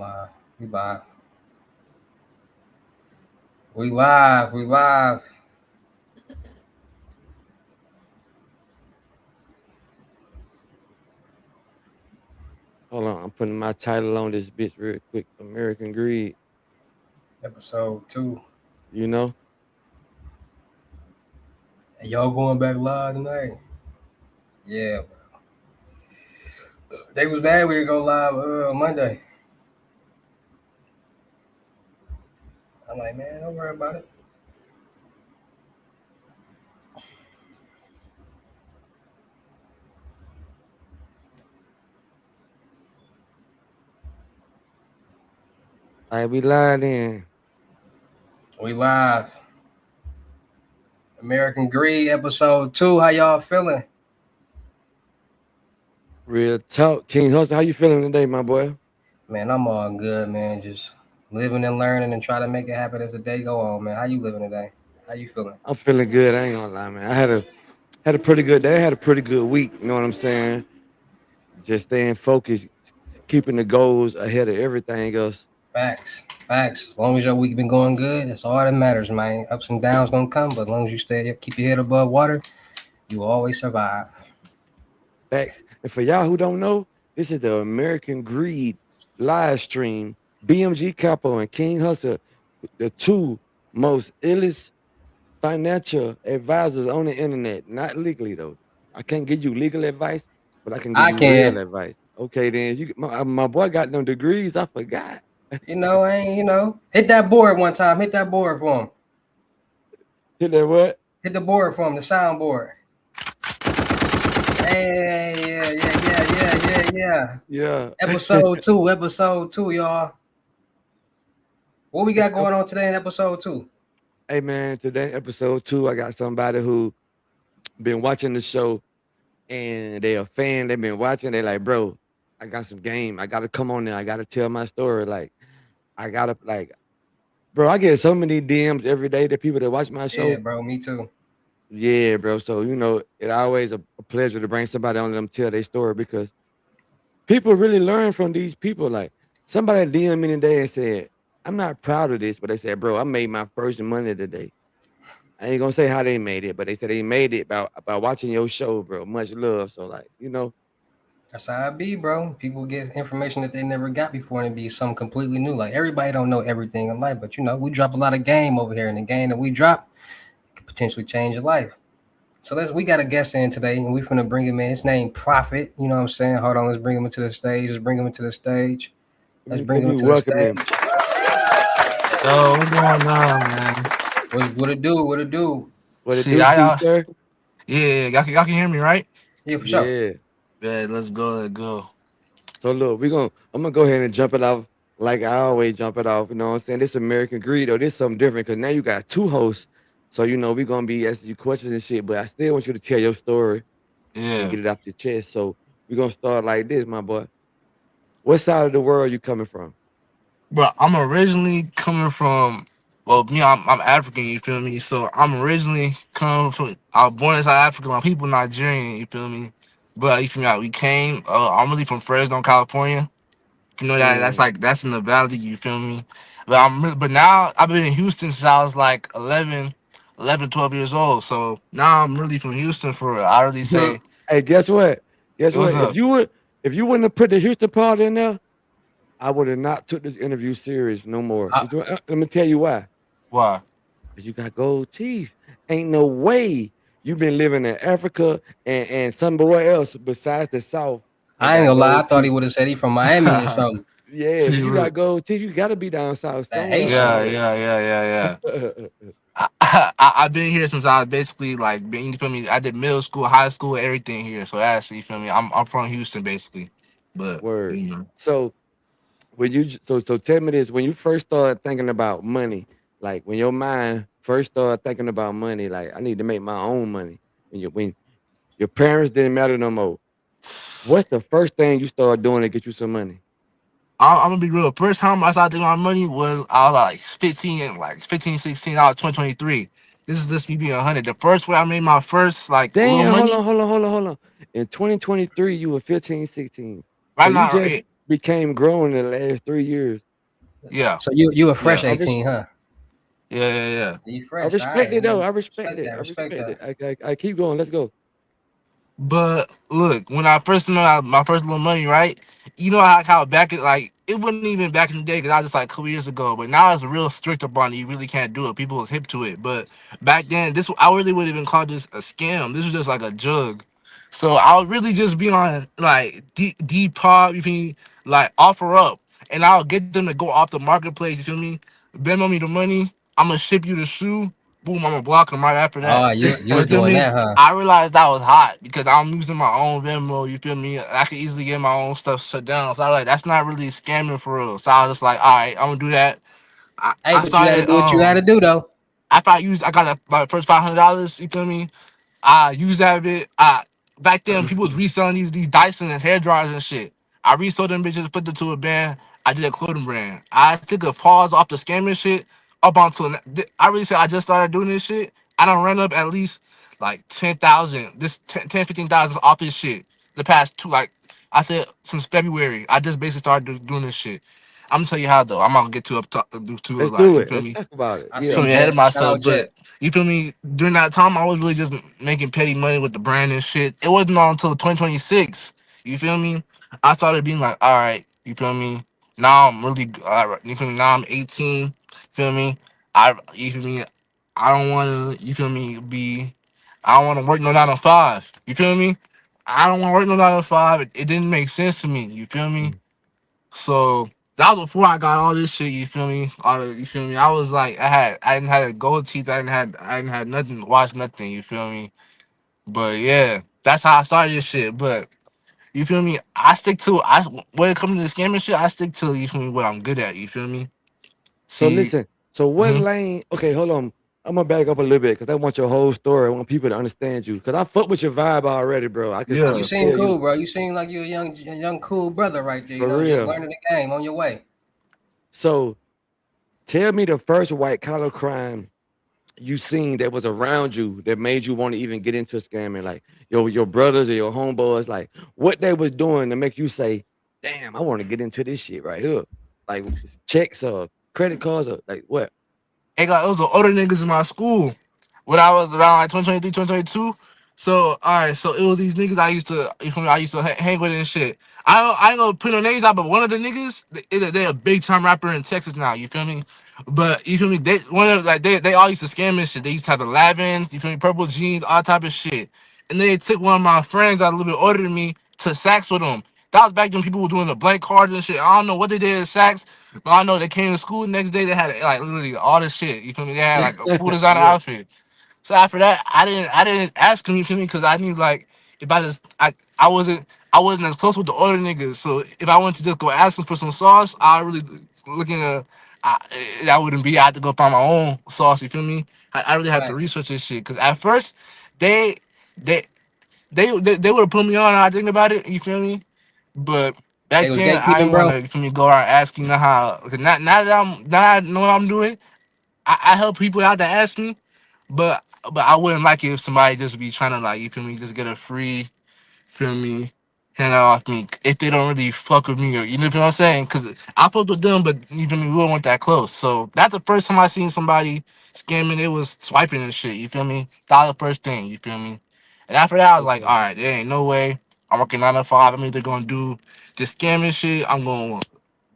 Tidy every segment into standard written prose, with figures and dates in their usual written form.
live. We live. We live. We live. Hold on, I'm putting my title on this bitch real quick. American Greed, Episode 2. you know? And y'all going back live tonight? Yeah. They was mad we go live Monday. I'm like, man, don't worry about it. I be lying in. We live. American Greed, episode 2. How y'all feeling? Real talk. King Hustle, how you feeling today, my boy? Man, I'm all good, man. Just living and learning and try to make it happen as the day go on, man. How you living today? How you feeling? I'm feeling good. I ain't gonna lie, man. I had a pretty good day. I had a pretty good week. You know what I'm saying? Just staying focused, keeping the goals ahead of everything else. Facts. Facts. As long as your week been going good, that's all that matters, man. Ups and downs gonna come, but as long as you stay keep your head above water, you will always survive. Facts. And for y'all who don't know, this is the American Greed live stream. BMG Capo and King Hustle, the two most illest financial advisors on the internet, not legally though. I can't give you legal advice, but I can give I you real can. advice. Okay, then my boy got them degrees. I forgot. I ain't, hit that board one time. Hit that board for him. Hit that what? Hit the board for him, the soundboard. Hey, yeah. Yeah. Episode two, y'all. What we got going on today in episode 2? Hey man, today episode 2, I got somebody who been watching the show and they a fan. They've been watching. They like, bro, I got some game. I gotta come on there. I gotta tell my story. Like, I gotta like, bro. I get so many DMs every day that people that watch my Yeah, show. bro, me too. Yeah, bro. So it always a pleasure to bring somebody on them tell their story because people really learn from these people. Like somebody DM me today and said, "I'm not proud of this," but they said, "Bro, I made my first money today." I ain't gonna say how they made it, but they said they made it about watching your show, bro. Much love. So like, That's how it be, bro. People get information that they never got before and it be something completely new. Like everybody don't know everything in life, but we drop a lot of game over here, and the game that we drop could potentially change your life. So we got a guest in today, and we finna bring him in. His name Prophet. You know what I'm saying? Hold on, let's bring him into the stage. Let's bring him into the stage. Let's bring let him me into the welcome him. stage. Yo, what's going on, man? What it do? What it do? What it Shit, do, Keith, sir? yeah, y'all can hear me, right? Yeah, for sure. Yeah. Yeah, let's go, let's go. So look, I'm gonna go ahead and jump it off like I always jump it off. You know what I'm saying? This American Greed or this something different because now you got two hosts. So we're gonna be asking you questions and shit, but I still want you to tell your story and Yeah, get it off your chest. So we're gonna start like this, my boy. What side of the world you coming from? but I'm originally coming from. Well, me, I'm African. You feel me? So I'm originally coming from. I was born in South Africa. My people Nigerian. You feel me? But you feel me? We came. I'm really from Fresno, California. You know that Mm. that's in the valley. You feel me? But now I've been in Houston since I was like 12 years old. So now I'm really from Houston for I really say Hey, guess what? Guess it was what? up. If you wouldn't have put the Houston part in there, I would have not took this interview serious no more. I, Let me tell you why. Why? Cause you got gold teeth. Ain't no way you been living in Africa and somewhere else besides the South and I ain't got gonna lie. I gold thought he teeth. would have said he from Miami or something. Yeah, if See, you got gold teeth, you gotta be down south That somewhere. Haitian. yeah, I yeah, yeah, yeah, yeah. know. I've been here since I was basically like being. You feel me? I did middle school, high school, everything here. So that's you feel me. I'm from Houston basically, but Word. you know. So so tell me this: when you first started thinking about money, like when your mind first started thinking about money, like I need to make my own money. When your parents didn't matter no more, what's the first thing you started doing to get you some money? I'm gonna be real. First time I started getting my money was I was like 15, like 15, 16. I was 2023. This is just me being 100. The first way I made my first like little Damn, hold money on, hold on, hold on, hold on. In 2023, you were 15, 16. So right now. became grown in the last 3 years. Yeah, So you a fresh yeah, I res- 18, huh? yeah, yeah, yeah. You I fresh, all respect right. it though. I respect Respect it. that. I Respect respect that. it. I keep going. Let's go. But look, when I first made my first little money, right? You know how back in like it wasn't even back in the day because I was just like a couple years ago. But now it's real strict upon it. You really can't do it. People was hip to it. But back then, this I really would even call this a scam. This was just like a jug. So I would really just be on like Depop, you feel me? Like offer up, and I'll get them to go off the marketplace. You feel me? Venmo me the money. I'm gonna ship you the shoe. Boom, I'm gonna block them right after that. Oh, you So was you feel doing me? that, huh? I realized that was hot because I'm using my own Venmo. You feel me? I could easily get my own stuff shut down. So I was like, that's not really scamming for real. So I was just like, all right, I'm gonna do that. Hey, I but you got to started do what you got to do, though. after I got my first $500. You feel me? I used that bit. Back then people was reselling these Dyson and hair dryers and shit. I resold them bitches, put them to a band. I did a clothing brand. I took a pause off the scamming shit up until I really said I just started doing this shit. I done run up at least like 10,000, this 15,000 off this shit. The past two, like I said, since February, I just basically started doing this shit. I'm gonna tell you how though. I'm not gonna get too up to, too Let's like do you it. feel Let's me. talk about it. I Feel see Yeah. me ahead of Jet. Shout myself, out but Jet. you feel me? During that time, I was really just making petty money with the brand and shit. It wasn't until 2026. You feel me? I started being like, all right, you feel me? Now I'm really, you feel me? Now I'm 18. Feel me? You feel me? I don't want to, you feel me? I don't want to work no 9 to 5. You feel me? I don't want to work no 9 to 5. It didn't make sense to me. You feel me? Mm. So that was before I got all this shit. You feel me? You feel me? I was like, I didn't have gold teeth. I didn't have nothing to watch nothing. You feel me? But yeah, that's how I started this shit. But you feel me? I stick to when it comes to the scamming shit. I stick to you feel me what I'm good at. You feel me? So See, listen. So what hmm lane? Okay, hold on. I'm gonna back up a little bit because I want your whole story. I want people to understand you because I fuck with your vibe already, bro. I You yeah. can seem tell you cool, bro. You seem like you're a young, cool brother right there. You for know, just real. learning the game on your way. So tell me the first white collar crime you seen that was around you that made you want to even get into scamming, like your brothers or your homeboys, like what they was doing to make you say, "Damn, I want to get into this shit right here." Like checks or credit cards or like what? It was the older niggas in my school when I was around like 2023, 2022. So all right, so it was these niggas you feel me, I used to hang with and shit. I ain't gonna put no names out, but one of the niggas, they a big time rapper in Texas now. You feel me? But you feel me? They one of like they all used to scam and shit. They used to have the Lavins, you feel me, purple jeans, all type of shit. And they took one of my friends that was a little bit older than me to Saks with them. That was back when people were doing the blank cards and shit. I don't know what they did at Saks, but I know they came to school the next day. They had like literally all this shit. You feel me? They had like a full designer Yeah. outfit. So after that, I didn't ask him. You feel me? Because I knew like if I wasn't as close with the older niggas. So if I went to just go ask him for some sauce, I really looking at. I, that wouldn't be. I had to go find my own sauce. You feel me? I really had to Facts. research this shit because at first they they they would have put me on. And I think about it. You feel me? But They back was then, I gatekeeping, didn't want bro. to for me go around asking them how. Cause now I know what I'm doing. I help people out that ask me, but I wouldn't like it if somebody just be trying to like you feel me, just get a free feel me, hand out off me if they don't really fuck with me or you know what I'm saying? Cause I fucked with them, but you feel me, we weren't that close. So that's the first time I seen somebody scamming. It was swiping and shit. You feel me? That was the first thing. You feel me? And after that, I was like, Okay. all right, there ain't no way. I'm working 9 to 5. I'm either gonna do this scamming shit. I'm gonna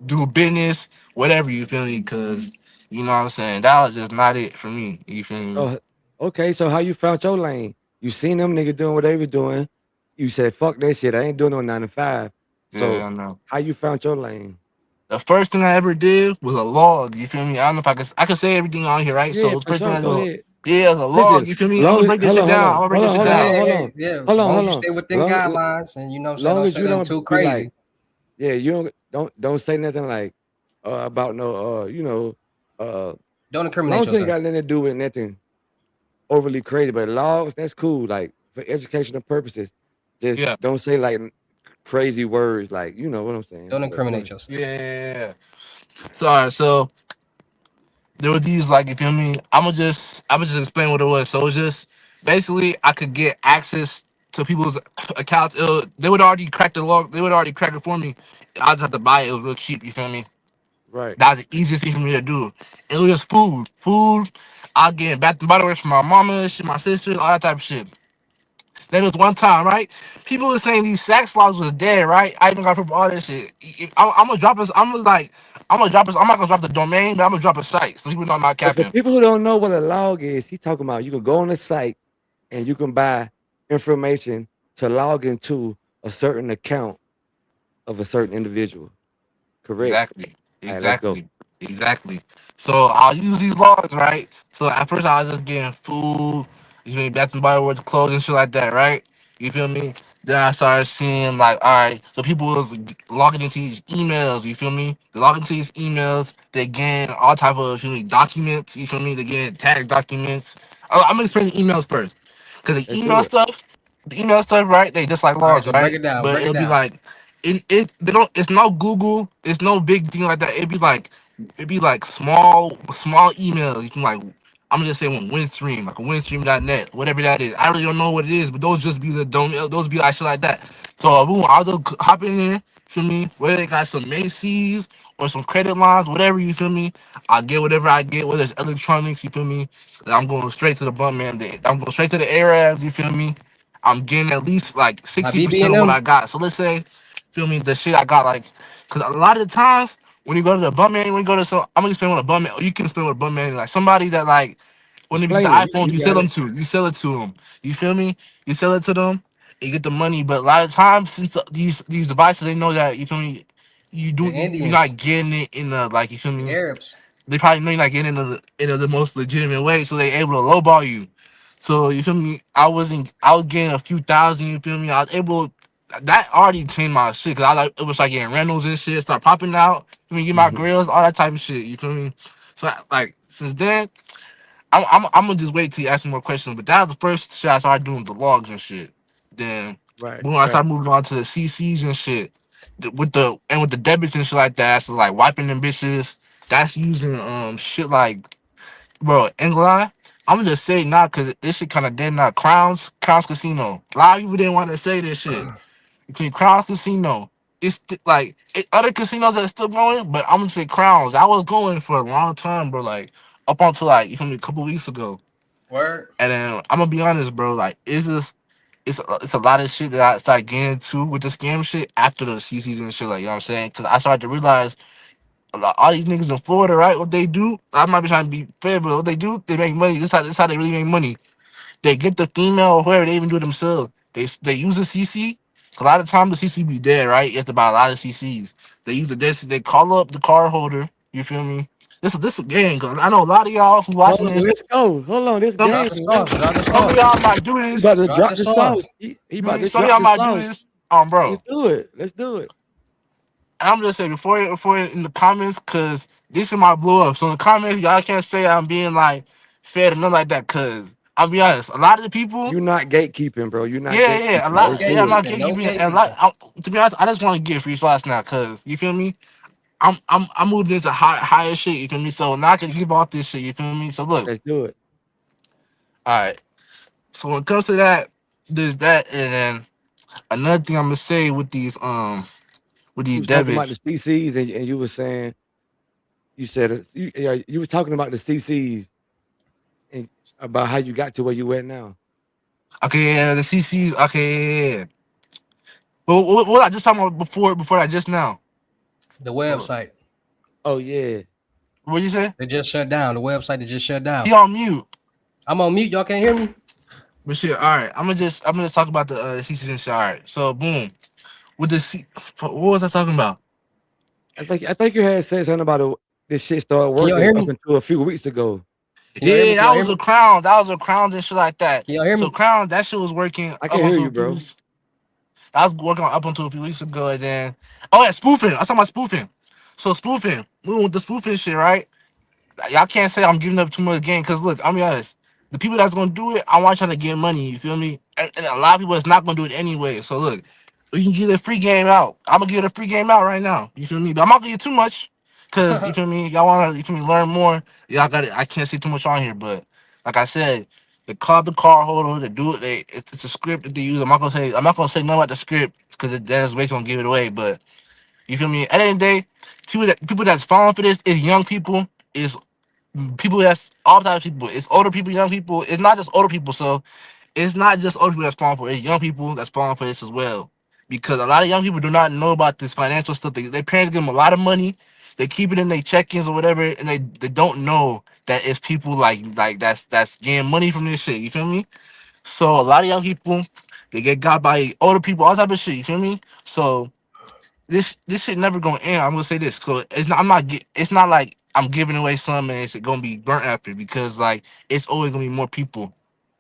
do business, whatever. You feel me? Cause you know what I'm saying. That was just not it for me. You feel me? So okay, so how you found your lane? You seen them niggas doing what they was doing. You said, "Fuck that shit. I ain't doing no 9 to 5." So Yeah, I know. how you found your lane? The first thing I ever did was a log. You feel me? I don't know if I could say everything on here, right? Yeah, So the for first thing sure. I Go did, ahead. yeah, it was a log. Listen, You feel me? I'm long gonna as break this shit down. I'm gonna break this shit hold on, down. Hey, hold hey, on, yeah. As hold on, long as hold you on. stay within Long, guidelines and you know what I'm saying, long don't as say you nothing don't too be like, crazy. yeah, you don't say nothing like about no uh Don't incriminate long as it ain't yourself. got nothing to do with nothing overly crazy. But laws, that's cool. Like for educational purposes, just Yeah, don't say like crazy words. Like you know what I'm saying. Don't But go incriminate ahead. yourself. yeah, yeah, yeah. Sorry. So there were these like, you feel me? I'm gonna just explain what it was. So it was just basically I could get access to people's accounts. They would already crack the log. They would already crack it for me. I just have to buy it. It was real cheap. You feel me? Right. That was the easiest thing for me to do. It was just food. Food. I get Bath and Body Works from my mama, shit, my sisters, all that type of shit. Then there was one time, right? People were saying these sack slots was dead, right? I even got proof of all this shit. I'm gonna drop us. I'm gonna drop us. I'm not gonna drop the domain, but I'm gonna drop a site so people know I'm not But for capping. people who don't know what a log is, he's talking about you can go on the site and you can buy information to log into a certain account of a certain individual. Correct. Exactly. All right, let's go. Exactly. Exactly. So I'll use these logs, right? So at first I was just getting food, you feel me, Bath and Body Works, clothes and shit like that, right? You feel me? Then I started seeing like, all right, so people was logging into these emails, you feel me? They log into these emails, they getting all type of, you feel me, documents, you feel me? They getting tag documents. I'm gonna explain the emails first. Cause Let's do it. the email stuff, right? They just like All right, logs, so break right? it down. But Break it it'll be down. like it they don't it's no Google, it's no big thing like that. It'd be like small emails. You can like I'm gonna just say one Windstream, like a Windstream.net, whatever that is. I really don't know what it is, but those just be the don't those be like shit like that. So boom, I'll just hop in there, feel me? Whether they got some Macy's or some credit lines, whatever you feel me. I get whatever I get, whether it's electronics, you feel me. I'm going straight to the bump man. I'm going straight to the Arabs, you feel me. I'm getting at least like My 60% of what BB&M. I got. So let's say, feel me, the shit I got like, cause a lot of the times when you go to the bum man, when you go to some, I'm gonna spend with a bum man. Or you can spend with a bum man, like somebody that like when they get the Explain it. iPhones, You you sell got them it. to, you sell it to them. You feel me? You sell it to them, and you get the money. But a lot of times, since these devices, they know that you feel me. The You're Indians. not getting it in the like you feel The me. Arabs. They probably know you're not getting in the most legitimate way, so they able to lowball you. So you feel me? I was getting a few thousand. You feel me? I was able. That already changed my shit because I like it was like getting rentals and shit. Start popping out. I mean, get my Hmm. grills, all that type of shit. You feel me? So like since then, I'm gonna just wait till you ask me more questions. But that was the first shit I started doing with the logs and shit. Then Right. when I Right. started moving on to the CCs and shit, with the debits and shit like that, so like wiping them bitches. That's using shit like bro, ain't gonna lie. I'm gonna just say not because this shit kind of dead now. Crowns Casino. A lot of people didn't want to say this shit. Between Crowns Casino, other casinos that are still going, but I'm gonna say Crowns. I was going for a long time, bro. Like up until like you feel me, a couple weeks ago. Word. And then I'm gonna be honest, bro. Like it's a lot of shit that I started getting into with the scam shit after the CCs and shit. Like you know what I'm saying? Because I started to realize all these niggas in Florida, right? What they do, I might be trying to be fair, but what they do, they make money. This how they really make money. They get the female or whoever, they even do it themselves. They use a CC. A lot of times the CC be dead, right? You have to buy a lot of CCs. They use the dead. They call up the card holder. You feel me? This a game. 'Cause I know a lot of y'all who Hold watching on, this. let's go. Hold on, this Some game. Drop the sauce. Drop the some of sauce. y'all might do He about this. to Drop drop the the sauce. sauce. He You about mean to some of drop y'all the might do sauce. this, bro. Let's do it. Let's do it. And I'm just saying before in the comments, cause this shit might blow up. So in the comments, y'all can't say I'm being like fed or nothing like that. Cause I'll be honest, a lot of the people, You're not gatekeeping, bro. You're not yeah, a gatekeeping. lot, No Let's yeah, do I'm it. not gatekeeping. No gatekeeping. And a lot, gatekeeping. to be honest, I just want to get free slots now. Cause you feel me, I'm moving into higher shit. You feel me? So now I can give off this shit. You feel me? So look, Let's do it. all right. So when it comes to that, there's that, and then another thing I'm gonna say with You these was talking about the debits. CCs and you were saying you said you was talking about the CCs and about how you got to where you at now. Okay, yeah, the CCs. Okay, yeah. Well, what I just talking about before that just now. The Oh, website. oh yeah. What you say? They just shut down. The website that just shut down. He on mute. I'm on mute. Y'all can't hear me? But shit, all right. I'm gonna talk about the CCs and shit. All right. So boom, with the what was I talking about? I think you had said something about this shit started Can y'all working hear up me? until a few weeks ago. Can y'all hear me? Yeah, Can y'all that hear was a me? crown. That was a crown and shit like that. Can y'all hear So me? crown, that shit was working I up can hear until you, a few bro. weeks. I was working on up until a few weeks ago, and then oh yeah, spoofing. I was talking about spoofing. So spoofing, we went with the spoofing shit, right? Y'all can't say I'm giving up too much game because look, I'll be honest. The people that's gonna do it, I want y'all to get money. You feel me? And a lot of people is not gonna do it anyway. So look, we can give a free game out. I'm gonna give it a free game out right now. You feel me? But I'm not gonna get too much because you feel me. Y'all wanna you feel me learn more. Y'all got it. I can't say too much on here, but like I said. They call the car holder. They do it. It's a script that they use. I'm not gonna say nothing about the script because then it's basically gonna give it away. But you feel me? At the end of the day, people that's falling for this is young people. Is people that's all types of people. It's older people, young people. It's not just older people. So it's not just older people that's falling for it. It's young people that's falling for this as well. Because a lot of young people do not know about this financial stuff. Their parents give them a lot of money. They keep it in their check-ins or whatever, and they don't know that it's people like that's getting money from this shit. You feel me? So a lot of young people they get got by older people, all type of shit. You feel me? So this shit never gonna end. I'm gonna say this. So it's not. It's not like I'm giving away some and it's gonna be burnt after because like it's always gonna be more people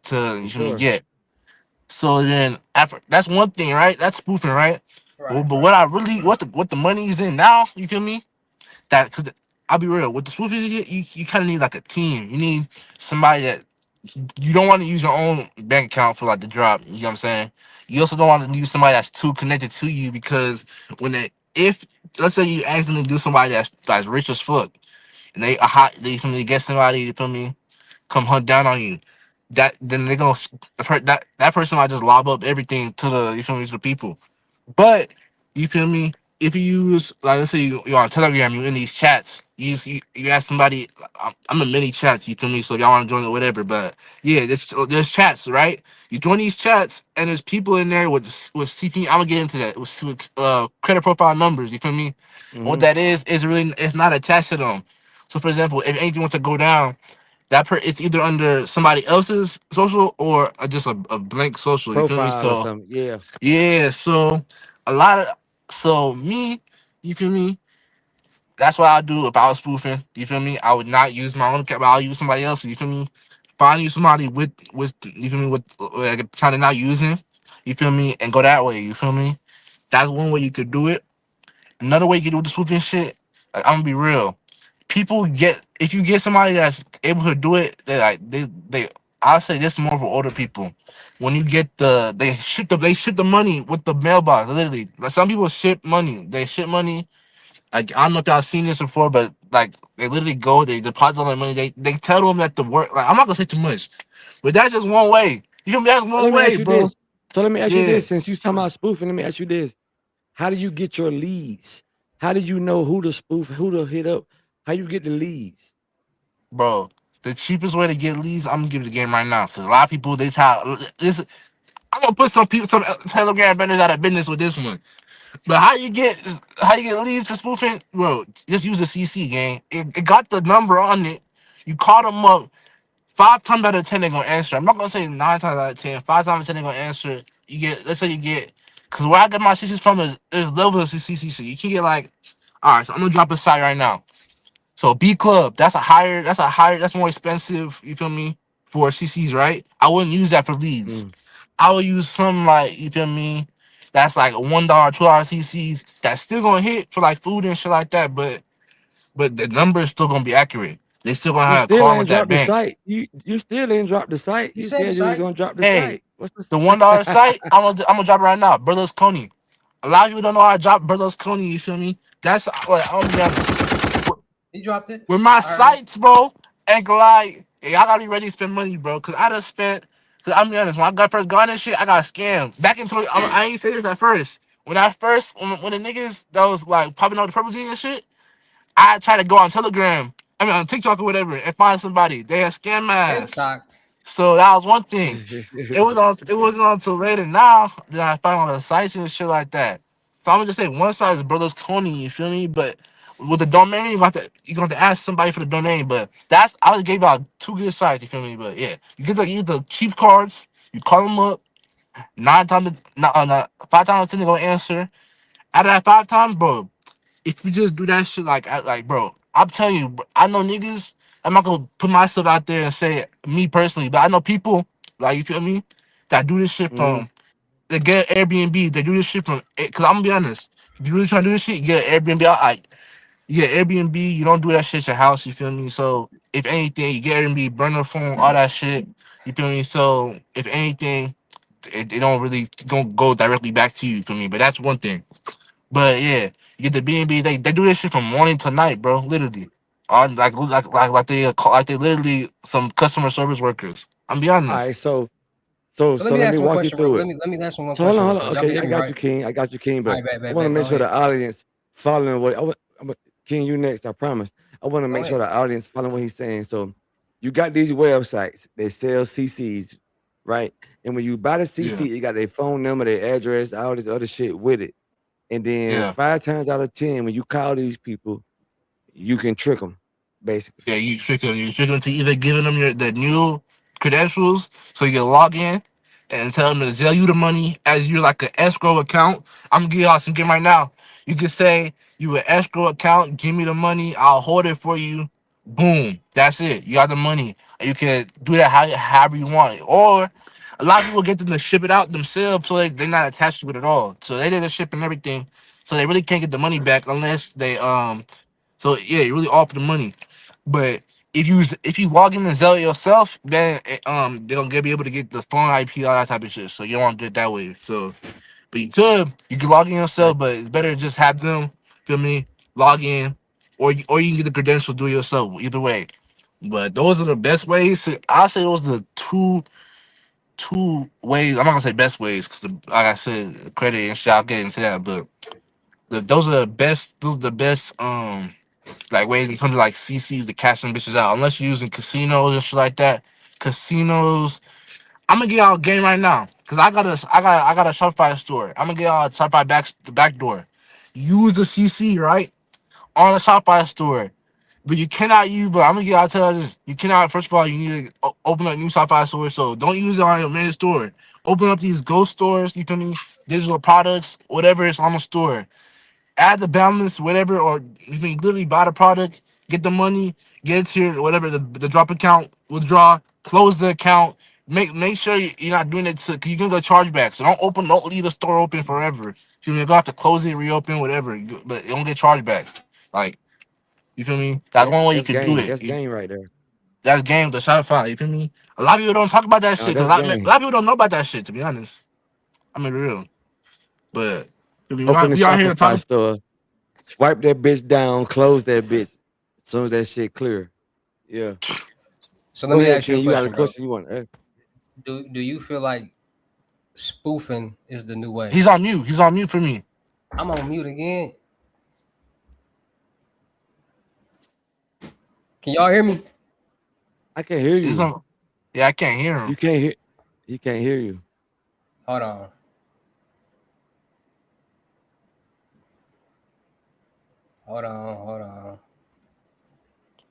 to For you feel me sure. get. So then after that's one thing, right? That's spoofing, right? Right, But right. what I really what the money is in now, you feel me? That because I'll be real with the spoofing, you kind of need like a team. You need somebody that you don't want to use your own bank account for like the drop. You know what I'm saying? You also don't want to use somebody that's too connected to you because when they if let's say you accidentally do somebody that's rich as fuck and they feel me get somebody you feel me come hunt down on you. That then they're gonna that person might just lob up everything to the you feel me to the people. But you feel me? If you use like let's say you're on Telegram, you in these chats, you ask somebody. I'm in many chats. You feel me? So if y'all want to join it, whatever. But yeah, there's chats, right? You join these chats, and there's people in there with CP. I'm gonna get into that with credit profile numbers. You feel me? What Hmm. that is really it's not attached to them. So for example, if anything wants to go down, it's either under somebody else's social or just a blank social. You feel me? Profile or So something. Yeah. yeah, so a lot of so me, you feel me? That's what I do if I was spoofing. You feel me? I would not use my own account, but I'll use somebody else. You feel me? Find you somebody with you feel me with like, kind of not using. You feel me? And go that way. You feel me? That's one way you could do it. Another way you could do the spoofing shit. Like I'm gonna be real. People get if you get somebody that's able to do it, they I'll say this more for older people. When you get they ship the money with the mailbox, literally. Like some people ship money. They ship money. Like I don't know if y'all seen this before, but like they literally go, they deposit all their money. They tell them that the work like I'm not gonna say too much, but that's just one way. You feel me? That's So one let me way, ask you bro. this. So let me ask you Yeah, this. Since you talking about spoofing, let me ask you this. How do you get your leads? How do you know who to spoof, who to hit up? How you get the leads? bro. The cheapest way to get leads, I'm gonna give you the game right now. Cause a lot of people they how this I'm gonna put some people, some Telegram vendors out of business with this one. But how you get leads for spoofing, bro? Just use the CC game. It got the number on it. You call them up 5 times out of 10 they're gonna answer. I'm not gonna say 9 times out of 10. 5 times out of 10 they're gonna answer. You get let's say you get because where I get my CCs from is level of CC. So you can get like all right. So I'm gonna drop a site right now. So B Club, that's more expensive. You feel me for CCs, right? I wouldn't use that for leads. Mm. I would use some like you feel me. That's like a $1, $2 CCs. That's still gonna hit for like food and shit like that. But the number is still gonna be accurate. They still gonna You have a still card ain't with that dropped the bank. site. You still ain't dropped the site. You You said the said you was site. gonna drop the Hey, site. What's the $1 the site, I'm gonna drop it right now. Berlusconi. A lot of people don't know how to drop Berlusconi. You feel me? That's like I'm gonna be honest. He dropped it. With my I heard him. sites, bro, and like, hey, I gotta be ready to spend money, bro. Cause I done spent. Cause I'm be honest, when I got first got this shit, I got scammed. Back in 20, I ain't say this at first. When the niggas that was like popping out the purple jeans and shit, I tried to go on Telegram, I mean on TikTok or whatever, and find somebody. They had scam my ass. TikTok. So that was one thing. It wasn't until later now that I found all the sites and shit like that. So I'm gonna just say one side is Berlusconi, you feel me? But with the domain, you're gonna have to ask somebody for the domain. But that's I just gave out 2 good sites, you feel me? But yeah, you get the cheap cards, you call them up, 9 times not 5 times 10 they're gonna answer. Out of that 5 times, bro, if you just do that shit like bro, I'm telling you, bro, I know niggas. I'm not gonna put myself out there and say me personally, but I know people like you feel me that do this shit Mhm. from they get Airbnb. They do this shit from because I'm gonna be honest. If you really trying to do this shit, you get Airbnb. Like you get Airbnb. You don't do that shit at your house. You feel me? So if anything, you get Airbnb, burner phone, all that shit. You feel me? So if anything, it don't really don't go directly back to you. You feel me? But that's one thing. But yeah, you get the B&B. They do this shit from morning to night, bro. Literally, on like they literally some customer service workers. I'm be All honest. right, so So let me let me ask one walk you question, real. through it. Let me ask one So hold question on, real hold on. quick. Y'all can Okay, hear I me, got right? you, King. I got you, King. All But right, bet, I bet, want to bet. make Go sure the ahead. audience following what King. You next. I promise. I want to Go make sure ahead. the audience following what he's saying. So you got these websites. They sell CCs, right? And when you buy the Yeah, CC, you got their phone number, their address, all this other shit with it. And then yeah, 5 times out of 10, when you call these people, you can trick them, basically. yeah. You trick them. You trick them to either giving them the new credentials so you can log in and tell them to sell you the money as you're like an escrow account. I'm gonna give y'all some game right now. You can say you an escrow account. Give me the money. I'll hold it for you. Boom. That's it. You got the money. You can do that however you want. Or a lot of people get them to ship it out themselves so they're not attached to it at all. So they did the ship and everything. So they really can't get the money back unless they so yeah, you really offer the money. But if you log in and Zelle yourself, then they're gonna be able to get the phone IP, all that type of shit. So you don't want to do it that way. So but you can log in yourself, Like, but it's better to just have them, feel me, log in, or you can get the credentials, do it yourself. Either way. But those are the best ways. I say those are the two ways. I'm not gonna say best ways because, like I said, credit and shit. I'll get into that. But those are the best. Those are the best. Like ways in terms of like CCs to cash them bitches out. Unless you're using casinos and shit like that. Casinos. I'm gonna get y'all a game right now. Cause I got a Shopify store. I'm gonna get y'all a Shopify the back door. Use the CC, right? On the Shopify store. But you cannot use, but I'm gonna get y'all tell you this. You cannot, first of all, you need to open up new Shopify stores. So don't use it on your main store. Open up these ghost stores, you feel me? Digital products, whatever is on the store, add the balance, whatever, or you can literally buy the product, get the money, get it to your whatever the drop account, withdraw, close the account. Make sure you're not doing it to because you can go chargeback. So don't leave the store open forever. You're gonna have to close it, reopen, whatever. But you don't get chargebacks. Like you feel me? That's one way you that's could do game. it. That's game right there. That's game the Shopify. You feel me? A lot of people don't talk about that shit because That's a game. lot of people don't know about that shit. To be honest, I mean real. But I mean, Open the we out here Shopify talking. store, swipe that bitch down, close that bitch. As soon as that shit clear. Yeah. So let Go me ahead, ask you a King. You got a question, bro. question you want to ask? Do you feel like spoofing is the new wave? He's on mute. He's on mute for me. I'm on mute again. Can y'all hear me? I can hear He's you. on. Yeah, I can't hear him. You can't hear. He can't hear you. Hold on. Hold on. Hold on.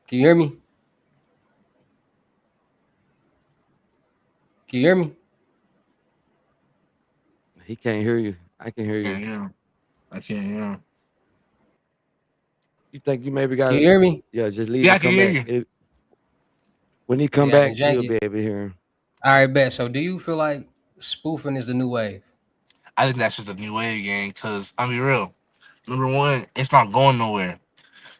Can you hear me? Can you hear me? He can't hear you. I can hear Can't you. hear him. I can't hear him. You think you maybe Can got you to? hear me? Yeah, just leave Yeah, I and can come hear back. you. When he come Yeah, I can back, jank you'll it. be able to hear him. All right, bet. So do you feel like spoofing is the new wave? I think that's just a new wave gang. Cause I'll be real. Number one, it's not going nowhere.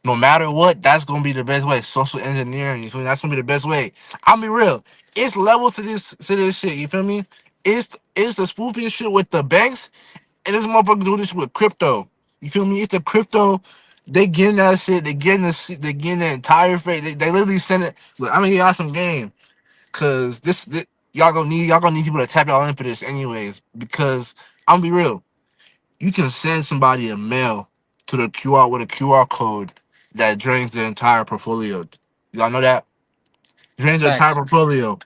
No matter what, that's gonna be the best way. Social engineering, you feel me? That's gonna be the best way. I'll be real. It's levels to this shit. You feel me? It's the spoofing shit with the banks, and this motherfucker do this with crypto. You feel me? It's the crypto. They getting that shit. They getting the entire fake. They literally send it. Look, I'm gonna give y'all some game. Cause this y'all gonna need people to tap y'all in for this anyways. Because I'm gonna be real, you can send somebody a mail to the QR with a QR code that drains the entire portfolio. Y'all know that drains the entire Facts. portfolio,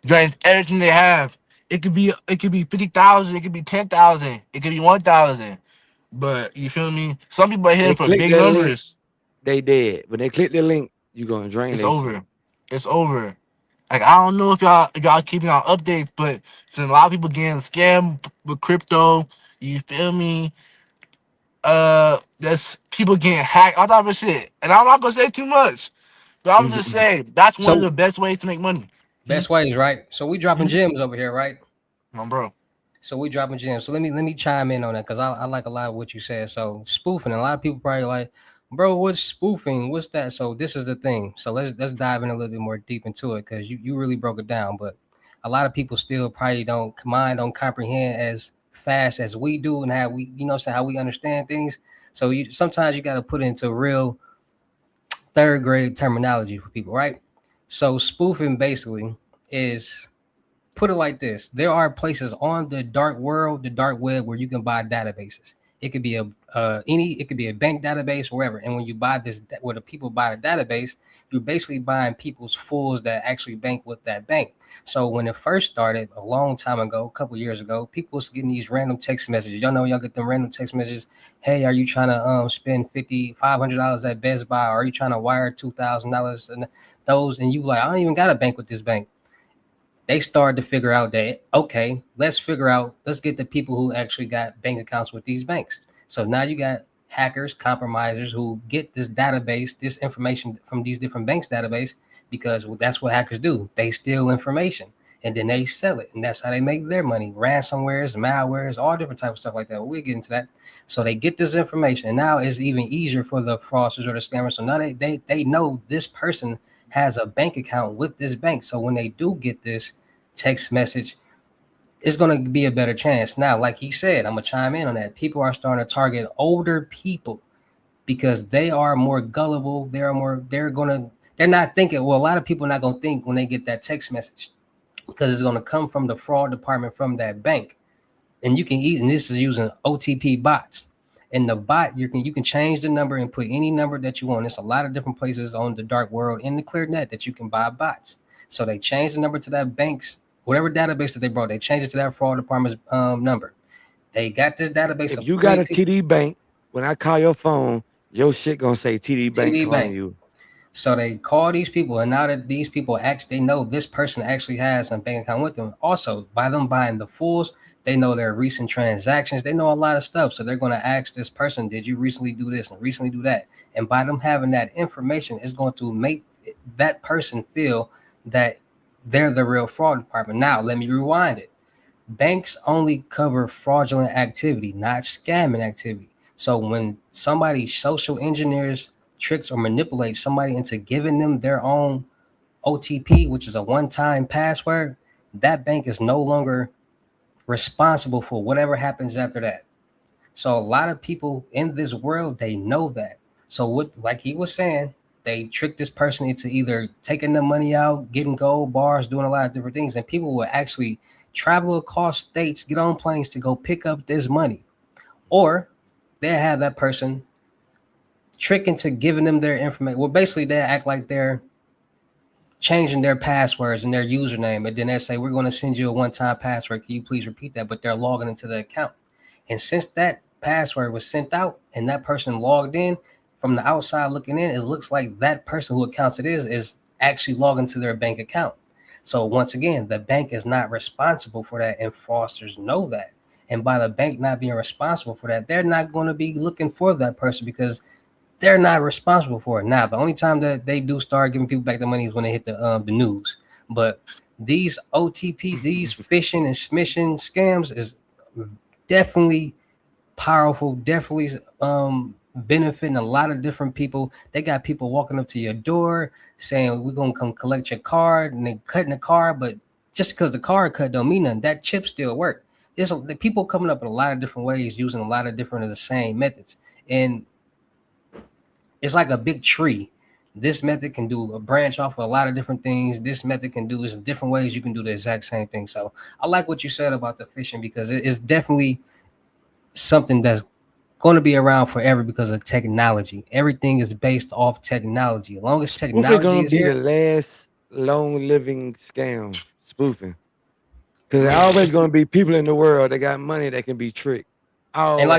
drains everything they have. It could be 50,000, it could be 10,000, it could be 1,000. But you feel me? Some people are hitting They for click big that link, numbers. they dead. When they click the link, you gonna drain It's that shit. over. It's over. Like I don't know if y'all keeping on updates, but since a lot of people getting scammed with crypto, you feel me? There's people getting hacked, all type of shit. And I'm not gonna say too much, but I'm just saying that's one of So the best ways to make money. best ways, right? So we dropping Mhm. gems over here, right? Come on, bro. So we dropping gems. So let me chime in on that because I like a lot of what you said. So spoofing, a lot of people probably like, bro, what's spoofing? What's that? So this is the thing. So let's dive in a little bit more deep into it because you really broke it down. But a lot of people still probably don't comprehend as fast as we do and how we, so how we understand things. So sometimes you got to put it into real third grade terminology for people, right? So spoofing basically is, put it like this: there are places on the dark world, the dark web, where you can buy databases. It could be a it could be a bank database, wherever. And when you buy this, where the people buy the database, you're basically buying people's fools that actually bank with that bank. So when it first started a long time ago, a couple years ago, people was getting these random text messages. Y'all know, y'all get them random text messages. Hey, are you trying to spend $500 at Best Buy? Or are you trying to wire $2,000? And those, and you like, I don't even got a bank with this bank. They started to figure out that, okay, let's get the people who actually got bank accounts with these banks. So now you got hackers, compromisers who get this database, this information from these different banks database, because that's what hackers do. They steal information and then they sell it, and that's how they make their money. Ransomwares, malwares, all different types of stuff like that. We'll get into that. So they get this information, and now it's even easier for the fraudsters or the scammers. So now they know this person has a bank account with this bank. So when they do get this text message, it's going to be a better chance. Now, like he said, I'm going to chime in on that. People are starting to target older people because they are more gullible. They're not thinking. Well, a lot of people are not going to think when they get that text message, because it's going to come from the fraud department from that bank. And you can and this is using OTP bots. And the bot, you can change the number and put any number that you want. There's a lot of different places on the dark world in the clear net that you can buy bots. So they changed the number to that bank's, whatever database that they brought, they changed it to that fraud department's number. They got this database. If you got a TD Bank, when I call your phone, your shit gonna say TD Bank calling you. So they call these people, and now that these people actually, they know this person actually has a bank account with them. Also, by them buying the fools, they know their recent transactions. They know a lot of stuff. So they're going to ask this person, did you recently do this and recently do that? And by them having that information, it's going to make that person feel that they're the real fraud department. Now, let me rewind it. Banks only cover fraudulent activity, not scamming activity. So when somebody social engineers, tricks, or manipulates somebody into giving them their own OTP, which is a one-time password, that bank is no longer responsible for whatever happens after that. So a lot of people in this world, they know that. So what, like he was saying, they trick this person into either taking the money out, getting gold bars, doing a lot of different things, and people will actually travel across states, get on planes to go pick up this money, or they have that person trick into giving them their information. Well, basically, they act like they're changing their passwords and their username, and then they say, we're going to send you a one-time password. Can you please repeat that? But they're logging into the account. And since that password was sent out and that person logged in, from the outside looking in, it looks like that person who accounts it is actually logging to their bank account. So once again, the bank is not responsible for that, and fraudsters know that. And by the bank not being responsible for that, they're not going to be looking for that person because they're not responsible for it. Now, the only time that they do start giving people back the money is when they hit the news. But these OTP, these phishing and smishing scams is definitely powerful, definitely benefiting a lot of different people. They got people walking up to your door saying, we're going to come collect your card, and they cutting the card, but just because the card cut don't mean nothing. That chip still work. There's the people coming up in a lot of different ways, using a lot of different of the same methods. And it's like a big tree. This method can do a branch off of a lot of different things. This method can do is different ways you can do the exact same thing. So I like what you said about the phishing, because it's definitely something that's going to be around forever because of technology. Everything is based off technology. As long as technology going is to be here, the last long living scam, spoofing. Because there's always going to be people in the world that got money that can be tricked. Always. And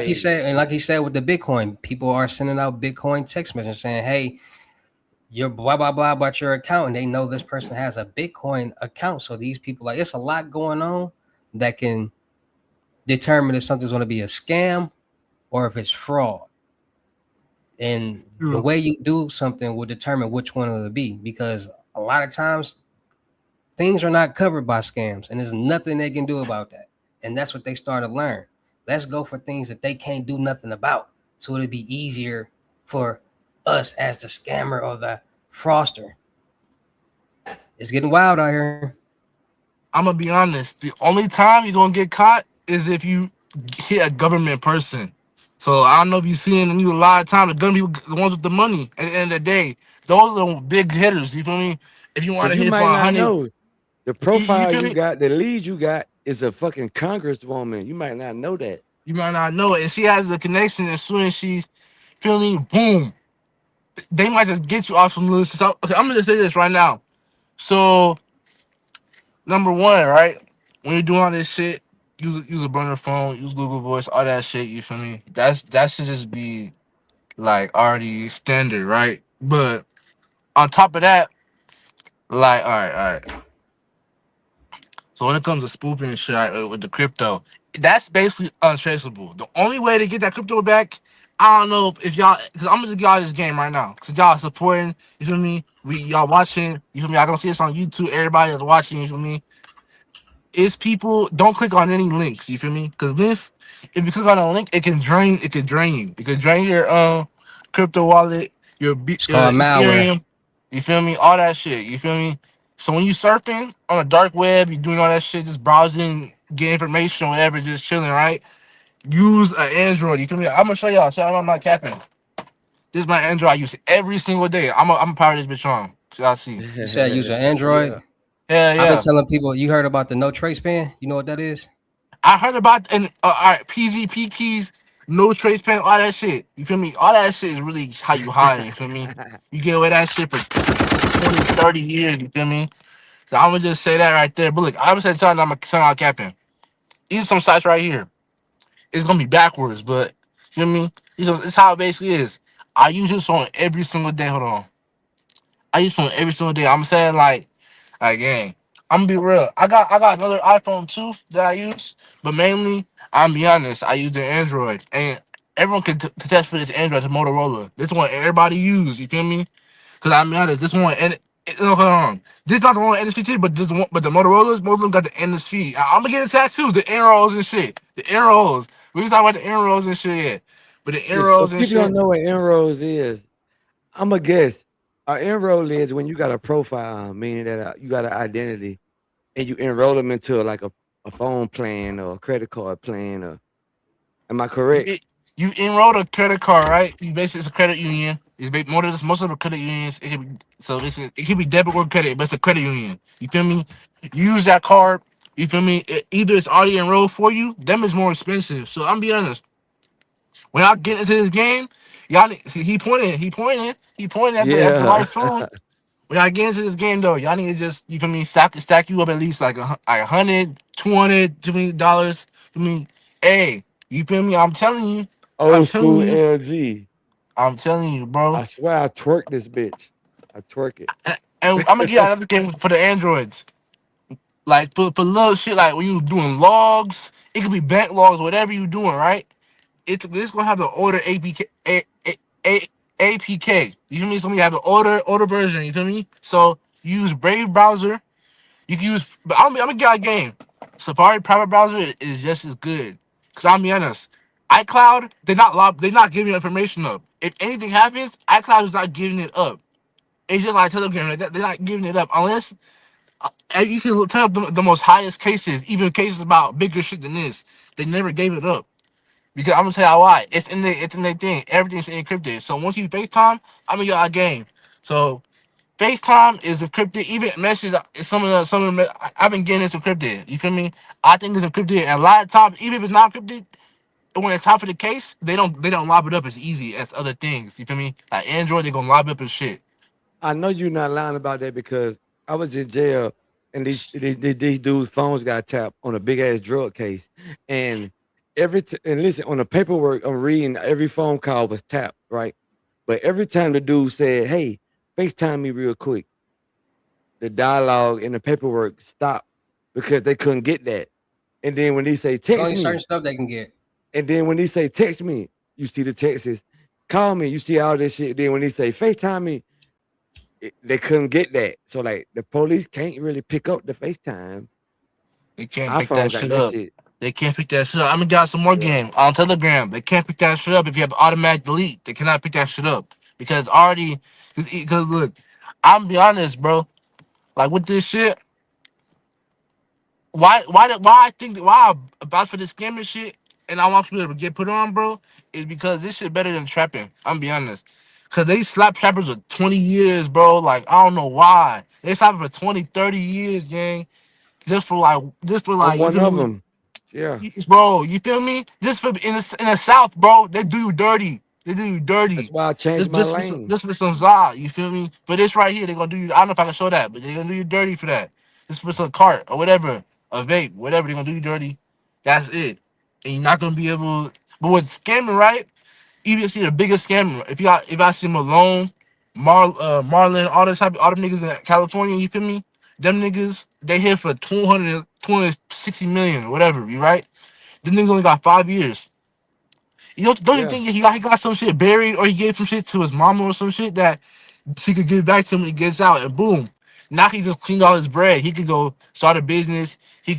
like he said with the Bitcoin, people are sending out Bitcoin text messages saying, hey, you're blah blah blah about your account, and they know this person has a Bitcoin account. So these people, like, it's a lot going on that can determine if something's going to be a scam or if it's fraud. And the way you do something will determine which one it'll be, because a lot of times things are not covered by scams, and there's nothing they can do about that. And that's what they start to learn. Let's go for things that they can't do nothing about, so it'll be easier for us as the scammer or the fraudster. It's getting wild out here. I'm gonna be honest. The only time you're gonna get caught is if you hit a government person. So I don't know if you've seen the news a lot of times. The gun people, the ones with the money. At the end of the day, those are the big hitters. You feel me? If you want But to you hit for might not 100, know. The You profile feel you me? got, the lead you got is a fucking congresswoman. You might not know that. You might not know it, and she has the connection. As soon as she's feeling, boom, they might just get you off some list. So okay, I'm gonna just say this right now. So number one, right? When you're doing all this shit, use a burner phone, use Google Voice, all that shit. You feel me? That should just be like already standard, right? But on top of that, like, all right. So when it comes to spoofing and shit right, with the crypto, that's basically untraceable. The only way to get that crypto back, I don't know if y'all, because I'm gonna give y'all this game right now, because y'all supporting. You feel me? Y'all watching. You feel me? I gonna see this on YouTube. Everybody is watching. You feel me? Is people don't click on any links. You feel me? Because this, if you click on a link, it can drain. It could drain you. It could drain your crypto wallet, It's called malware. Ethereum. You feel me? All that shit. You feel me? So when you surfing on the dark web, you doing all that shit, just browsing, get information, whatever, just chilling, right? Use an Android. You feel me? I'm gonna show y'all. So I'm not capping. This is my Android. I use it every single day. I'm power this bitch on. So y'all see. You said use an Yeah. Android. Yeah, I've been yeah. telling people. You heard about the no trace ban? You know what that is? I heard about and all right, PGP keys, no trace pen, all that shit. You feel me? All that shit is really how you hide. You feel me? You get away that shit for 20, 30 years. You feel me? So I'm gonna just say that right there. But look, I'm gonna tell you, I'm gonna turn out capping. These are some sites right here. It's gonna be backwards, but you feel me? It's how it basically is. I use this on every single day. Hold on. I use this on every single day. I'm saying like, gang, I'm gonna be real. I got another iPhone too that I use, but mainly I'm be honest. I use the Android, and everyone can test for this Android to Motorola. This one everybody use. You feel me? Because I'm be honest. This one and no, hold on. This not the one NSFT, but this one, but the Motorola's most of them got the NSFT. I'm gonna get a tattoo, the arrows and shit, the arrows. We was talking about the arrows and shit, yeah. But the Yeah, so arrows and people don't shit. know what inroads is. I'm a guess. An enroll is when you got a profile, meaning that you got an identity, and you enroll them into a phone plan or a credit card plan. Or am I You correct? you enrolled a credit card, right? You basically it's a credit union. More of this, most of the credit unions. It can be, so this is it can be debit or credit, but it's a credit union. You feel me? You use that card. You feel me? Either it's already enrolled for you. Them is more expensive. So I'm be honest. When I get into this game, y'all see, he pointing at the Yeah. right phone. When I get into this game though, y'all need to just you feel me stack you up at least like like 100, 200, $200. I mean, hey, you feel me? I'm Old telling school you, LG. I'm telling you, bro. I swear I twerk this bitch. I twerk it. And I'm gonna get you another game for the androids. Like for little shit, like when you doing logs, it could be bank logs, whatever you doing, right? It's gonna have the order APK A, APK. You feel me? So you have the order version. You feel me? So you use Brave browser. You can use, but I'm gonna get a game. Safari private browser is just as good. Cause I'm be honest, iCloud they're not giving information up. If anything happens, iCloud is not giving it up. It's just like Telegram, like that, they're not giving it up unless and you can turn up the most highest cases, even cases about bigger shit than this. They never gave it up. Because I'm gonna tell you why. It's in their thing. Everything's encrypted. So once you FaceTime, I'm in your game. So FaceTime is encrypted. Even messages, some of the I've been getting it's encrypted. You feel me? I think it's encrypted. And a lot of times, even if it's not encrypted, when it's time for the case, they don't lob it up as easy as other things. You feel me? Like Android, they gonna lob it up and shit. I know you're not lying about that because I was in jail and these dudes' phones got tapped on a big ass drug case. And and listen, on the paperwork I'm reading, every phone call was tapped, right? But every time the dude said, "Hey, FaceTime me real quick," the dialogue and the paperwork stopped because they couldn't get that. And then when they say It's text only certain me, stuff they can get. and then when they say text me, you see the texts. Call me, you see all this shit. Then when they say FaceTime me, they couldn't get that. So like the police can't really pick up the FaceTime. They can't pick iPhone that got shit that up. shit. They can't pick that shit up. I'm gonna got some more Yeah. game on Telegram. They can't pick that shit up if you have automatic delete. They cannot pick that shit up because already. Because look, I'm be honest, bro. Like with this shit, why I think that why I'm about for this scamming shit and I want people to get put on, bro, is because this shit better than trapping. I'm be honest. Cause they slap trappers for 20 years, bro. Like, I don't know why. They slap for 20, 30 years, gang. just for I'm like you one feel of me, them. Yeah, bro. You feel me? Just for in the South, bro, they do you dirty. They do you that's dirty. why I changed Just my just for some, lane. just for some za, you feel me? For this right here, they're gonna do you. I don't know if I can show that, but they're gonna do you dirty for that. Just for some cart or whatever, a vape, whatever, they're gonna do you dirty. That's it. And you're not gonna be able. But with scamming, right? Even see the biggest scammer. If I see Malone, Marlon, all them niggas in California, you feel me? Them niggas, they hit for 260 million or whatever, you right? Them niggas only got 5 years. You don't you Yeah. think he got some shit buried or he gave some shit to his mama or some shit that she could give back to him when he gets out and boom. Now he just cleaned all his bread. He could go start a business. He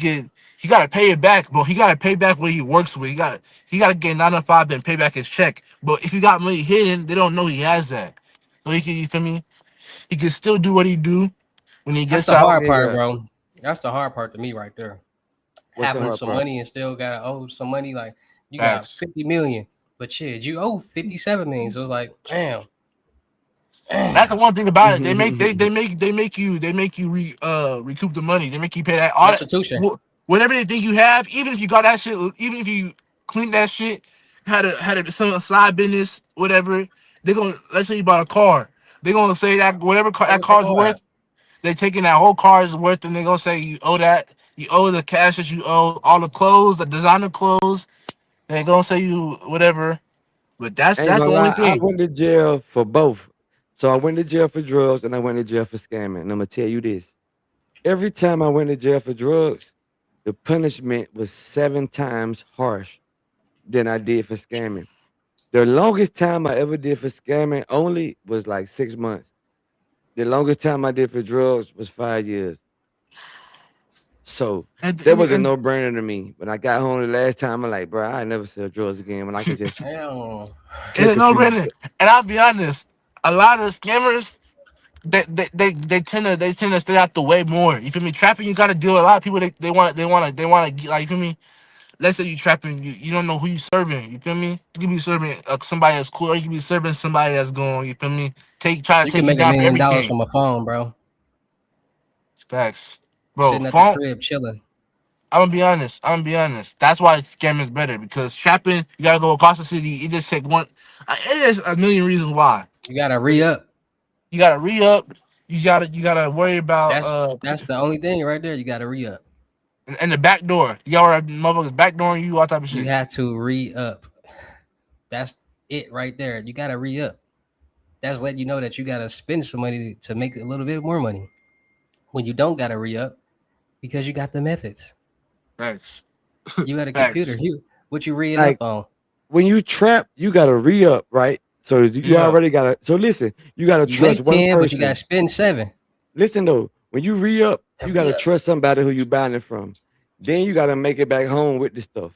gotta pay it back, but he gotta pay back what he works with. He gotta get 9 to 5 and pay back his check. But if he got money hidden, they don't know he has that. So he can, you feel me? He can still do what he do when he That's gets the out. hard part, Yeah. bro. That's the hard part to me right there. What's the Having hard some part? money and still got to owe some money. Like you got Facts. 50 million, but shit, you owe 57 million. So it's like, damn, That's the damn. one thing about it. They make you recoup the money. They make you pay that all that Restitution. whatever they think you have. Even if you got that shit, even if you clean that shit, had a some side business, whatever. They gonna let's say you bought a car. They gonna say that whatever Hey, that what the car's car at? worth, they taking that whole car's worth, and they gonna say you owe that. You owe the cash that you owe, all the clothes, the designer clothes. They gonna say you whatever. But I ain't that's the gonna only lie, I thing. went to jail for both. So I went to jail for drugs and I went to jail for scamming. And I'm gonna tell you this. Every time I went to jail for drugs, the punishment was 7 times harsh than I did for scamming. The longest time I ever did for scamming only was like 6 months. The longest time I did for drugs was 5 years. So that was a And no brainer to me. When I got home the last time, I'm like, bro, I ain't never sell drugs again. When I could just Damn. it's take a a no few. brainer. And I'll be honest, a lot of scammers they tend to stay out the way more. You feel me? Trapping, you gotta deal with a lot of people. They want to like, you feel me? Let's say you trapping, you don't know who you serving. You feel me? You could be serving somebody that's cool, or you could be serving somebody that's going. You feel me? Try to You can take you make a down for million dollars everything. from a phone, bro. Facts, bro. Sitting at the Phone. crib chilling. I'm gonna be honest. That's why scamming is better because trapping, you gotta go across the city. It just take one. It is a million reasons why. You gotta re up. You gotta re up. You gotta worry about That's the only thing right there. You gotta re up. and the back door. You got motherfuckers backdooring you, all type of You shit. have to re up. That's it right there. You gotta re up. That's letting you know that you gotta spend some money to make a little bit more money. When you don't gotta re up because you got the methods. Facts. You got a computer. Facts. What you reading Like up on? when you trap, you gotta re up, right? So you Yeah. already gotta. So listen, you gotta You trust make one 10, but you gotta person. spend 7 Listen though, when you re up, to you re gotta up. trust somebody who you buying it from. Then you gotta make it back home with the stuff.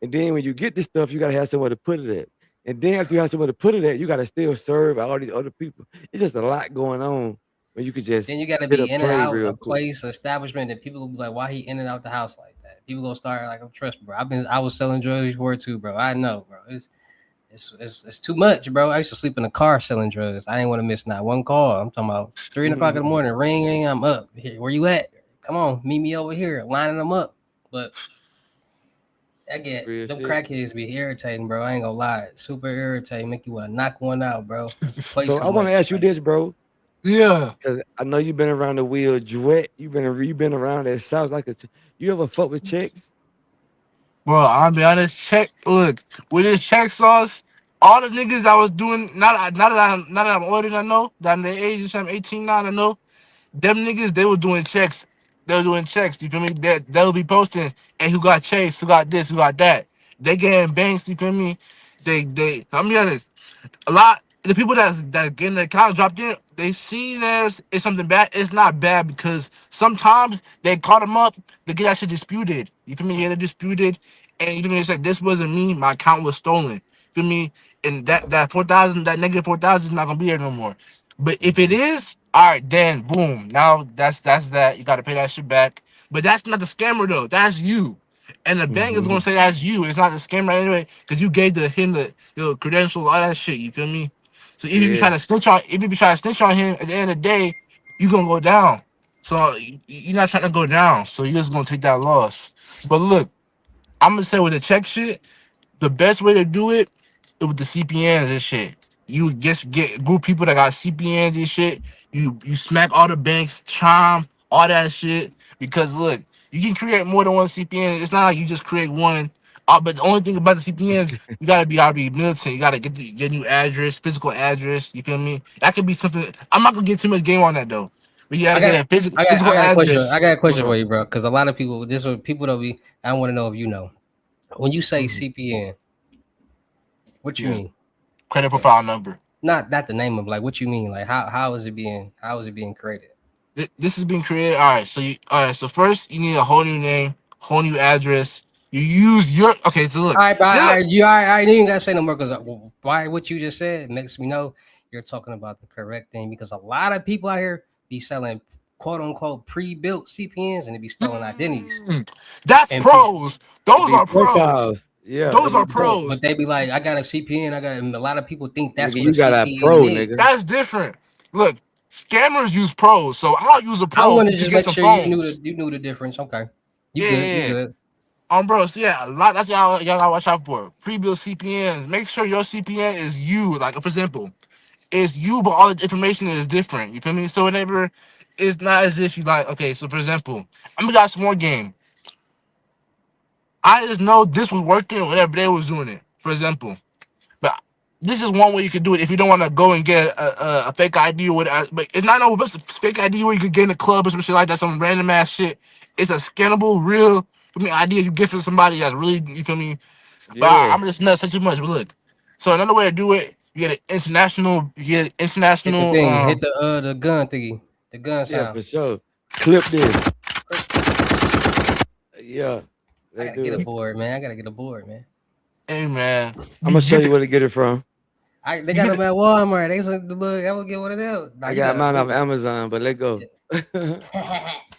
And then when you get the stuff, you gotta have somewhere to put it at. And then after you have somewhere to put it at, you gotta still serve all these other people. It's just a lot going on when you could just Then you got to hit a be in and play out real a quick. place, establishment that people will be like, why he in and out the house like that? People gonna start like, I'm trust, bro. I was selling drugs before too, bro. I know, bro. It's too much, bro. I used to sleep in the car selling drugs. I didn't want to miss not one call. I'm talking about 3 o'clock in the morning, ring, ring. I'm up. Here, where you at? Come on, meet me over here, lining them up. But I get Real them shit. crackheads be irritating, bro. I ain't gonna lie, super irritating. Make you want to knock one out, bro. Play So too I wanna much. ask you Like this, bro. Yeah. Cause I know you've been around the wheel, Duet. You've been around that sounds like you ever fuck with chicks? Bro, I'll be honest. Look, with this check sauce, all the niggas I was doing, not that I'm older than I know, that I'm the age, I'm 18 now, I know. Them niggas, they were doing checks. They were doing checks, you feel me? They'll be posting, hey, who got chased, who got this, who got that. They getting banks, you feel me? I'm be honest, a lot the people that getting the account dropped in, they seen as it's something bad. It's not bad because sometimes they caught them up, they get that shit disputed. You feel me? Get it disputed, and you feel me? It's like this wasn't me. My account was stolen. You feel me? And that 4,000, that negative 4,000 is not gonna be there no more. But if it is, all right, then boom. Now that's that. You gotta pay that shit back. But that's not the scammer though. That's you. And the bank is gonna say that's you. It's not the scammer anyway, because you gave him the your credentials, all that shit. You feel me? So if you be Yeah. trying to snitch on, if you be trying to snitch on him, at the end of the day, you gonna go down. So you're not trying to go down. So you're just gonna take that loss. But look, I'm gonna say with the check shit, the best way to do it is with the CPNs and shit. You just get group people that got CPNs and shit. You smack all the banks, chime, all that shit. Because look, you can create more than one CPN. It's not like you just create one. But the only thing about the CPNs, you gotta be militant. You gotta get new address, physical address. You feel me? That could be something. I'm not gonna get too much game on that though. But you I gotta get got, a physical I got a question. I address. got a What's question for up? you, bro. Because a lot of people, this is what people don't be. I want to know if you know. When you say Mhm. CPN, what you Yeah, mean? credit profile number. Not the name of like what you mean. Like how is it being created? This has been created. All right. So first you need a whole new name, whole new address. You use your okay. So All look, right, but this look, I you ain't gotta say no more because why what you just said makes me know you're talking about the correct thing because a lot of people out here be selling quote unquote pre-built CPNs and they be stolen identities mm, that's and pros. It Those be are pros. profiles. Yeah, it Those be are pro. pros. but they be like I got a CPN I got and a lot of people think that's Nigga, what a you got a CPN pro, is. nigga. That's different. Look, scammers use pros, so I'll use a I pro want to to just get make some sure phones. you knew the difference. Okay, Yeah, yeah, you yeah. good. Bro, so yeah, a lot. That's y'all gotta watch out for pre-built CPNs. Make sure your CPN is you. Like for example, it's you, but all the information is different. You feel me? So whenever it's not as if you like, okay, so for example, I'm gonna got some more game. I just know this was working whenever they was doing it. For example, but this is one way you could do it if you don't want to go and get a fake ID or whatever. But it's not no it's a fake ID where you could get in a club or some shit like that, some random ass shit. It's a scannable, real. I mean, idea you get from somebody that's really, you feel me? But Yeah. I'm just not say too much. But look, so another way to do it, you get an international, Hit the thing. Hit the gun thingy. The gun Yeah, sound. for sure. Clip this. Yeah. I Let's gotta get do a it. board, man. I gotta get a board, man. hey man, I'm you gonna show get you the where to get it from. They you got get them the at Walmart. They said, look, I will get one of them. Nah, I you got gotta mine pay off me. Amazon, but let go. Go Yeah.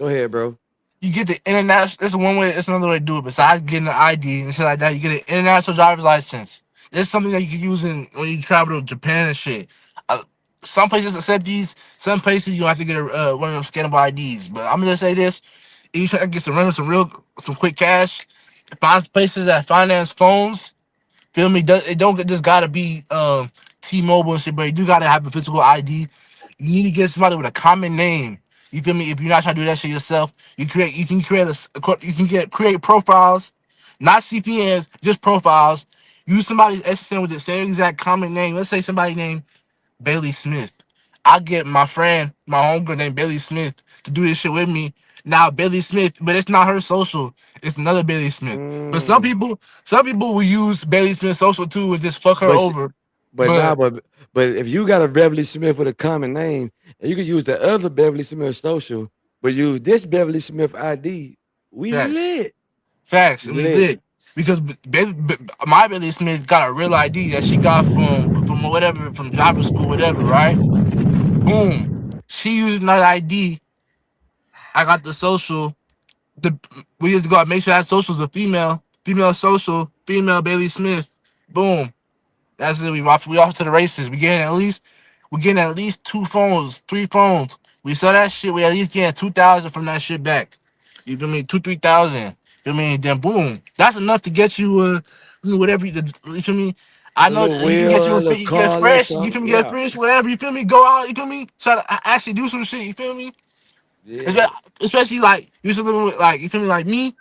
ahead, bro. you get the international. This is one way. It's another way to do it. Besides getting an ID and shit like that, you get an international driver's license. This is something that you can use when you travel to Japan and shit. Uh, some places accept these. Some places you have to get one of them scannable IDs. But I'm gonna just say this: if you try to get some quick cash, find places that finance phones. Feel me? It don't just gotta be T-Mobile and shit, but you do gotta have a physical ID. You need to get somebody with a common name. You feel me? If you're not trying to do that shit yourself, you can create you can create profiles, not CPNs, just profiles. Use somebody's SSN with the same exact common name. Let's say somebody named Bailey Smith. I get my friend, my homegirl named Bailey Smith, to do this shit with me. Now Bailey Smith, but it's not her social. It's another Bailey Smith. But Mm. some people will use Bailey Smith social too and just fuck her But over. but nah, But but if you got a Beverly Smith with a common name, and you could use the other Beverly Smith social, but use this Beverly Smith ID, we facts, lit. facts, We and we lit. lit because my Bailey Smith got a real ID that she got from whatever from driving school, whatever. Right? Boom. She using that ID. I got the social. The we just gotta make sure that social's a female social, female Bailey Smith. Boom. That's it. We off to the races. We getting at least two phones, three phones. We sell that shit. We at least getting 2,000 from that shit back. You feel me? 3,000. Feel me? Then boom. That's enough to get you whatever you feel me. I A know little you can wheel, get a little you get car, little fresh. You can something. get Yeah. fresh, whatever. You feel me? Go out. You feel me? Try to actually do some shit. You feel me? Yeah. Especially like you still living with like you feel me like me.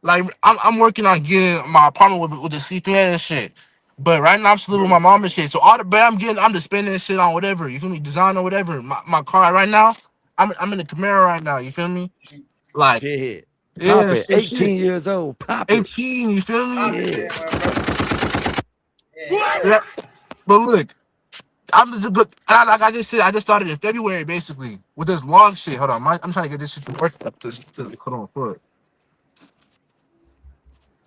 Like I'm working on getting my apartment with the CPN and shit. But right now I'm still living with my mom and shit. So all the bread I'm getting, I'm just spending shit on whatever. You feel me? Design or whatever. My car right now, I'm in the Camaro right now. You feel me? Like Shit. Pop yeah, it. so shit. 18 years old. Pop it. 18. You feel me? Yeah. Yeah. But look, I'm just good. Like I just said, I just started in February basically with this long shit. Hold on, I'm trying to get this shit to work. Hold on, for it.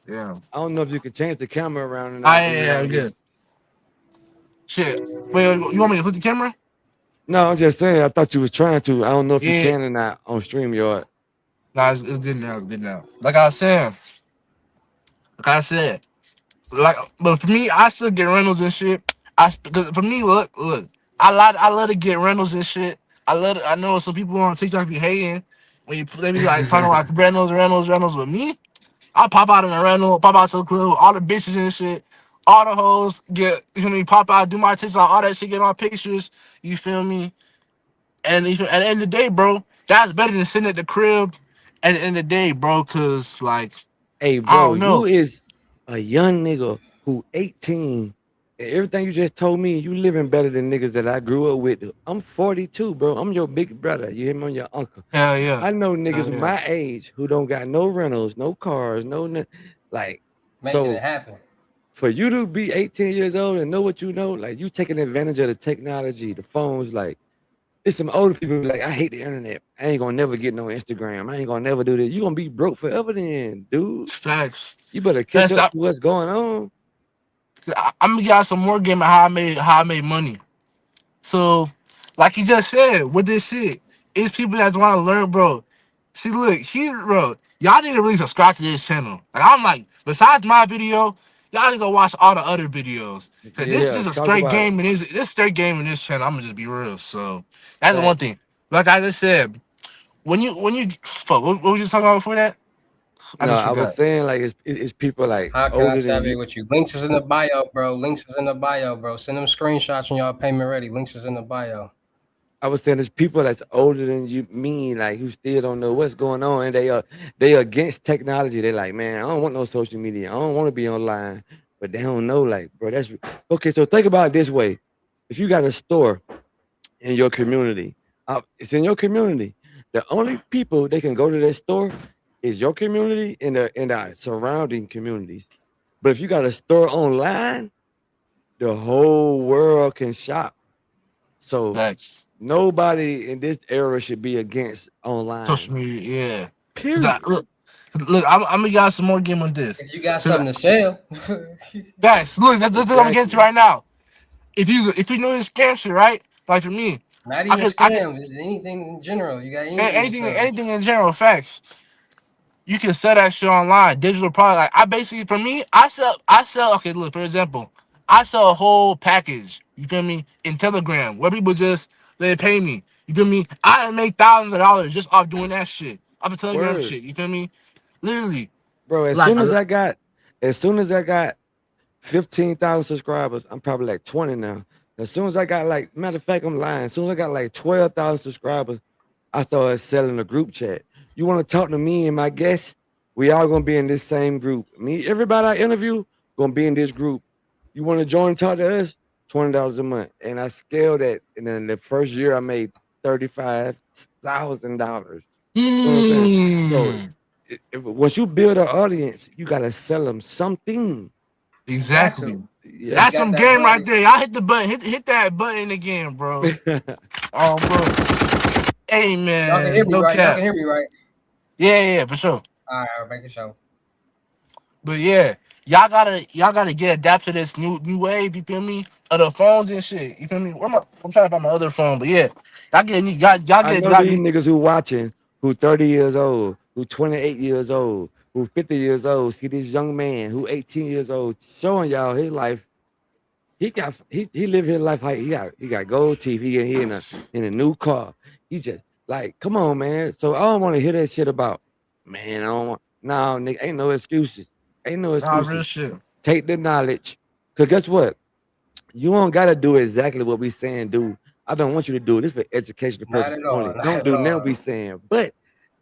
Yeah. I don't know if you could change the camera around and Ah, out yeah, and yeah, out yeah, again. good. Shit. Wait, you want me to flip the camera? No, I'm just saying. I thought you was trying to. I don't know if you Yeah. can or not on StreamYard. Nah, it's good now. It's good now. Like I said, but for me, I still get rentals and shit. Because for me, look, I love to get rentals and shit. I love it. I know some people on TikTok be hating when they be like talking about Reynolds. With me, I pop out in a rental, pop out to the club, all the bitches and shit, all the hoes get, you feel me, pop out, do my TikTok, all that shit, get my pictures, you feel me? And at the end of the day, bro, that's better than sitting at the crib at the end of the day, bro, cause like, Hey, I bro, don't you know. is a young nigga who 18. And everything you just told me, you living better than niggas that I grew up with. I'm 42, bro. I'm your big brother. You hear me? I'm your uncle. Hell yeah. I know Hell niggas yeah. my age who don't got no rentals, no cars, like. Making it So happen. for you to be 18 years old and know what you know, like you taking advantage of the technology, the phones, like it's some older people be like, I hate the internet. I ain't gonna never get no Instagram. I ain't gonna never do this. You gonna be broke forever then, dude. Facts. You better catch That's up to what's going on. I'm gonna get some more game of how I made money. So, like he just said, with this shit, it's people that want to learn, bro. See, look, here, bro. Y'all need to really subscribe to this channel. Like, I'm like, besides my video, y'all need to go watch all the other videos. Cause this Yeah, is a talk straight about it. game, and this straight game in this channel. I'm gonna just be real. So that's the one Fact. thing. Like I just said, when you fuck, what were you talking about before that? I No, just I was forgot. saying like it's people like How can I older than tap you. in with you? Links is in the bio, bro. Links is in the bio, bro. Send them screenshots when y'all payment ready. Links is in the bio. I was saying there's people that's older than you, me, like who still don't know what's going on, and they against technology. They like, man, I don't want no social media. I don't want to be online, but they don't know, like, bro, that's okay. So think about it this way: if you got a store in your community, it's in your community. The only people they can go to that store is your community and the surrounding communities. But if you got a store online, the whole world can shop. So Facts. nobody in this era should be against online. Social media, yeah. Cause Period. look, I'm gonna got some more game on this. If you got Cause something to sell, guys, look, that's what I'm getting to Exactly. right now. If you know this scam shit, right? Like for me, not I even could I could scams, anything in general. You got anything to anything sell. anything in general, facts. You can sell that shit online, digital product. Like I basically, for me, I sell. Okay, look, for example, I sell a whole package. You feel me? In Telegram, where people just they pay me. You feel me? I make thousands of dollars just off doing that shit, off the Telegram Word. shit. You feel me? Literally, Bro, like as soon as I got 15,000 subscribers, I'm probably like 20 now. As soon as I got like, matter of fact, I'm lying. As soon as I got like 12,000 subscribers, I started selling a group chat. You want to talk to me and my guests? We all gonna be in this same group. Me, everybody I interview, gonna be in this group. You want to join and talk to us? $20 a month. And I scaled that. And then the first year I made $35,000. You know what I'm saying? So mm, once you build an audience, you gotta sell them something. You got exactly. to. If Yeah. you That's got some that game right button, there. Y'all hit the button. Hit that button again, bro. Bro. Hey y'all can hear man, me, no right? Y'all can cap. hear me, right? Yeah, for sure. All right, I'll make a show. But yeah, y'all gotta get adapted to this new wave. You feel me? Of the phones and shit. You feel me? I'm trying to find my other phone, but yeah, y'all I get know y'all these get. niggas who watching, who 30 years old, who 28 years old, who 50 years old. See this young man who 18 years old showing y'all his life. He live his life like he got gold teeth. He in a new car. He just like, come on, man. So I don't want to hear that shit about, man. I don't want. No, nigga, ain't no excuses. Ain't no Nah, real excuses. shit. Take the knowledge. Cause guess what? You don't gotta do exactly what we saying, do. I don't want you to do this for educational Not purposes at all. only. Not Don't at do nothing all. we saying, but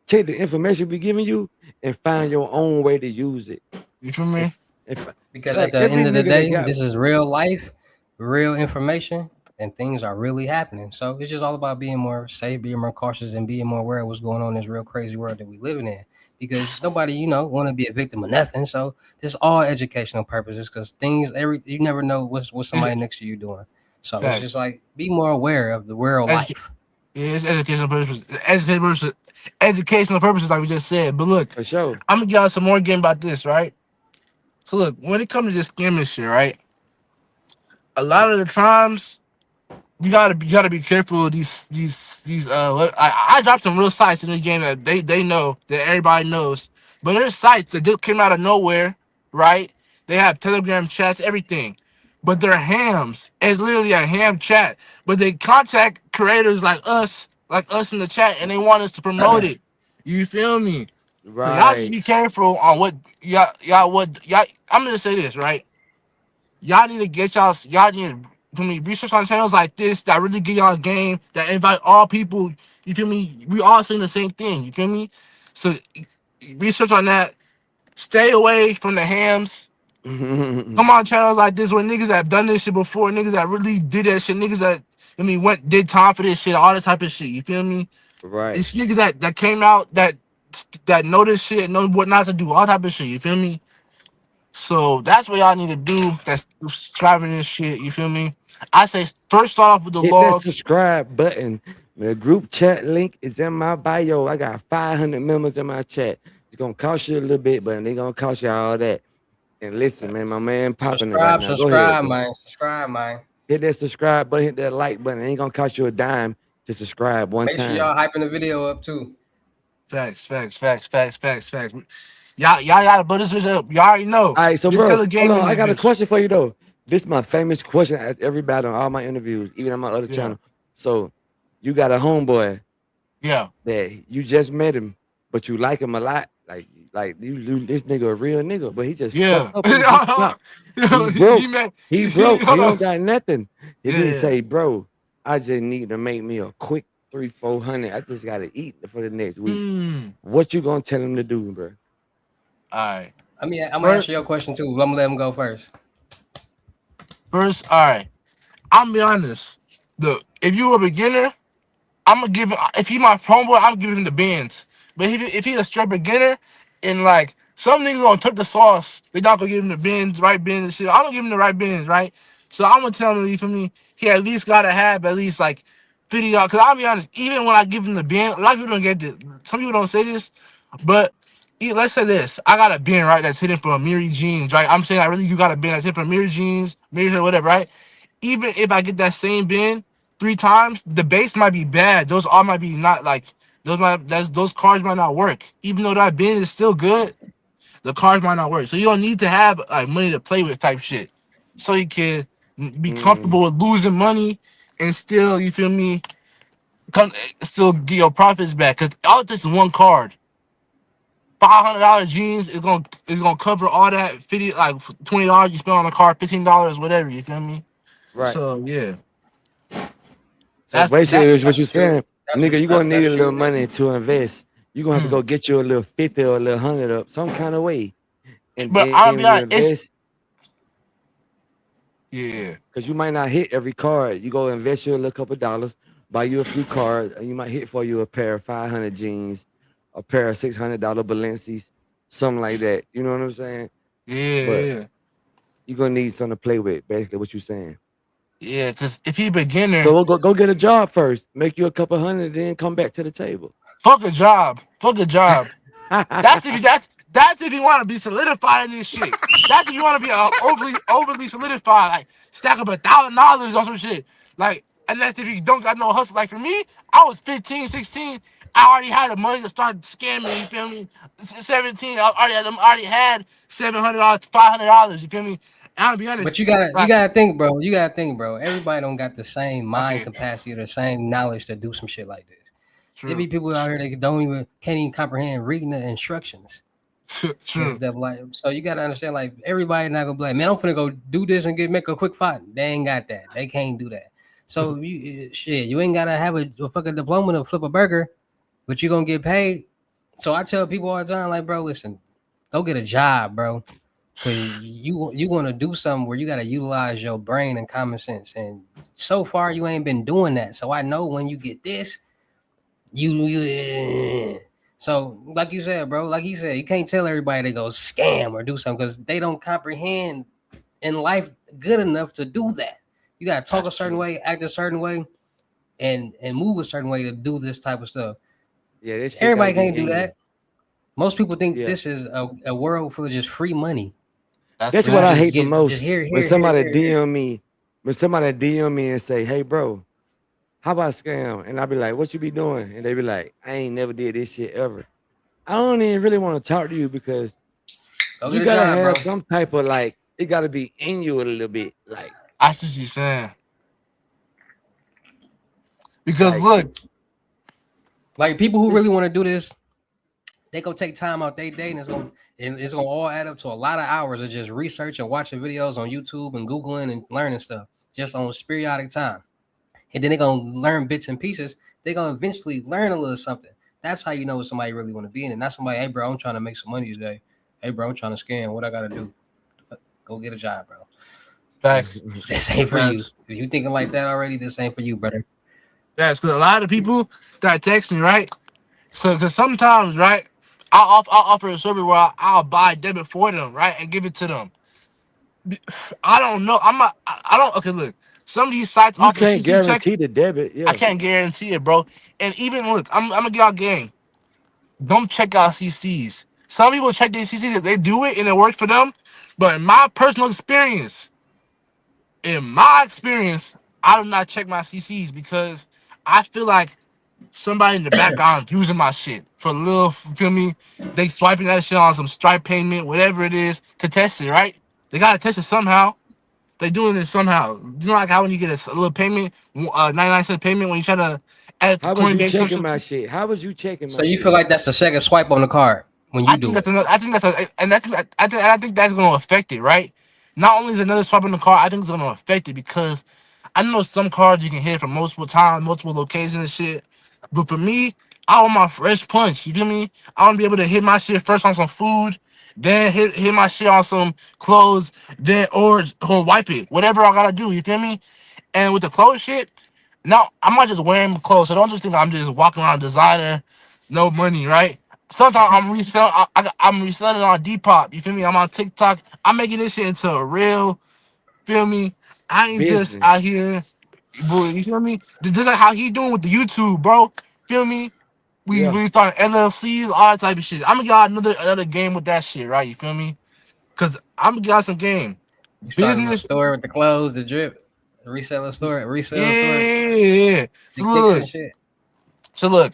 take the information we giving you and find your own way to use it. You feel If, me? if Because at like the every end of the nigga that day, got this is real life, real information, and things are really happening. So it's just all about being more safe, being more cautious, and being more aware of what's going on in this real crazy world that we living in. Because nobody, want to be a victim of nothing. So this all educational purposes. Because things, you never know what somebody next to you doing. So it's just Facts. like be more aware of the real Edu- life. yeah, it's educational purposes. Educational purposes, like we just said. But look, for sure. I'm gonna give y'all some more game about this, right? So look, when it comes to this scamming shit, right? A lot of the times you gotta be careful of these I dropped some real sites in the game that they know that everybody knows. But there's sites that just came out of nowhere, right? They have Telegram chats, everything. But they're hams. It's literally a ham chat. But they contact creators like us like us in the chat, and they want us to promote it. You feel me? So y'all just Right. be careful on what y'all. I'm gonna say this right. Y'all need to get y'all need to, for me, research on channels like this that really get y'all game, that invite all people. You feel me? We all saying the same thing. You feel me? So research on that. Stay away from the hams. Come on channels like this where niggas that have done this shit before, niggas that really did that shit, niggas that did time for this shit, all this type of shit. You feel me? Right. It's niggas that came out that know this shit, know what not to do, all type of shit. You feel me? So that's what y'all need to do. That's subscribing to this shit. You feel me? I say first start off with the Hit that logs. subscribe button. The group chat link is in my bio. I got 500 members in my chat. It's gonna cost you a little bit, but they gonna cost you all that. And listen, man, my man popping it right now. Go ahead, Subscribe, bro. man. Subscribe, man. Hit that subscribe button, hit that like button. It ain't gonna cost you a dime to subscribe one Make sure time. y'all hyping the video up too. Facts. Y'all gotta put this bitch up. You already know. All right, so This bro, hella hold game on. in I this got a bitch. question for you though. This is my famous question I ask everybody on all my interviews, even on my other Yeah. channel. So you got a homeboy Yeah. that you just met him, but you like him a lot. Like you this nigga a real nigga, but he just fucked Yeah. up in the shop. He he broke. meant He broke. He hold on. don't got nothing. He didn't Yeah. say, bro, I just need to make me a quick 300-400. I just gotta eat for the next week. What you gonna tell him to do, bro? All right. I'm gonna First, answer your question too. I'm gonna let him go first. all right. I'm gonna be honest. If you a beginner, I'm gonna give him. If he my homeboy, I'm giving him the bins. But if he a straight beginner, and like some niggas gonna took the sauce, they not gonna give him the bins, right bins and shit. I'm gonna give him the right bins, right? So I'm gonna tell him, you feel me? He at least gotta have at least like $50. Cause I'll be honest, even when I give him the bin, a lot of people don't get this. Some people don't say this, but let's say this. I got a bin, right, that's hidden from Miri jeans, right? I'm saying I really you got a bin that's hidden from Miri jeans, Miri shirt, whatever, right? Even if I get that same bin 3 times, the base might be bad. Those all might be not like those cars might not work. Even though that bin is still good, the cars might not work. So you don't need to have like money to play with type shit. So you can be Mm, comfortable with losing money and still, you feel me, come still get your profits back. Cause all this is one card. $500 jeans is gonna cover all that 50 like $20 you spend on the car, $15, whatever, you feel me? right. So yeah. So That's basically, that. is what That's you're true. saying, nigga, you gonna need That's a little true. money to invest. You gonna have to Mm. go get you a little 50 or a little 100 up some kind of way, and But I'll then be you honest, it's invest yeah, because you might not hit every card. You go invest you a little couple dollars, buy you a few cards, and you might hit for you a pair of 500 jeans, a pair of $600 Balenci's, something like that. You know what I'm saying? But yeah. you're gonna need something to play with. Basically, what you're saying. Yeah, because if he beginner, So we'll go get a job first, make you a couple hundred, then come back to the table. fuck a job. Fuck a job. That's if you want to be solidified in this shit. That's if you want to be overly solidified, like stack up $1,000 or some shit. Like, and that's if you don't got no hustle. Like for me, I was 15, 16. I already had the money to start scamming. You feel me? 17. I already had $700, $500. You feel me? And I'll be honest. But you Like, gotta think, bro. You gotta think, bro. Everybody don't got the same mind okay, capacity or the same knowledge to do some shit like this. There true, be people out here that can't even comprehend reading the instructions. true. Like, so you gotta understand, like everybody not gonna be like, man, I'm finna go do this and make a quick fight. They ain't got that. They can't do that. So you ain't gotta have a fucking diploma to flip a burger, but you gonna get paid. So I tell people all the time, like, bro, listen, go get a job, bro. Cause you want to do something where you got to utilize your brain and common sense, and so far you ain't been doing that. So I know when you get this, so like you said, bro, like he said, you can't tell everybody to go scam or do something because they don't comprehend in life good enough to do that. You gotta talk a That's certain true. way, act a certain way, and move a certain way to do this type of stuff. Yeah, this shit gotta Everybody be can't do in you. that. Most people think Yeah. this is a world full of just free money. That's That's You what I facts. just hate the get most. just here, When here, here, somebody here, here. DM me, and say, "Hey, bro, how about scam?" And I be like, "What you be doing?" And they be like, "I ain't never did this shit ever." I don't even really want to talk to you because Go you get a gotta job, bro. have some type of like, it gotta be in you a little bit, I see what you're saying. Because like look, Like people who really want to do this, they go take time out their day, and it's gonna all add up to a lot of hours of just research and watching videos on YouTube and Googling and learning stuff just on periodic time. And then they're gonna learn bits and pieces. They're gonna eventually learn a little something. That's how you know what somebody really want to be in. And that's somebody, hey bro, I'm trying to make some money today. Hey bro, I'm trying to scan. What I gotta do? Go get a job, bro. Facts. This ain't for you. Facts. If you thinking like that already, this ain't for you, brother. Yes, because a lot of people that text me, right? So, because sometimes, right, I'll offer a service where I'll buy debit for them, right, and give it to them. I don't know. I'm not. I don't. Okay, look. Some of these sites You offer can't CC check. guarantee the debit. I Yeah. can't guarantee it, bro. And even look, I'm gonna get out game. Don't check out CCs. Some people check their CCs. They do it and it works for them. But in my experience, I do not check my CCs because I feel like somebody in the background using my shit for a little, feel me? They swiping that shit on some Stripe payment, whatever it is, to test it, right? They gotta test it somehow. They doing it somehow. You know, like how when you get a little payment, 99-cent payment when you try to add to How was you Coinbase or checking something. my shit? How was you checking So my you feel shit? like that's the second swipe on the card when I you think do that's it. another. I think that's and I think that's gonna affect it, right? Not only is another swipe on the card, I think it's gonna affect it because I know some cards you can hit from multiple times, multiple locations and shit. But for me, I want my fresh punch. You feel me? I want to be able to hit my shit first on some food, then hit my shit on some clothes, then or wipe it. Whatever I gotta do. You feel me? And with the clothes shit, no, I'm not just wearing clothes. So don't just think I'm just walking around designer, no money, right? Sometimes I'm reselling on Depop. You feel me? I'm on TikTok. I'm making this shit into a real, feel me? I ain't just Business. out here, boy. You feel me? Just like how he doing with the YouTube, bro. Feel me? Yeah. We starting LLCs, all that type of shit. I'm gonna get out another game with that shit, right? You feel me? Cause I'm gonna get out some game. You started a Business, store with the clothes, the drip, the resale store, yeah. the So kicks look, and shit. So look,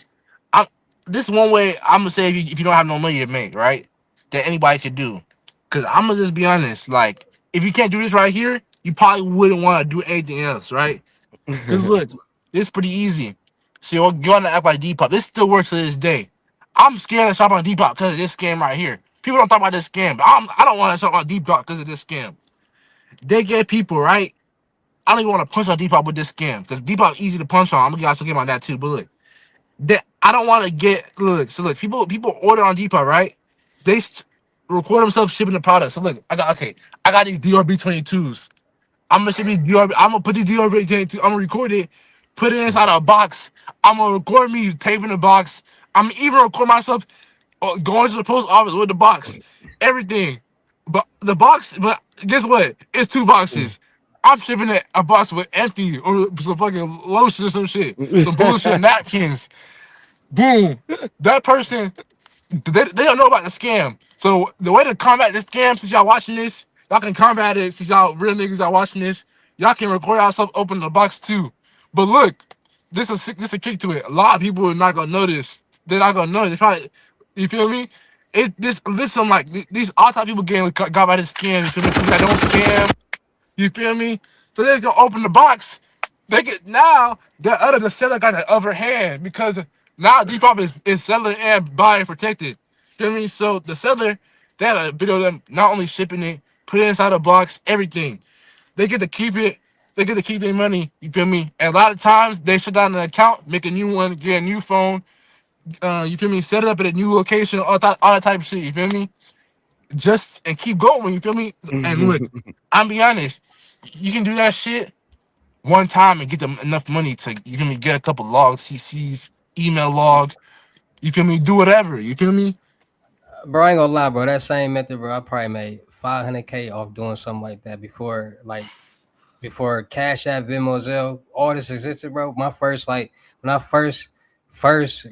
I'm this one way I'm gonna say if you don't have no money to make, right? That anybody could do. Cause I'm gonna just be honest, like if you can't do this right here, you probably wouldn't want to do anything else, right? Cause look, it's pretty easy. So you're on the app like Depop. This still works to this day. I'm scared to shop on Depop because of this scam right here. People don't talk about this scam, but I don't want to shop on Depop because of this scam. They get people, right? I don't even want to punch on Depop with this scam because Depop easy to punch on. I'm gonna get some game on that too. But look, that I don't want to get look. People order on Depop, right? They record themselves shipping the product. So look, I got these DRB22s. I'm gonna ship these DRB. I'm gonna put these DRB22. I'm gonna record it, put it inside a box. I'm gonna record me taping the box. I'm even record myself going to the post office with the box, everything. But guess what? It's two boxes. I'm shipping it a box with empty or some fucking lotion or some shit, some bullshit napkins. Boom. That person, they don't know about the scam. So the way to combat this scam, since y'all watching this, y'all can combat it. Since y'all real niggas are watching this, y'all can record yourself open the box too. But look, this a kick to it. A lot of people are not gonna know this. They're not gonna know. They probably, you feel me? Listen, like these all type of people getting got by this scam. You feel me? People that don't scam. You feel me? So they just gonna open the box. They get now the seller got the upper hand because now Depop is seller and buyer protected. Feel me? So the seller, they have a video of them not only shipping it, put it inside a box, everything. They get to keep it. They get to keep their money. You feel me? And a lot of times they shut down an account, make a new one, get a new phone. You feel me? Set it up at a new location, all that type of shit. You feel me? Just and keep going. You feel me? And look, I'm be honest. You can do that shit one time and get them enough money to you feel me get a couple logs, CCs, email log. You feel me? Do whatever. You feel me? Bro, I ain't gonna lie, bro. That same method, bro. I probably made 500K off doing something like that before Cash App, Venmo, Zelle, all this existed, bro. My first when I first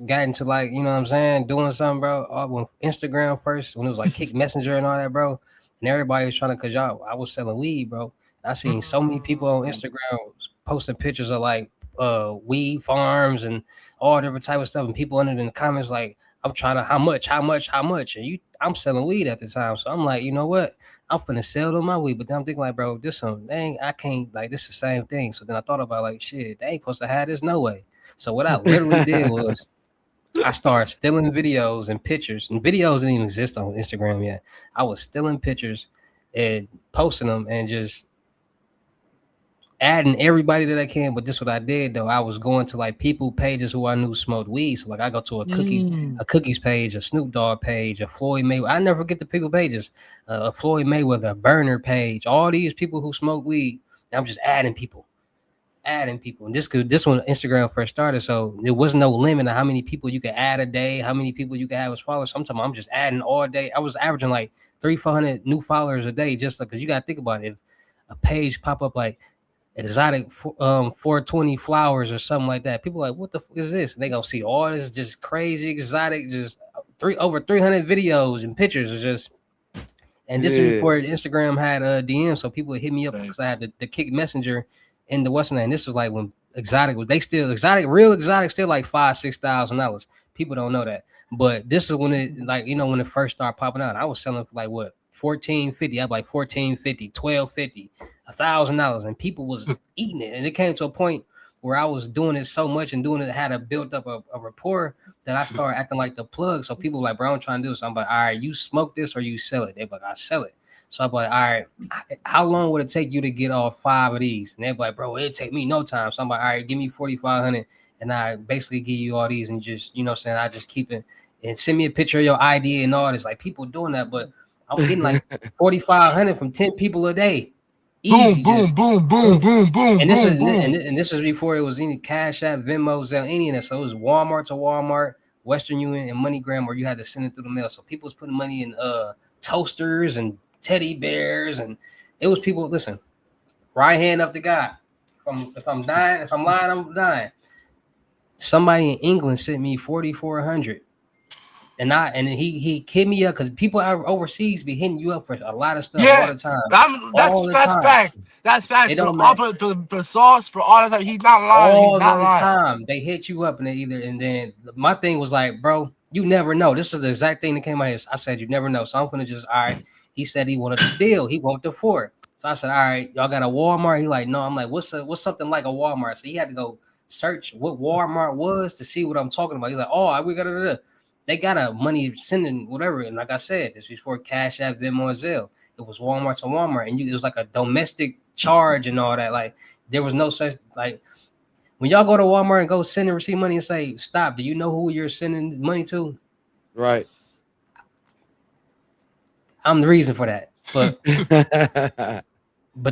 got into you know what I'm saying, doing something, bro. When Instagram first, when it was like Kick Messenger and all that, bro, and everybody was trying to, cause y'all, I was selling weed, bro. I seen so many people on Instagram posting pictures of weed farms and all different type of stuff, and people under in the comments like, I'm trying to how much, and I'm selling weed at the time, so I'm like, you know what? I'm finna sell them my weed, but then I'm thinking like, bro, this some dang, I can't like this the same thing. So then I thought about like, shit, they ain't supposed to have this, no way. So what I literally did was I started stealing videos and pictures, and videos didn't even exist on Instagram yet. I was stealing pictures and posting them and just adding everybody that I can. But this what I did though. I was going to like people pages who I knew smoked weed. So like I go to Mm. a cookies page, a Snoop Dogg page, a Floyd Mayweather. I never forget the people pages. A Floyd Mayweather, a burner page. All these people who smoke weed. I'm just adding people. And this when Instagram first started, so there was no limit on how many people you could add a day, how many people you could have as followers. Sometimes I'm just adding all day. I was averaging like 300-400 new followers a day, just because you got to think about it. If a page pop up like exotic 420 flowers or something like that, people are like, what the fuck is this? And they gonna see all this just crazy exotic, just over 300 videos and pictures. Is just and this was Yeah. before Instagram had a DM, so people would hit me up because I Thanks. had the Kick Messenger in the Western. And this was like when exotic was they still exotic, real exotic, still like $5,000-6,000. People don't know that, but this is when it like when it first started popping out. I was selling for like what 1450. I'd like 1450, 1250, $1,000, and people was eating it. And it came to a point where I was doing it so much and doing it had to build up a rapport that I started acting like the plug. So people were like, bro, I'm trying to do this. I'm like, all right, you smoke this or you sell it. They're like, I sell it. So I'm like, all right, how long would it take you to get all 5 of these? And they're like, bro, it'd take me no time. So I'm like, all right, give me 4,500, and I basically give you all these and just, what I'm saying, I just keep it and send me a picture of your ID and all this. Like people doing that, but I'm getting like 4,500 from 10 people a day. Boom, Easy, boom, just boom, boom, boom, boom, and this boom, is boom. and this is before it was any Cash App, Venmo, Zelle, any of that. So it was Walmart to Walmart, Western Union, and MoneyGram, where you had to send it through the mail. So people was putting money in toasters and teddy bears, and it was people. Listen, right hand up to God. If I'm dying, if I'm lying, I'm dying. Somebody in England sent me 4,400. And he hit me up because people out overseas be hitting you up for a lot of stuff all Yeah, the time, that's all the that's time. facts. That's facts. It For don't all matter. for sauce, for all that stuff. He's not lying. He's All not the lying. time they hit you up and they either and then my thing was like, bro, you never know. This is the exact thing that came out here. I said you never know. So I'm gonna just all right. He said he wanted a deal. He wanted the four. So I said, all right, y'all got a Walmart. He like, no. I'm like, what's something like a Walmart? So he had to go search what Walmart was to see what I'm talking about. He's like, oh, we got it. They got a money sending whatever. And like I said, this was before Cash App, Venmo, and Zelle. It was Walmart to Walmart, and it was like a domestic charge and all that. Like there was no such like when y'all go to Walmart and go send and receive money and say, stop, do you know who you're sending money to? Right. I'm the reason for that. But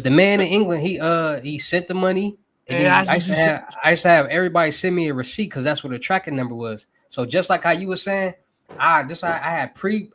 the man in England, he sent the money. And And then that's what you said. I used to have everybody send me a receipt because that's what the tracking number was. So just like how you were saying, I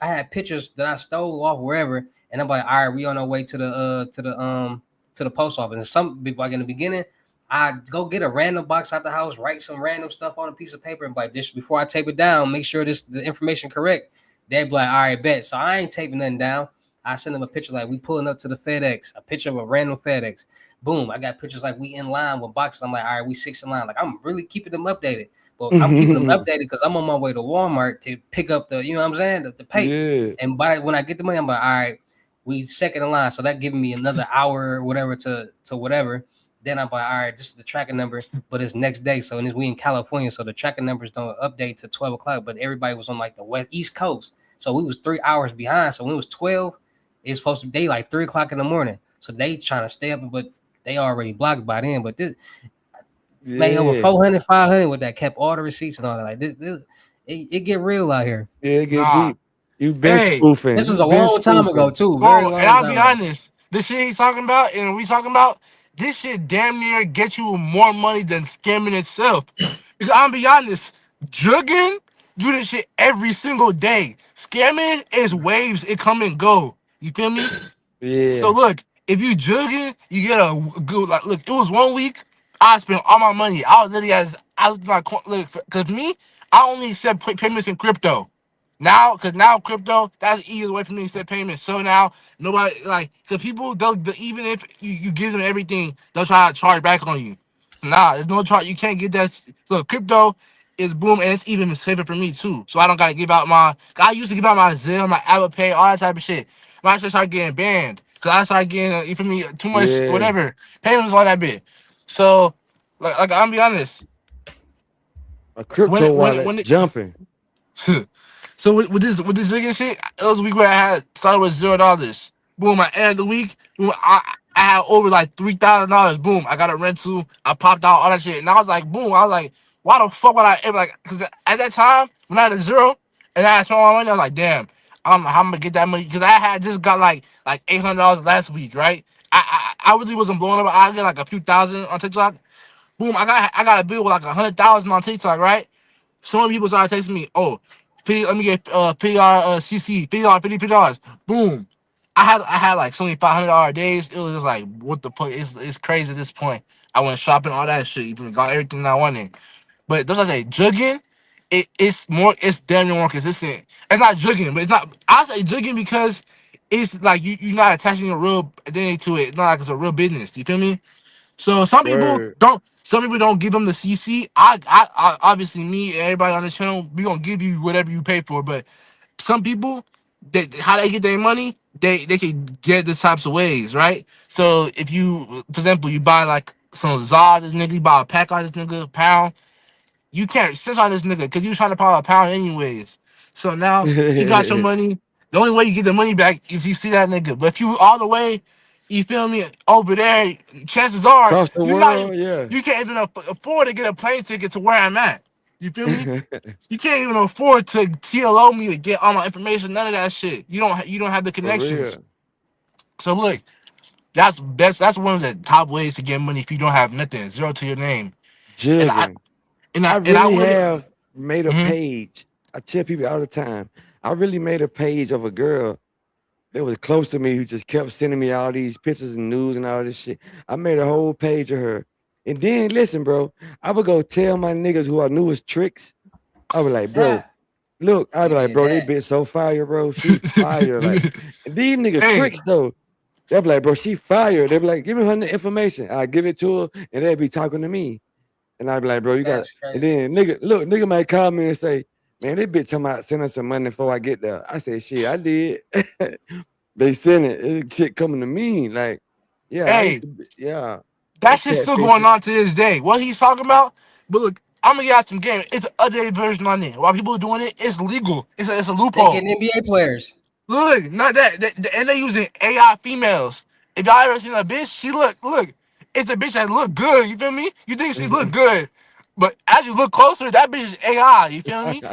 had pictures that I stole off wherever, and I'm like, all right, we on our way to the post office. And some people like in the beginning, I go get a random box out the house, write some random stuff on a piece of paper, and like this before I tape it down, make sure the information correct. They'd be like, all right, bet. So I ain't taping nothing down. I send them a picture like we pulling up to the FedEx, a picture of a random FedEx. Boom, I got pictures like we in line with boxes. I'm like, all right, we 6 in line. Like I'm really keeping them updated. But I'm keeping them updated because I'm on my way to Walmart to pick up the, you know what I'm saying, the pay. Yeah. And when I get the money, I'm like, all right, we second in line. So that giving me another hour or whatever to whatever. Then I'm like, all right, this is the tracking number, but it's next day. So we in California, so the tracking numbers don't update to 12 o'clock. But everybody was on like the East Coast, so we was 3 hours behind. So when it was 12, it's supposed to be like 3 o'clock in the morning. So they trying to stay up, but they already blocked by then. But this made over 400, 500 with that, kept all the receipts and all that. Like it get real out here. Yeah, it get Nah. deep. You been Hey, spoofing. This is You a been long time ago spoofing. too. Very bro, long and I'll time be ago. honest. This shit he's talking about and we talking about, this shit damn near gets you more money than scamming itself. Because I'll be honest, jugging, do this shit every single day. Scamming is waves, it come and go. You feel me? So Yeah. look, if you jugging, you get a good like. Look, it was 1 week. I spent all my money. I was literally as I was my look because me, I only accept payments in crypto. Now, because now crypto, that's the easiest way for me to accept payments. So now nobody like the people they'll even if you give them everything, they'll try to charge back on you. Nah, there's no charge. You can't get that. Look, crypto is boom, and it's even safer for me too. So I don't gotta give out my. I used to give out my Zelle, my Apple Pay, all that type of shit. But I just started getting banned because I started getting you feel me too much Yeah. whatever payments all that bit. So like I'm be honest. A crypto wallet jumping. So with this vegan shit, it was a week where I had started with $0. Boom, at the end of the week, boom, I had over like $3,000. Boom, I got a rental. I popped out all that shit, and I was like, boom, I was like, why the fuck would I ever like? Because at that time when I had a zero and I had spent my money, I was like, damn, I don't know how I'm gonna get that money because I had just got like $800 last week, right? I really wasn't blowing up. I got like a few thousand on TikTok. Boom, I got a bill with like 100,000 on TikTok, right? So many people started texting me, oh, 50, let me get $50 CC, $50, $50. Boom. I had like so many $500 days. It was just like, what the fuck? It's crazy at this point. I went shopping, all that shit, even got everything I wanted. But those I say, jugging, it's damn near more consistent. It's not jugging, but it's not. I say jugging because it's like you're not attaching a real identity to it. It's not like it's a real business. You feel me? So some people Word. don't. Some people don't give them the CC. I obviously me and everybody on the channel, we gonna give you whatever you pay for. But some people, how they get their money, they can get the types of ways, right? So if you, for example, you buy like some Zod, this nigga, you buy a pack on this nigga, pound. You can't sit on this nigga because you trying to pile a pound anyways. So now he got your money. The only way you get the money back if you see that nigga. But if you all the way, you feel me, over there, chances are Across the you not world, yeah. you can't even afford to get a plane ticket to where I'm at. You feel me? You can't even afford to TLO me to get all my information. None of that shit. You don't have the For connections. real. So look, that's one of the top ways to get money if you don't have nothing, zero to your name. And I Jigging. and I I and I really would. have made a Mhm. page. I tell people all the time. I really made a page of a girl that was close to me who just kept sending me all these pictures and news and all this shit. I made a whole page of her. And then listen, bro, I would go tell my niggas who I knew was tricks. I was like, bro, Ah, look, I'd you be like, did bro, they that. bitch so fire, bro. She fire. Like, and these niggas Hey, tricks though. They'll be like, bro, she fire. They'll be like, give me her information. I give it to her, and they'll be talking to me. And I'd be like, bro, you got. That's And crazy. then nigga might call me and say, man, this bitch talking about sending some money before I get there. I say, shit, I did. They sent it. It's shit coming to me. Like, yeah, I hey, used to be, yeah, that that shit's still going catfishing. on to this day. What he's talking about, but look, I'm gonna get some game. It's an updated version on it. While people are doing it, it's legal. It's a They loophole. getting NBA players. Look, not that, and they using AI females. If y'all ever seen a bitch, she look. It's a bitch that look good. You feel me? You think she look good, but as you look closer, that bitch is AI. You feel me?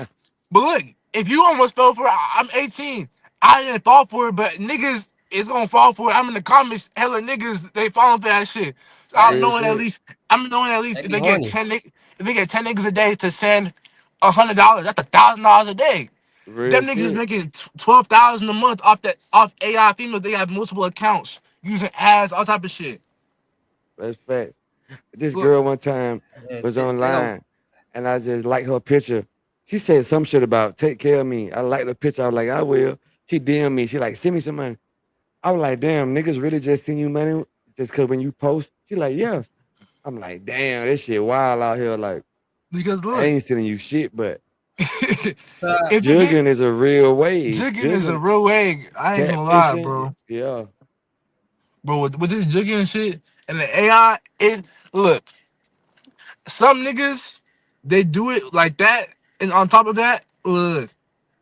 But look, if you almost fell for it, I'm 18. I didn't fall for it, but niggas is gonna fall for it. I'm in the comments, hella niggas, they falling for that shit. So I'm Real Facts. knowing at shit. least, I'm knowing at least They if be they get horny. 10, if they get 10 niggas a day to send $100, that's $1,000 a day. Real Them niggas is shit. making 12,000 a month off AI females. They have multiple accounts using ads, all type of shit. That's fact. This Look, girl one time was They don't. online and I just liked her picture. She said some shit about take care of me. I liked the picture. I was like, I will. She DM me. She like, send me some money. I was like, damn, niggas really just send you money just cause when you post. She like, yeah. I'm like, damn, this shit wild out here. Like, because I look, ain't sending you shit, but Uh, if you get jugging is a real way. jigging is a Jugging, real way. I ain't gonna lie, catfishing, bro. yeah. Bro, with this jigging and shit and the AI, it look, some niggas they do it like that, and on top of that, look,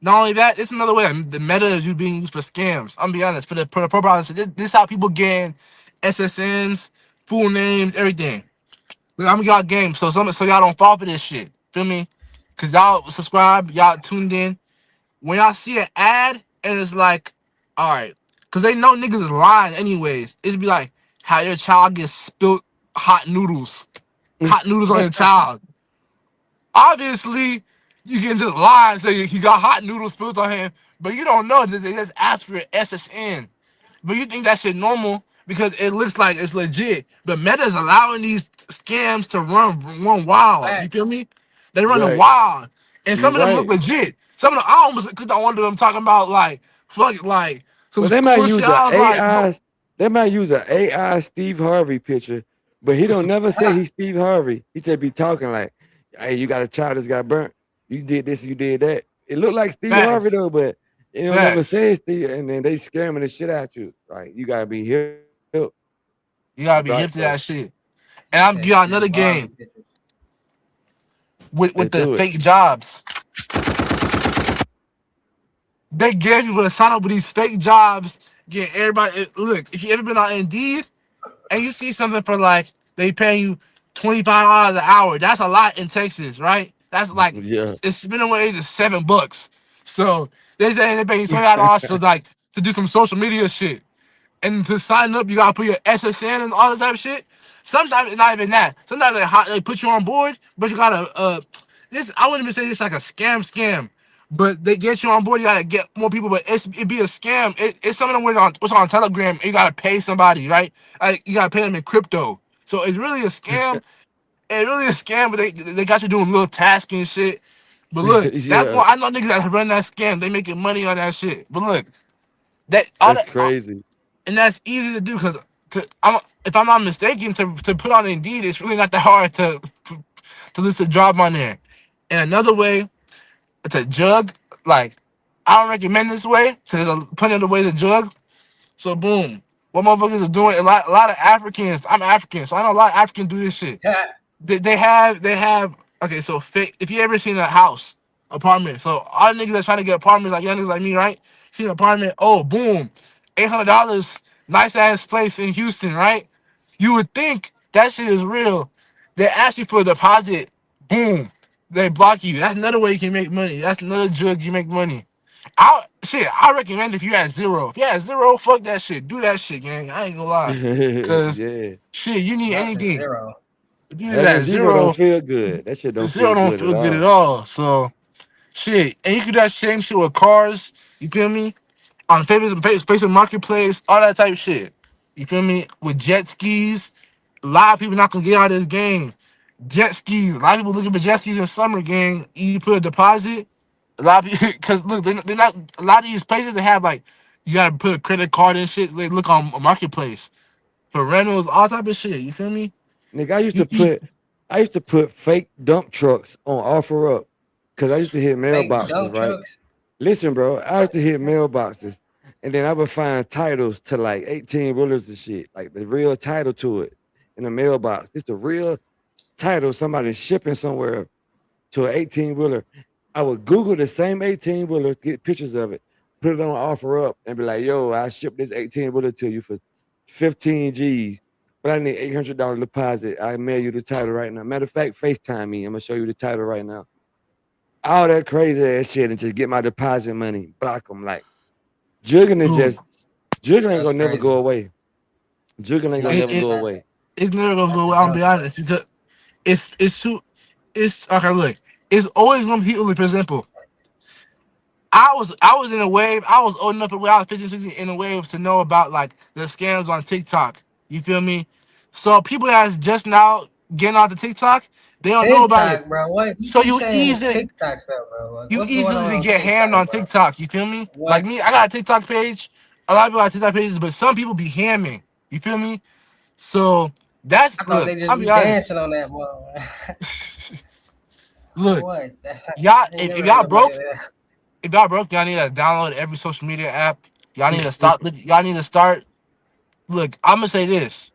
not only that, it's another way. The meta is being used for scams. I'm be honest, for the profile. This how people gain SSNs, full names, everything. Look, I'm y'all game, so y'all don't fall for this shit. Feel me? Cause y'all subscribe, y'all tuned in. When y'all see an ad and it's like, all right, because they know niggas is lying anyways. It's be like, how your child gets spilt hot noodles on your child. Obviously, you can just lie and say he got hot noodles spilled on him, but you don't know that they just asked for SSN. But you think that shit normal because it looks like it's legit. But Meta is allowing these scams to run wild. You feel Facts. me? They running Right. wild, and You some of them look right. legit. Some of them, I almost clicked on one of them talking about like fuck like some But they might school shit. use a I was like, bro, AI. They might use a AI Steve Harvey picture, but he don't never say Ah, he's Steve Harvey. He just be talking like, "Hey, you got a child that's got burnt. You did this. You did that." It looked like Steve Harvey facts, though, but it don't never facts. say Steve. And then they scamming the shit out you. Like you gotta be hip. You gotta be Right. hip to So that shit. And I'm that give y'all shit another wild. game. with Let's the do it. fake jobs. They get people to sign up with these fake jobs. Get everybody. Look, if you ever been on Indeed and you see something for like they pay you $25 an hour, that's a lot in Texas, right? That's like Yeah. it's minimum wage is $7. So they say they pay you $25 to like to do some social media shit. And to sign up, you gotta put your SSN and all this type of shit. Sometimes it's not even that. Sometimes they put you on board, but you gotta this I wouldn't even say it's like a scam, but they get you on board. You gotta get more people, but it be a scam. It's something with on what's on Telegram. You gotta pay somebody, right? Like you gotta pay them in crypto. So it's really a scam. It's really a scam, but they got you doing little tasks and shit. But look, that's Yeah. why I know niggas that run that scam. They making money on that shit. But look, that all That's that crazy. and that's easy to do because if I'm not mistaken, to put on Indeed, it's really not that hard to list a job on there. And another way to jug, like I don't recommend this way because there's plenty of the ways to jug. So boom, what motherfuckers are doing? A lot of Africans. I'm African, so I know a lot of Africans do this shit. They have okay. So if you ever seen a house apartment, so all the niggas that's trying to get apartments like young niggas like me, right? See an apartment, oh boom, $800, nice ass place in Houston, right? You would think that shit is real. They ask you for a deposit, boom, they block you. That's another way you can make money. That's another drug you make money. I recommend if you had zero. If you had zero, fuck that shit. Do that shit, gang. I ain't gonna lie. Cause Yeah. shit, you need Not the anything. zero. If you Having at zero don't zero, feel good. That shit the don't zero feel don't good at feel good at all. all. So shit, and you can do that same shit with cars. You feel me? On Facebook Marketplace, all that type of shit. You feel me? With jet skis, a lot of people not gonna get out of this game. Jet skis, a lot of people looking for jet skis in summer game. You put a deposit. A lot of people, because look, they're not. A lot of these places they have like you gotta put a credit card and shit. They look on a marketplace for rentals, all type of shit. You feel me? Nigga, You I used to put fake dump trucks on offer up because I used to hit Fake mailboxes, dump right? trucks. Listen, bro, I What? used to hit mailboxes and then I would find titles to like 18 wheelers and shit, like the real title to it in the mailbox. It's the real title somebody shipping somewhere to an 18 wheeler. I would Google the same 18 wheeler, get pictures of it, put it on offer up, and be like, yo, I shipped this 18 wheeler to you for 15 G's, but I need $800 deposit. I mail you the title right now. Matter of fact, FaceTime me. I'm gonna show you the title right now. All that crazy ass shit and just get my deposit money. Block them like jugging is Dude, just jugging ain't That's gonna never go crazy. away. Jugging ain't gonna That's it, never it go that, away. it's never gonna that's go the away. I'm gonna be dumb stuff. honest because it's too. It's okay. Look, it's always gonna be people. For example, I was in a wave. I was old enough when I was 15, 16 in a wave to know about like the scams on TikTok. You feel me? So people that's just now getting onto TikTok, they don't know about it. TikTok, bro. What you So keep saying? TikTok stuff, bro. Like, you what's going on easily on get hammed TikTok, on bro? TikTok. You feel me? Like What? me, I got a TikTok page. A lot of people got TikTok pages, but some people be hamming. You feel me? So that's I thought look. they just I'll be be honest. dancing on that, bro. Look, What? y'all, I ain't if never heard y'all nobody broke, that. if y'all broke, y'all need to download every social media app. Y'all need to start. Y'all need to start. Look, I'm gonna say this.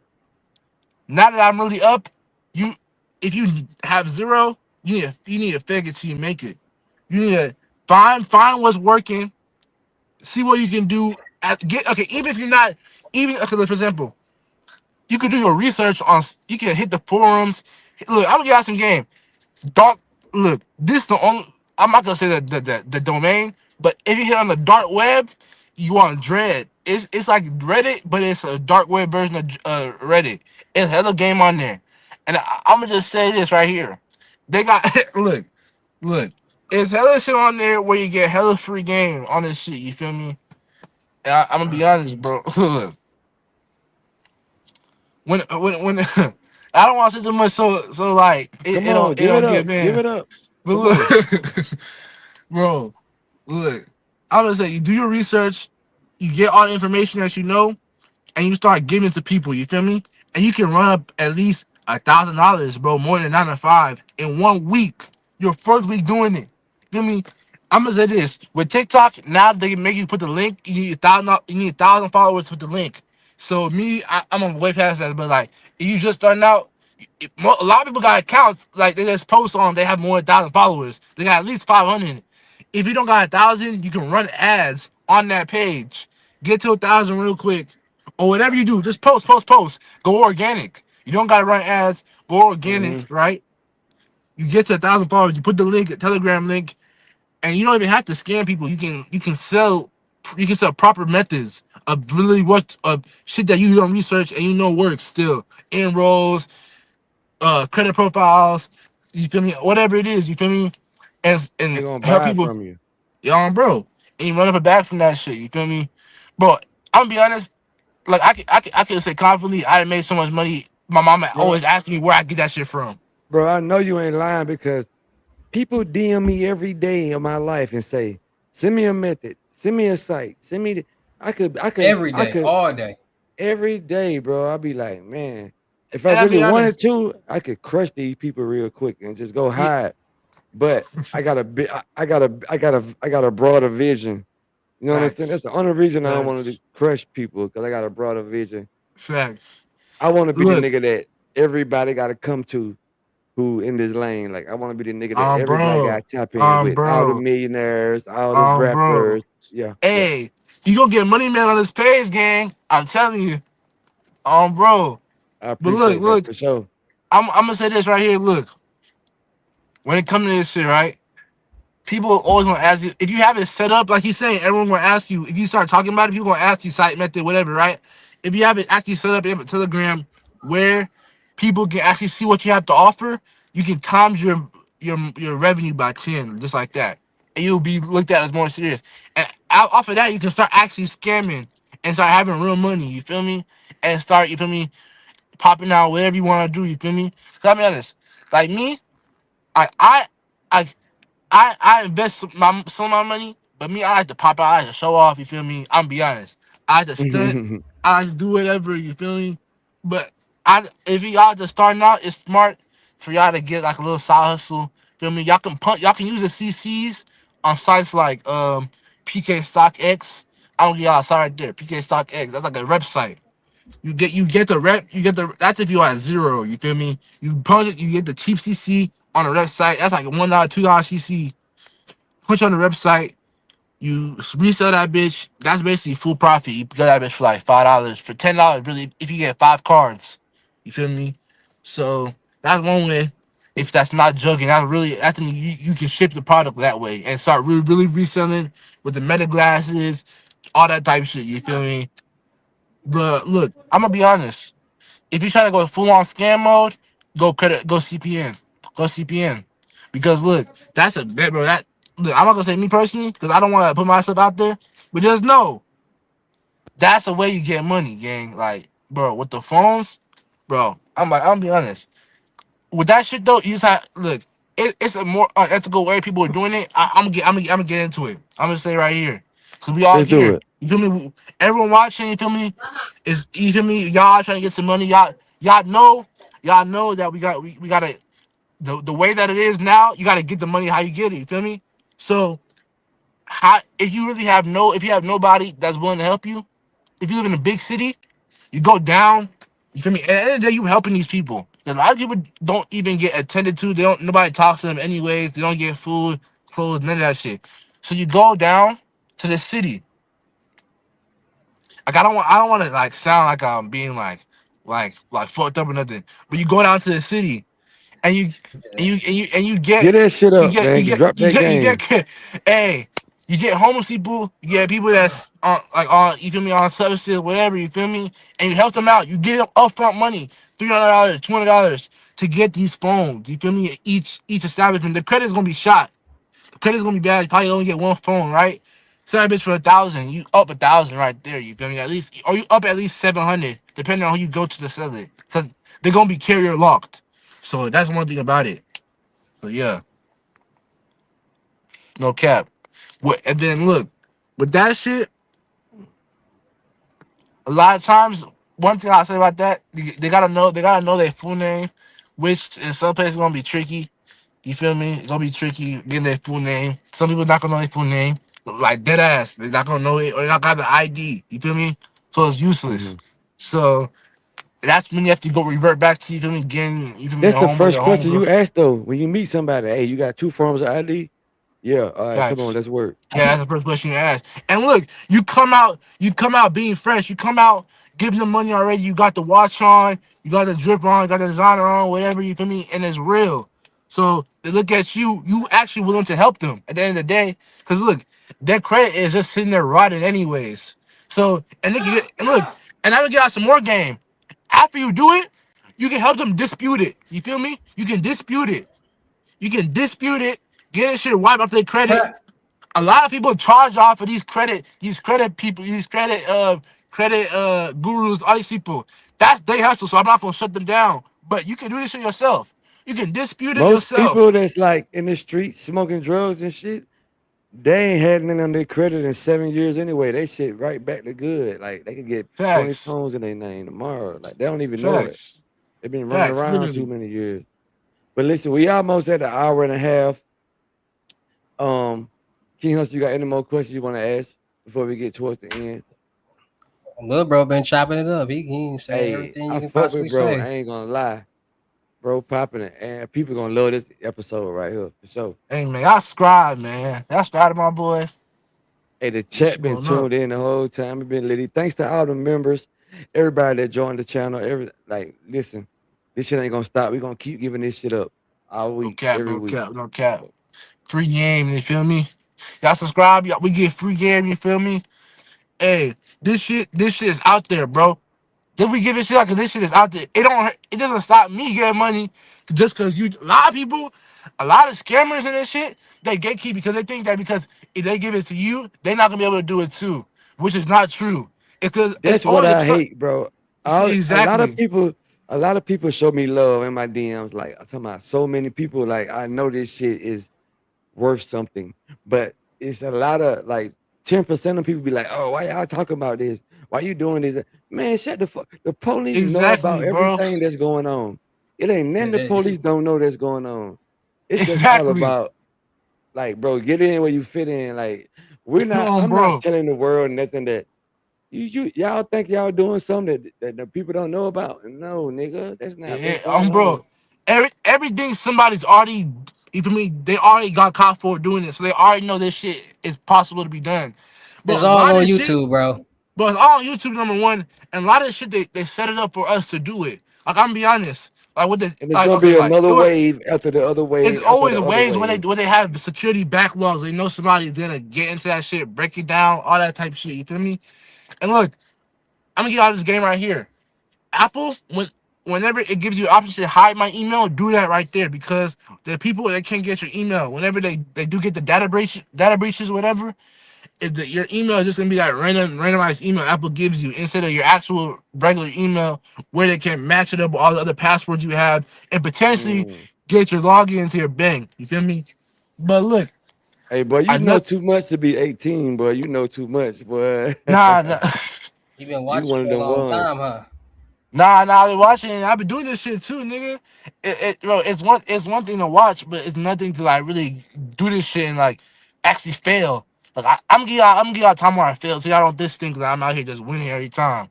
Now that I'm really up, you, if you have zero, you need to fake it till you make it. You need to find what's working, see what you can do. Get okay, even if you're not even okay. Like, for example, you could do your research on. You can hit the forums. Look, I'm gonna give you some game. Dark. Look, this the only. I'm not gonna say the domain, but if you hit on the dark web, you want Dread. It's like Reddit, but it's a dark web version of Reddit. It's hella game on there, and I'm gonna just say this right here. They got look. It's hella shit on there where you get hella free game on this shit. You feel me? And I'm gonna be honest, bro. Look, when I don't want to say too much, so like Come it don't on, it give it don't up. give Give in. it up. But Come on. look, bro, look, I'm gonna say you do your research, you get all the information that you know, and you start giving it to people. You feel me? And you can run up at least $1,000, bro, more than 9 to 5 in 1 week. Your first week doing it. Feel me? I'm gonna say this with TikTok. Now they can make you put the link. You need 1,000. You need 1,000 followers to put the link. So me, I'm on way past that. But like, if you just starting out, A lot of people got accounts like they just post on. They have more than 1,000 followers. They got at least 500. If you don't got 1,000, you can run ads on that page. Get to 1,000 real quick, or whatever you do. Just post, post, post. Go organic. You don't gotta run ads. Go Hmm. organic, right? You get to 1,000 followers. You put the link, a Telegram link, and you don't even have to scam people. You can sell proper methods of really what of shit that you don't research and you know works still. Enrolls, credit profiles, you feel me? Whatever it is, you feel me? And They gonna help buy people, from you, bro. And you run up a back from that shit, you feel me? Bro, I'm gonna be honest, like I can say confidently I done made so much money. My mama bro. always asking me where I get that shit from. Bro, I know you ain't lying because people DM me every day of my life and say, "Send me a method, send me a site, send me." Every I day, could all day. every day, bro. I'll be like, man, if I And I'll really be wanted honest, to, I could crush these people real quick and just go yeah, hide. But I got a bit, I got a broader vision. You know what I'm saying? That's facts, the only reason I don't want to facts, crush people because I got a broader vision. facts. I want to be the Look, nigga that everybody got to come to who in this lane. Like I want to be the nigga that everybody bro, got to tap in with. All the bro, millionaires, all the bro. rappers. Yeah, yeah. Hey, you gonna get money man on this page, gang. I'm telling you, bro. I But look, appreciate that look, for sure. I'm gonna say this right here. Look, when it comes to this shit, right? People always gonna ask you if you have it set up, like he's saying, everyone gonna ask you if you start talking about it, people gonna ask you site method, whatever, right? If you have it actually set up in a Telegram where people can actually see what you have to offer, you can times your revenue by 10, just like that. And you'll be looked at as more serious. And off of that, you can start actually scamming and start having real money, you feel me? And start, you feel me, popping out whatever you wanna do, you feel me? So I'll be honest, like me, I I I I invest some of my money, but me, I like to pop out, I like to show off. You feel me? I'm be honest. I like to stunt. I like to do whatever. You feel me? But if y'all just starting out, it's smart for y'all to get like a little side hustle. Feel me? Y'all can punt. Y'all can use the CCs on sites like PK Stock X. I don't get y'all sorry right there. PK Stock X. That's like a rep site. You get the rep. You get the. That's if you are at zero. You feel me? You punch it. You get the cheap CC on the rep site. That's like a $1, $2 CC. Put you on the website, you resell that bitch. That's basically full profit. You get that bitch for like $5. For $10, really, if you get 5 cards. You feel me? So that's one way. If that's not joking, that's when you can ship the product that way and start really reselling with the meta glasses, all that type of shit. You feel me? But look, I'm gonna be honest. If you're trying to go full on scam mode, go CPN, go CPN, because look, that's a bet, bro. Look, I'm not gonna say me personally because I don't want to put myself out there, but just know that's the way you get money, gang. Like, bro, with the phones, bro. I'm gonna be honest. With that shit though, you just have look. It's a more unethical way people are doing it. I'm gonna get into it. I'm gonna say right here, cause we all Let's do here. it. You feel me? Everyone watching, you feel me? Is you feel me? Y'all trying to get some money. Y'all know that we gotta the way that it is now. You gotta get the money how you get it. You feel me? So how if you have nobody that's willing to help you, if you live in a big city, you go down. You feel me? At the end of the day, you helping these people. A lot of people don't even get attended to. They don't. Nobody talks to them anyways. They don't get food, clothes, none of that shit. So you go down to the city. Like I don't want to like sound like I'm being like fucked up or nothing. But you go down to the city and you Get get that shit you up, get you man. get Drop you that get you game. get hey, you get homeless people, you get people that's on you feel me on services, whatever, you feel me, and you help them out. You give them upfront money, $300, $200 to get these phones. You feel me? Each establishment, the credit's gonna be shot. The credit's gonna be bad. You probably only get one phone, right? Sell that bitch for 1,000. You up 1,000 right there. You feel me? At least, or you up at least 700, depending on who you go to sell it, because they're gonna be carrier locked. So that's one thing about it. But yeah, no cap. And then look, with that shit, a lot of times, one thing I say about that, they gotta know their full name, which in some places gonna be tricky. You feel me? It's gonna be tricky getting their full name. Some people not gonna know their full name, like dead ass. They're not gonna know it, or they're not gonna have the ID. You feel me? So it's useless. Mhm. So That's when you have to go revert back to, you feel me, again, you feel me, That's your the homeboy, first your question homegirl. you ask though when you meet somebody. Hey, you got 2 forms of ID? Yeah. All right, come on, Facts. let's work. Yeah, that's the first question you ask. And look, you come out being fresh. You come out giving them money already. You got the watch on, you got the drip on, you got the designer on, whatever, you feel me, and it's real. So they look at you, you actually willing to help them at the end of the day. Cause look, their credit is just sitting there rotting anyways. So and they can get, and look, and I would get out some more game. After you do it, you can help them dispute it. You feel me? You can dispute it. You can dispute it, get that shit wiped off their credit. A lot of people charge off of these credit people, these credit gurus, all these people. That's they hustle, so I'm not gonna shut them down. But you can do this shit yourself. You can dispute it Most yourself. people that's like in the streets smoking drugs and shit, they ain't had none on their credit in 7 years anyway. They shit right back to good. Like they could get 20 Facts. tones in their name tomorrow. Like they don't even know it. Facts. They've been running Facts. around too Literally. many years. But listen, we almost at an hour and a half. Um, King Hustle, you got any more questions you want to ask before we get towards the end? Lil bro been chopping it up. He ain't saying Hey, everything you I can fuck with possibly bro. I say. ain't gonna lie. Bro popping it. And people gonna love this episode right here for sure. Hey man, y'all subscribe, man. Y'all subscribe to my boy. Hey, the This chat shit been going up. tuned in the whole time. It been litty. Thanks to all the members, everybody that joined the channel. Listen, this shit ain't gonna stop. We gonna keep giving this shit up all No week, cap, every no week. cap, no cap. Free game, you feel me? Y'all subscribe, y'all, we get free game, you feel me? Hey, this shit is out there, bro. Then we give it shit out because this shit is out there. It doesn't stop me getting money just because you. A lot of people, a lot of scammers and this shit, they gatekeep because they think that because if they give it to you, they're not gonna be able to do it too, which is not true. It's because it's That's what only I hate, bro. A lot of exactly, people, a lot of people show me love in my DMs. Like I'm talking about so many people. Like I know this shit is worth something, but it's a lot of like 10% of people be like, "Oh, why y'all talking about this? Why you doing this?" Man, shut the fuck. The police know exactly, about bro. everything that's going on. It ain't nothing the If police you, don't know that's going on. It's just all Exactly. about like, bro, get in where you fit in. Like, we're Come not. on, I'm not bro. telling the world nothing that y'all think y'all doing something that the people don't know about. No, nigga, that's not Yeah, what's going bro. on. Everything somebody's already, you feel me? They already got caught for doing it, so they already know this shit is possible to be done. it's But a all lot of on this shit, YouTube, bro. but it's all on YouTube, number one, and a lot of this shit they set it up for us to do it. Like I'm be honest, like with the And it's like gonna okay, be like another it was. wave after the other It's wave after always the other ways when they wave. when they have security backlogs. They know somebody's gonna get into that shit, break it down, all that type of shit. You feel me? And look, I'm gonna get out of this game right here. Apple, whenever it gives you the option to hide my email, do that right there because the people that can't get your email, whenever they do get the data breaches or whatever, your email is just gonna be like randomized email Apple gives you instead of your actual regular email where they can match it up with all the other passwords you have and potentially Mm. get your login into your bank. You feel me? But look, Hey, boy, I you know know too much to be 18, boy. You know too much, boy. nah. You been You watching one of for a them long ones. time, huh? Nah, I've been watching. I've been doing this shit too, nigga. Bro, it's one thing to watch, but it's nothing to like really do this shit and like actually fail. Like I'm gonna give y'all time where I fail, so y'all don't just think that I'm out here just winning every time.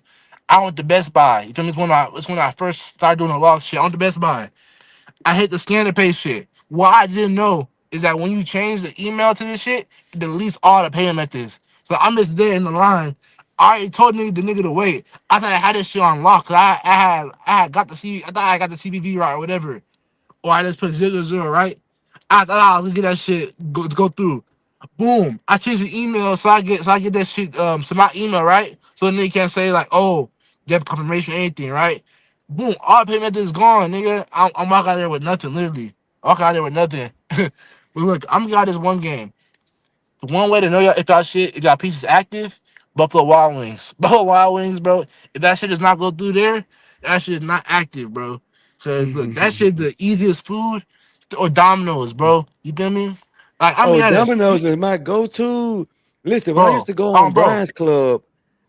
I went to Best Buy. You feel me? It's when I first started doing a lot of shit. I went to Best Buy. I hit the scan to pay shit. What I didn't know is that when you change the email to this shit, it deletes all the payment methods. So I'm just there in the line. I already told the nigga to wait. I thought I had this shit on lock. Cause I had got the I thought I got the CVV right or whatever. Or I just put 0 0 right. I thought I was gonna get that shit go through. Boom. I changed the email so I get that shit to my email, right? So then they can't say like, oh, you have confirmation or anything, right? Boom, all the payment is gone, nigga. I'm walking out there with nothing, literally. Walking out there with nothing. But look, I'm gonna got this one game. The one way to know if y'all piece is active, Buffalo Wild Wings. Buffalo Wild Wings, bro. If that shit does not go through there, that shit is not active, bro. Cause look, that shit the easiest food or Domino's, bro. You feel me? Like I'm Oh, be honest, Domino's is my go-to. Listen, when I used bro. to go on Bro. Brian's Club,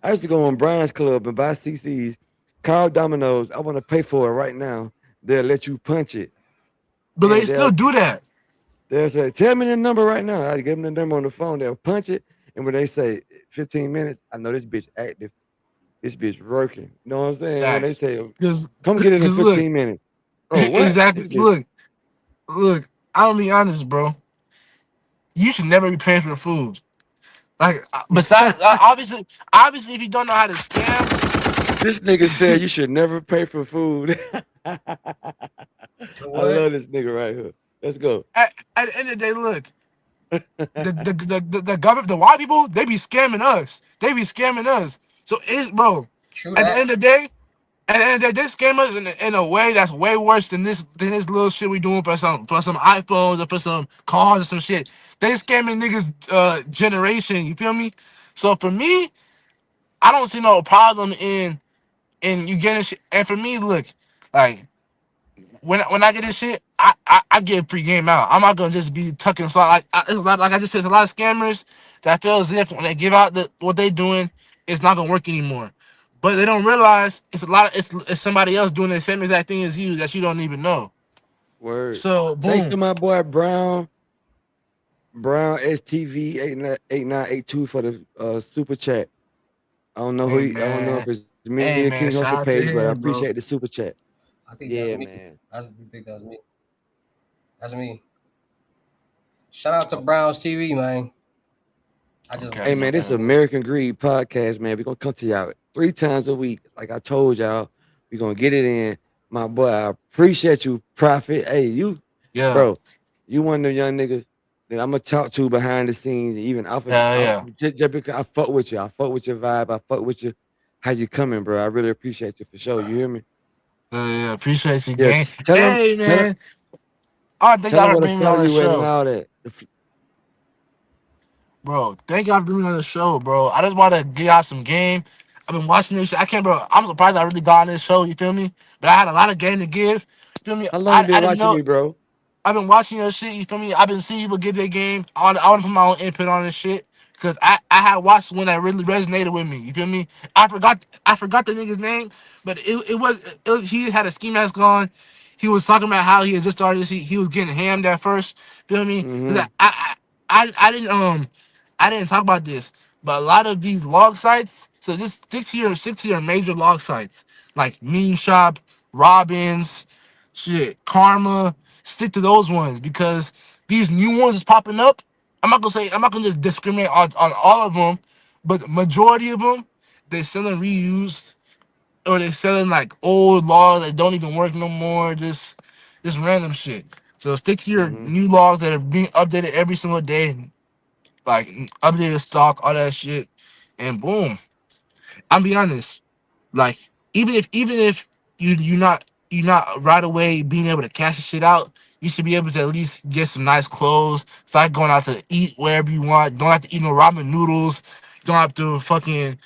I used to go on Brian's Club and buy CC's, call Domino's. I want to pay for it right now. They'll let you punch it, But they and still do that. they'll say, "Tell me the number right now." I give them the number on the phone. They'll punch it, and when they say 15 minutes, I know this bitch active. this bitch working. You know what I'm saying? When they Facts. say, Cause, come get it in look, 15 minutes. Bro, what? exactly. This bitch. Look. I'm gonna be honest, bro. You should never be paying for food. Like, besides, obviously, if you don't know how to scam, This nigga said you should never pay for food. I What? love this nigga right here. Let's go. at the end of the day, look, the government, the white people, they be scamming us. They be scamming us. So it's, bro. True At the that. end of the day, they scam us in a way that's way worse than this little shit we doing for some iPhones or for some cars or some shit. They scamming niggas generation. You feel me? So for me, I don't see no problem in you getting shit. And for me, look, like when I get this shit, I get pre-game out. I'm not gonna just be tucking slide. It's a lot, like I just said, it's a lot of scammers that feel as if when they give out what they doing, it's not gonna work anymore. But they don't realize it's a lot of it's somebody else doing the same exact thing as you that you don't even know. Word. So Thanks to boom. my boy Brown STV 8982 for the super chat. I don't know if it's me or King Hustle Shout page, out to but I him, appreciate bro. the super chat. I think Yeah, that's me. man. I just think that's me. That's me. Shout out to Browns TV, man. I just Okay, Hey listen man, to this okay. American Greed podcast, man. We're gonna come to y'all 3 times a week. Like I told y'all, we're gonna get it in. My boy, I appreciate you, Prophet. Hey, Yeah, bro, you one of them young niggas that I'm gonna talk to behind the scenes, even yeah. just because I fuck with you. I fuck with your vibe. I fuck with you. How you coming, bro? I really appreciate you for sure. You hear me? Yeah. Appreciate you, Yeah, gang. tell him, Hey, tell him, man. Oh, thank tell y'all him for where to bringing me follow on the you at and show. all that. Bro, thank y'all for bringing me on the show, bro. I just want to give y'all some game. I've been watching this shit. I can't, bro. I'm surprised I really got on this show. You feel me? But I had a lot of game to give. You feel me? How long you I been didn't watching know. me, bro? I've been watching your shit. You feel me? I've been seeing people give their game. I want to put my own input on this shit because I had watched one that really resonated with me. You feel me? I forgot the nigga's name, but he had a ski mask on. He was talking about how he had just started. He was getting hammed at first. Feel me? Because Mm-hmm. I didn't talk about this, but a lot of these log sites. So just stick to your major log sites like Meme Shop, Robbins, shit, Karma. Stick to those ones because these new ones is popping up. I'm not gonna just discriminate on all of them, but the majority of them they selling reused or they selling like old logs that don't even work no more. Just random shit. So stick to your Mm-hmm. new logs that are being updated every single day, like updated stock, all that shit, and boom. I'll be honest. Like even if you not right away being able to cash the shit out, you should be able to at least get some nice clothes. Start going out to eat wherever you want. Don't have to eat no ramen noodles. Don't have to fucking.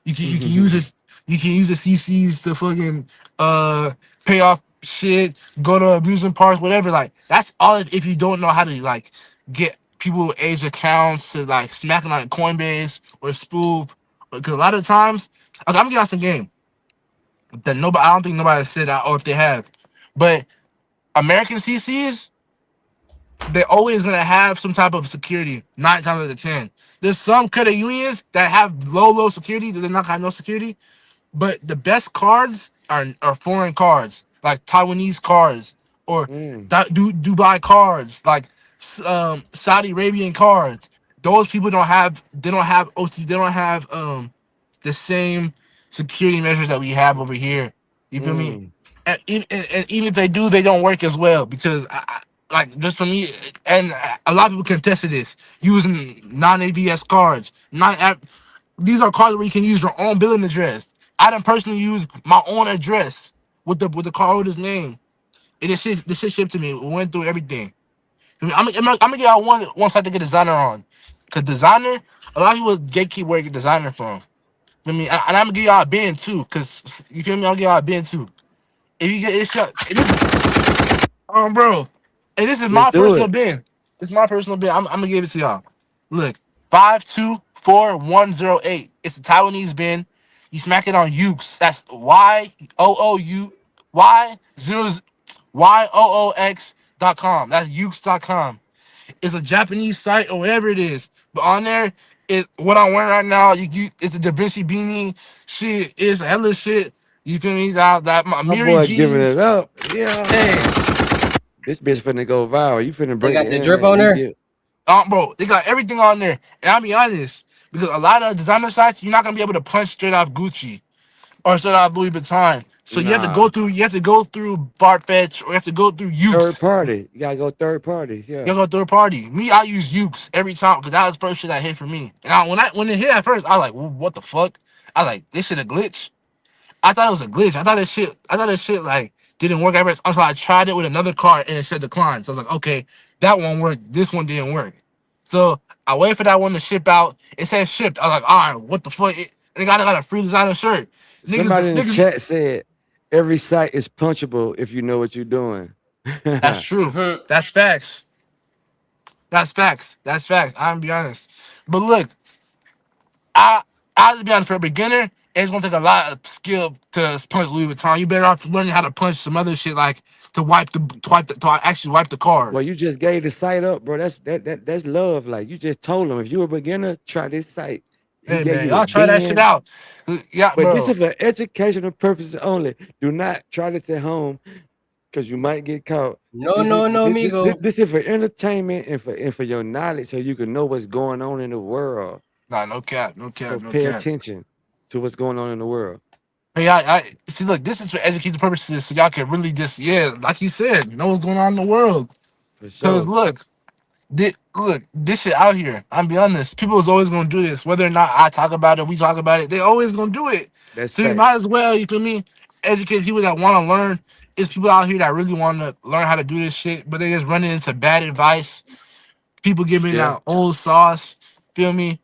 You can use this. You can use the CCs to fucking uh pay off shit. Go to amusement parks, whatever. Like that's all. If you don't know how to like get people with age accounts to like smacking on Coinbase or Spoof, because a lot of times. Okay, I'm gonna get on some game that nobody. I don't think nobody said that, or if they have, but American CCs, they're always gonna have some type of security. 9 times out of 10, there's some credit unions that have low security. That they're not gonna have no security, but the best cards are foreign cards, like Taiwanese cards or Mm. Dubai cards, like Saudi Arabian cards. Those people don't have they don't have OT they don't have the same security measures that we have over here. You feel me? Mm. And even if they do, they don't work as well because like just for me and a lot of people can test to this using non-ABS cards. Not these are cards where you can use your own billing address. I done personally use my own address with the cardholder's name. And this shit shipped to me. It went through everything. I'm gonna get out one site to get designer on. Cause designer, a lot of people gatekeep where you get designer from. I mean, and I'm gonna get y'all a bin too. Cause you feel me? I'll get y'all a bin too. If you get it shut, bro. And this is Let's my do personal it. bin. This is my personal bin. I'm gonna give it to y'all. Look, 524108. It's a Taiwanese bin. You smack it on Ukes. That's YOOX.com. That's Ukes.com. It's a Japanese site or whatever it is. But on there, what I'm wearing right now, it's a Da Vinci beanie. Shit, it's hella shit. You feel me? That my My Miri boy giving jeans. it up. Yeah. Hey, This bitch finna go viral. You finna They break the got the drip internet. on You there. get bro, they got everything on there. And I'll be honest, because a lot of designer sites, you're not gonna be able to punch straight off Gucci or straight off Louis Vuitton. So nah. you have to go through Farfetch, or you have to go through Third Ukes. party. You gotta go third party. Yeah. You go third party. Me, I use Ukes every time because that was the first shit that hit for me. And when it hit at first, I was like, well, what the fuck? I was like, this shit a glitch. I thought it was a glitch. I thought that shit like didn't work ever until I tried it with another card and it said decline. So I was like, okay, that one worked. This one didn't work. So I waited for that one to ship out. It said shipped. I was like, all right, what the fuck? They got a free designer shirt. Somebody in the Niggas. chat said every site is punchable if you know what you're doing. That's true. Mhm. That's facts. That's facts. That's facts. I'm be honest. But look, I I have to be honest, for a beginner, it's gonna take a lot of skill to punch Louis Vuitton. You better off learning how to punch some other shit like to actually wipe the card. Well, you just gave the site up, bro. That's love. Like you just told him if you're a beginner, try this site. He Hey gave man, you the y'all try that shit bin. out. Yeah, But this bro. is for educational purposes only. Do not try this at home because you might get caught. No, This is no, no, this, this, amigo. this is for entertainment and for your knowledge, so you can know what's going on in the world. Nah, no cap, no cap, So no pay cap. attention to what's going on in the world Hey, I see. Look, this is for educational purposes, so y'all can really just like you said, know what's going on in the world. for Cause sure. this shit out here. I'm be honest. People is always gonna do this, whether or not I talk about it, we talk about it. They always gonna do it. That's So you facts. might as well, you feel me? Educate people that want to learn. It's people out here that really want to learn how to do this shit, but they just running into bad advice. People giving Yeah. out old sauce. Feel me?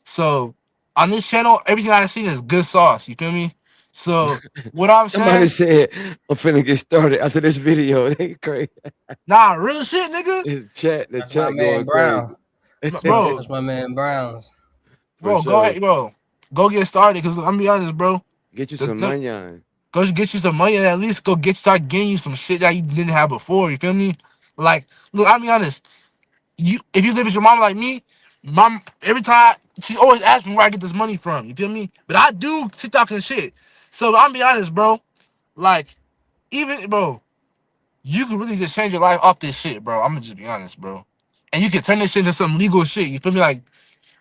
So on this channel, everything I've seen is good sauce. You feel me? So what I'm Somebody saying, said I'm finna get started after this video. They crazy. nah, real shit, nigga, The That's my chat man going crazy. Brown. bro, That's my man Browns. For go sure. ahead, bro, go get started. Cause I'm gonna be honest, bro. Get you The, some the, money on. Go get you some money and at least start getting you some shit that you didn't have before. You feel me? Like, look, I'll be honest. If you live with your mom like me, mom every time she always asks me where I get this money from. You feel me? But I do TikTok and shit. So I'll be honest, bro. Like, even bro, you can really just change your life off this shit, bro. I'm gonna just be honest, bro. And you can turn this shit into some legal shit. You feel me? Like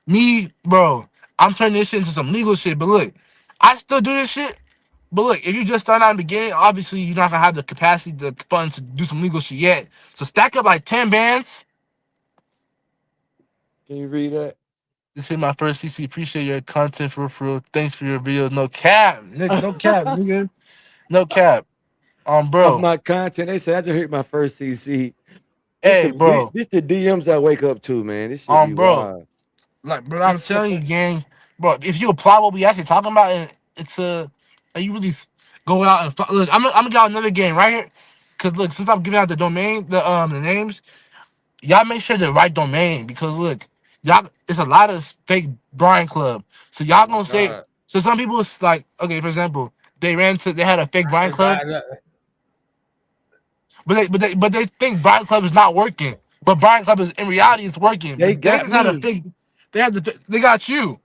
me, bro. I'm turning this shit into some legal shit. But look, I still do this shit. But look, if you just start out in the beginning, obviously you're not gonna have the capacity, the funds to do some legal shit yet. So stack up like 10 bands. Can you read that? This is my first CC. Appreciate your content for real. Thanks for your video. No cap, nigga. No cap, nigga. No cap. Off Bro. my content, they say I just hit my first CC. Hey, bro. This the DMs I wake up to, man. This should be Bro. wild. Like, bro, I'm telling you, gang. Bro, if you apply what we actually talking about, and it's you really go out and look. I'm gonna get out another game right here. Cause look, since I'm giving out the domain, the names, y'all make sure the right domain because look, y'all it's a lot of fake Brian Club. So Oh y'all my gonna say god. so some people it's like okay, for example, they had a fake Brian It's Club, bad. but they think Brian Club is not working. But Brian Club is in reality it's working. They But they got just had a me. fake they got you.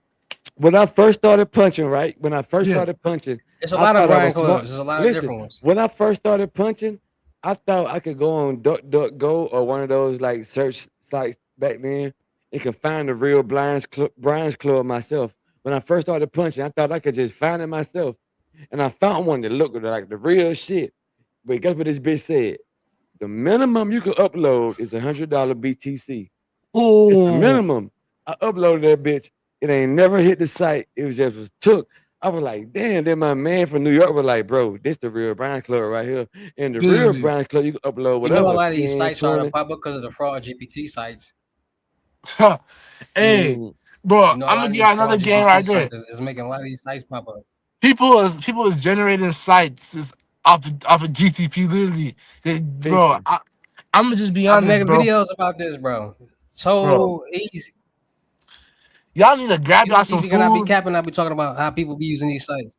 When I first started punching, right? When I first Yeah. started punching, It's a I lot of thought I Brian was smart. clubs. There's a lot of Listen, different ones. when I first started punching, I thought I could go on DuckDuckGo or one of those like search sites back then and can find the real Brian's Club myself. When I first started punching, I thought I could just find it myself. And I found one that looked like the real shit. But guess what this bitch said? The minimum you can upload is $100 BTC. It's the Oh, minimum. I uploaded that bitch. It ain't never hit the site. It was took. I was like, damn. Then my man from New York was like, bro, this the real Brian Club right here. And the real literally. Brian Club, you can upload You know, a whatever, lot of these 10, sites starting to 20. pop up because of the fraud GPT sites. Hey, Mm, bro, You know, a I'm lot gonna of get these out another fraud game GPT right there. sites is making a lot of these sites pop up. People is generating sites off of GTP. Literally, bro. fishing. I'm gonna just be I've honest, made bro. videos about this, bro. Bro, So easy. y'all need to grab You y'all and some TV cannot be food. capping. I be talking about how people be using these sites.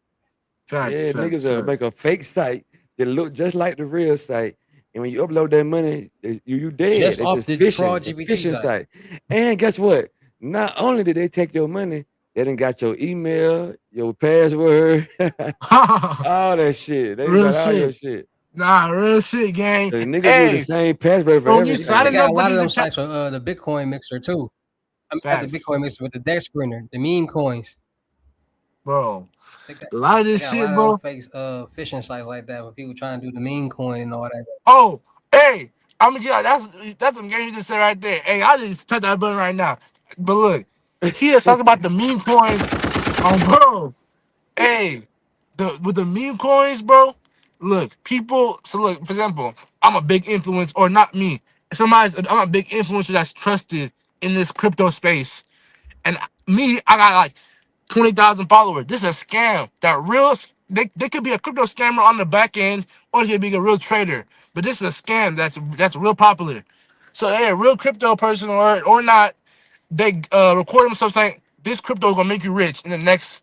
Facts, Yeah, facts, niggas facts. make a fake site that look just like the real site. And when you upload that money, you dead. Just It's off just the fishing. fraud It's a GPT fishing site. site. And guess what? Not only did they take your money, they done got your email, your password, all that shit. They done Real got all your shit. shit. Nah, real shit, gang. The niggas use the Hey, same password for so when you everything. They signing got up a for lot of these them accounts, sites for the Bitcoin mixer too. I mean, not the facts, Bitcoin mixer, but the desk printer, the meme coins. bro. They got A lot of they this got a lot shit, of them bro. fake phishing sites like that where people trying to do the meme coin and all that. Oh, hey, I'm gonna get that's some game you just said right there. Hey, I just touch that button right now. But look, he is talking about the meme coins on bro. Hey, with the meme coins, bro. Look, people. So look, for example, I'm a big influence, or not me. I'm a big influencer that's trusted in this crypto space, and me, I got like 20,000 followers. This is a scam. They could be a crypto scammer on the back end, or they could be a real trader. But this is a scam that's real popular. So hey, a real crypto person or not, they record themselves saying this crypto is gonna make you rich in the next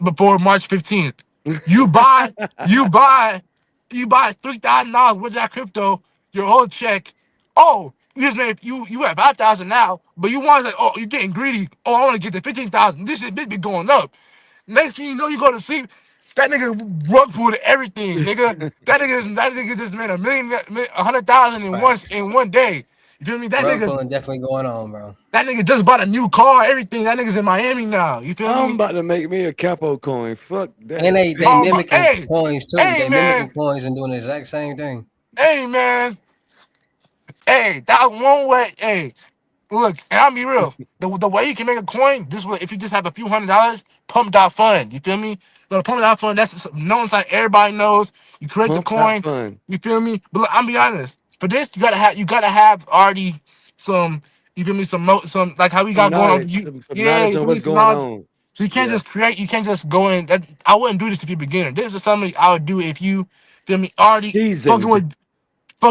before March 15th. You buy, you buy, you buy $3,000 worth of that crypto, your whole check. Oh, you just made you have 5,000 now, but you want to like, oh, you're getting greedy. Oh, I want to get to 15,000. This shit be going up. Next thing you know, you go to sleep. That nigga rug pulled everything, nigga. That nigga just made 100,000 Facts. in one day. You feel me? Rug pulling definitely going on, bro. That nigga just bought a new car, everything. That nigga's in Miami now. You feel I'm me? about to make me a capo coin. Fuck And that. they But mimicking hey, coins too. hey They man, mimicking coins and doing the exact same thing. hey man, hey, that one way, hey, look, and I'll be real. The way you can make a coin, this way, if you just have a few $100, pump.fund. You feel me? Go to pump.fund, that's known site everybody knows. You create the Pump dot coin, fun. you feel me? But look, I'm be honest. For this, you gotta have already some, you feel me, some like how we Some got going on. knowledge. Some Yeah, knowledge you on feel me, what's some going knowledge. on. So you can't Yeah. just create, you can't just go in. That I wouldn't do this if you're a beginner. This is something I would do if you feel me already fucking Seasoned. with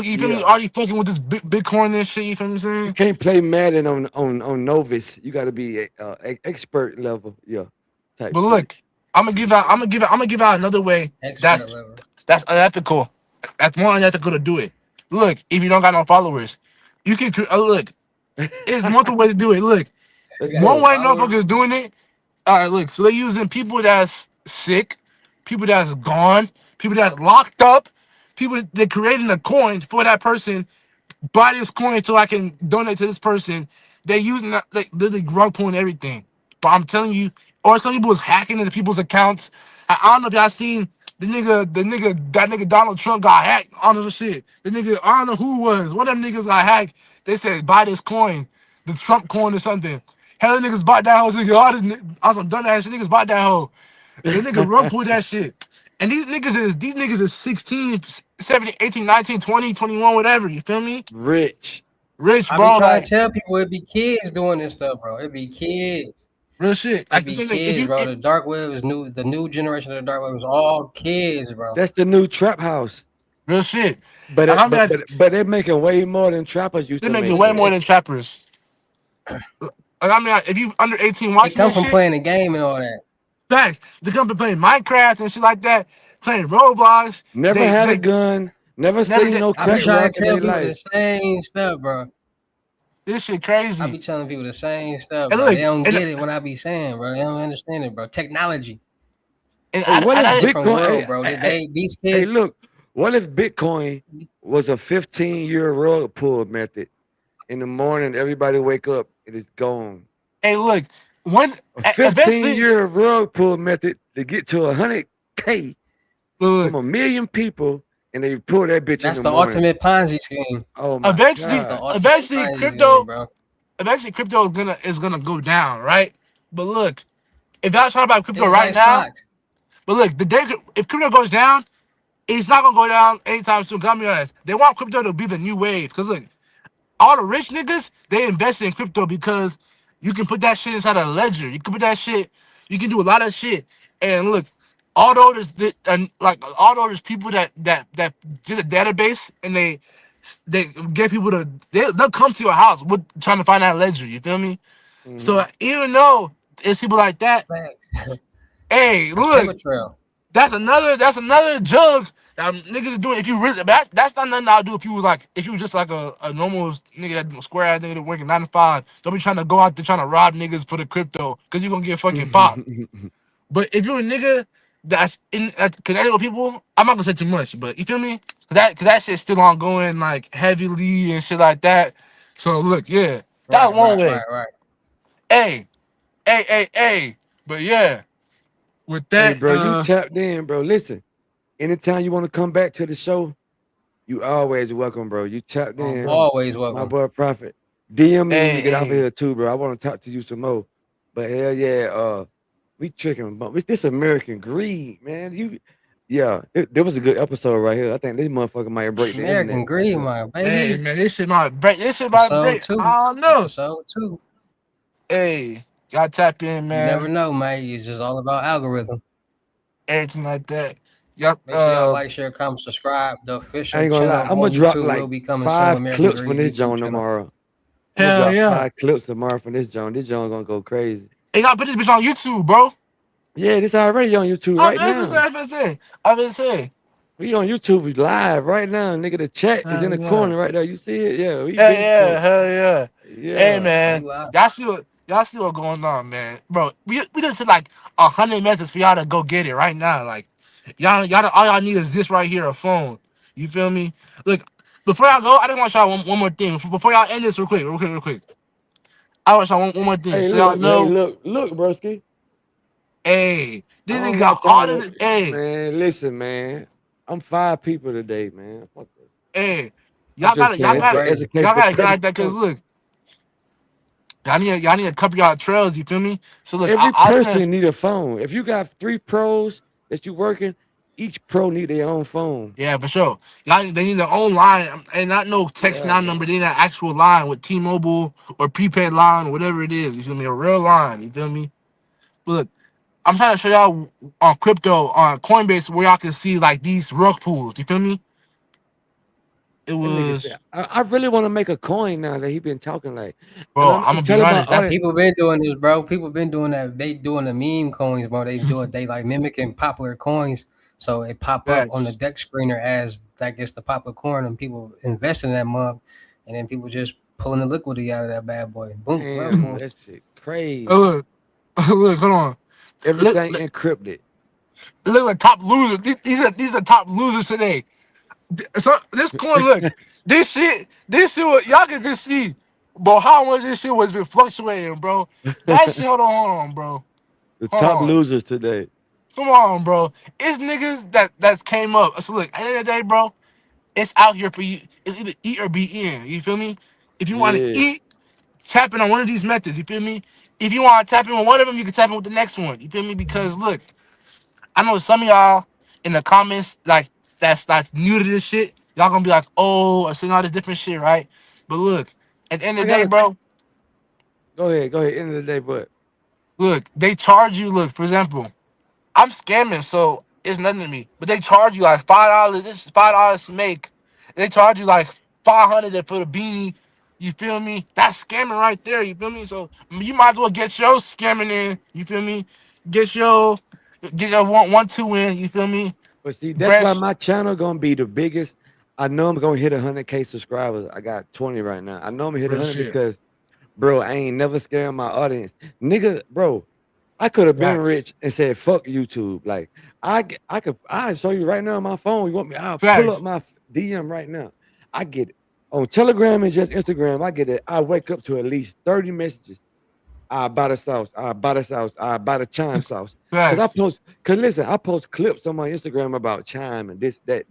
you feel me Yeah. already fucking with this Bitcoin and shit. You feel me You saying? can't play Madden on novice. You got to be expert level. Yeah. Type But shit. look, I'm gonna give out another way. Expert That's level. that's unethical. That's more unethical to do it. Look, if you don't got no followers, you can look. It's multiple ways to do it. Look, You Let's got one no go. way followers. motherfuckers doing it. All right, look. So they're using people that's sick, people that's gone, people that's locked up, people they're creating a coin for that person buy this coin so I can donate to this person. They using that like literally rug pulling everything. But I'm telling you, or some people was hacking into people's accounts. I don't know if y'all seen that nigga Donald Trump got hacked on the shit. The nigga, I don't know who it was. One of them niggas got hacked. They said buy this coin, the Trump coin or something. Hell, the niggas bought that hoe. Nigga, all some dumbass shit. Niggas bought that hoe. The nigga rug pulled that shit. And these niggas is 16, 17, 18, 19, 20, 21, whatever. You feel me? Rich. Rich, I be bro. trying to Like tell people it be kids doing this stuff, bro. It be kids. real shit. It Like the be thing, like, if kids, you bro. if, The dark web is new. The new generation of the dark web is all kids, bro. That's the new trap house. real shit. But Like it, I mean, but they're making way more than trappers used they're to making make, way more man. than trappers. Like I mean, if you under 18 It watching come this from shit, playing the game and all that. facts. They come to playing Minecraft and shit like that, playing Roblox. Never They had a they gun. Never never seen did. no I be crack trying rock to in tell their people the life. same stuff, bro. This shit I crazy. be telling people the same stuff, And bro. look, They don't and get it when I be saying, bro. They don't understand it, bro. Technology. and Hey, what It's if a I different Bitcoin? world, bro. These Hey, kids, look. What if Bitcoin was a 15-year rug pull method? In the morning, everybody wake up, it is gone. hey look when A eventually 15-year rug pull method to get to 100K look from a million people, and they pull that bitch in that's the the morning. ultimate Ponzi scheme. Oh my That's eventually the God. ultimate eventually Ponzi scheme, crypto bro. eventually crypto is gonna go down, right? But look, if y'all talking about crypto It's right like now, stocks. but look, if crypto goes down, it's not gonna go down anytime soon. Come be honest. They want crypto to be the new wave. Cause look, all the rich niggas, they invest in crypto because you can put that shit inside a ledger. You can put that shit, you can do a lot of shit. And look, although there's people that did a database and they get people to they'll come to your house with trying to find that ledger. You feel me? So Hmm. even though it's people like that, Facts. hey, That's paper look, trail. That's another jug that niggas is doing. If you really, that's not nothing I'll do if you was like, if you was just like a normal nigga, that square ass nigga that working 9 to 5. Don't be trying to go out there trying to rob niggas for the crypto because you're gonna get fucking popped. But if you're a nigga that's connected with people, I'm not gonna say too much, but you feel me? Cause that shit's still ongoing like heavily and shit like that. So look, yeah, that's Right, one right, way. right, right. Hey, hey. But yeah, with Hey, that, bro, you tapped in, bro. Listen, anytime you want to come back to the show, you always welcome, bro. You tapped in, Always my welcome. boy Prophet. DM me when you get off of hey. here too, bro. I want to talk to you some more. But hell yeah, we tricking, but it's this American greed, man. There was a good episode right here. I think this motherfucker might break the American internet right Greed, here. my Hey baby. man, this shit might break. This shit might Episode break. two. I don't know. Episode two. Hey, y'all tap in, You never man. know, man. It's just all about algorithm. Everything like that. Y'all, Make sure y'all like, share, comment, subscribe. The I official ain't gonna lie, channel I'm gonna on drop YouTube like will be coming soon. 5 American clips from Greed this YouTube joint channel. tomorrow. I'm gonna hell drop yeah. 5 clips tomorrow from this joint. This joint gonna go crazy. Hey, y'all put this bitch on YouTube, bro. Yeah, this already on YouTube I'm right just now. saying. I'm just saying. We on YouTube, we live right now, nigga. The chat is in Hell the yeah. corner right there. You see it? Yeah, we Hell been yeah. smoke. Hell yeah. Hey Yeah. We man, live. y'all see what going on, man, bro. We just hit like 100 messages for y'all to go get it right now. Like y'all all y'all need is this right here, a phone. You feel me? Look, before y'all go, I just want y'all one more thing. Before y'all end this real quick. I want y'all one more thing. Hey, So y'all know, look, broski. hey, I this nigga don't got got all time of to the hey, man, listen, man. I'm 5 people today, man. Fuck this. hey. I'm Y'all just gotta saying y'all Go it's gotta the crazy. y'all educational gotta get purpose. like that because look, y'all need to cover y'all trails, you feel me? So look, Every I was gonna person need a phone. If you got 3 pros that you working, each pro need their own phone. yeah, for sure. Y'all, they need their own line and not no text Yeah, now number. man. They need an actual line with T-Mobile or prepaid line, whatever it is. You feel me? A real line. You feel me? But look, I'm trying to show y'all on crypto on Coinbase where y'all can see like these rug pools. You feel me? It That nigga said, was, I really want to make a coin now that he been talking like, and bro. I'm I'm gonna be telling my honest. That's audience, People been doing this, bro. People been doing that. They doing the meme coins, bro. They do it. They like mimicking popular coins, so it pop up on the facts. deck screener as that gets the popular coin, and people invest in that mug, and then people just pulling the liquidity out of that bad boy. Boom, love damn, for 'em. that shit crazy. Look, look, hold on. Look, Everything look, encrypted. look like top losers. These are top losers today. So this coin, look, this shit, y'all can just see, bro, how much this shit was been fluctuating, bro. That shit, hold on, bro. The Hold top on. losers today. Come on, bro. It's niggas that came up. So look, at the end of the day, bro, it's out here for you. It's either eat or be in. You feel me? If you want to Yeah. eat, tap in on one of these methods. You feel me? If you want to tap in with one of them, you can tap in with the next one. You feel me? Because look, I know some of y'all in the comments like that's new to this shit. Y'all gonna be like, oh, I seen all this different shit, right? But look, at the end I of the day, gotta bro, go ahead. End of the day, but look, they charge you. Look, for example, I'm scamming, so it's nothing to me. But they charge you like $5. This is $5 to make. They charge you like 500 for the beanie. You feel me? That's scamming right there. You feel me? So you might as well get your scamming in. You feel me? Get your one two in. You feel me? but see, that's why Fresh, my channel gonna be the biggest. I know I'm gonna hit 100K subscribers. I got 20 right now. I know I'm gonna hit real 100 shit. because, bro, I ain't never scared my audience, nigga, bro. I could have been Facts. rich and said fuck YouTube. Like I show you right now on my phone. You want me? I'll pull up Facts. my DM right now. I get it on Telegram and just Instagram. I get it. I wake up to at least 30 messages. I buy the sauce. I buy the sauce. I buy the chime sauce. Facts. Cause listen, I post clips on my Instagram about chime and this, that.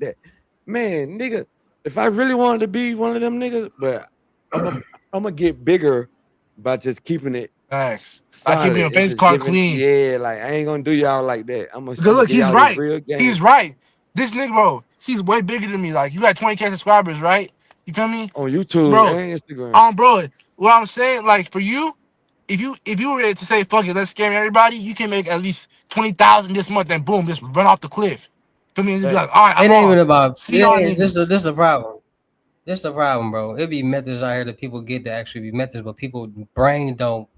Man, nigga, if I really wanted to be one of them niggas, but I'm a, I'm gonna get bigger by just keeping it Facts. Like keeping solid your and face just card giving, clean. yeah, like I ain't gonna do y'all like that. Because I'm gonna look, give he's y'all this right. real game He's right. This nigga, bro, he's way bigger than me. Like you got 20K subscribers, right? You feel me? on YouTube Bro, and Instagram. bro, what I'm saying, like for you, if you were to say fuck it, let's scam everybody, you can make at least 20,000 this month and boom, just run off the cliff. Feel me? And just be like, Facts. all right, I'm It ain't even off. about See it. y'all Ain't, niggas. this the problem. This the problem, bro. It be methods out here that people get to actually be methods, but people brain don't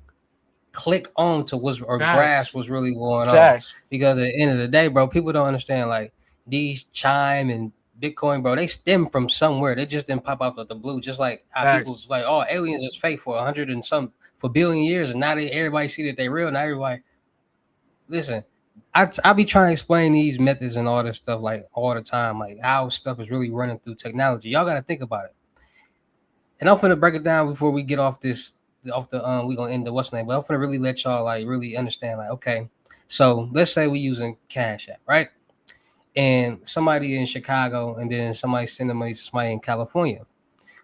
click on to what's or grasp Facts. what's really going on. Facts. Because at the end of the day, bro, people don't understand like these Chime and Bitcoin, bro, they stem from somewhere. They just didn't pop out of the blue. Just like how people Facts. like, oh, aliens is fake for 100 and some for billion years, and now everybody see that they real. Now everybody listen. I be trying to explain these methods and all this stuff like all the time, like how stuff is really running through technology. Y'all got to think about it. And I'm gonna break it down before we get off this off the we gonna end the what's name, but I'm gonna really let y'all like really understand like okay, so let's say we using Cash App, right? And somebody in Chicago and then somebody sending money to somebody in California.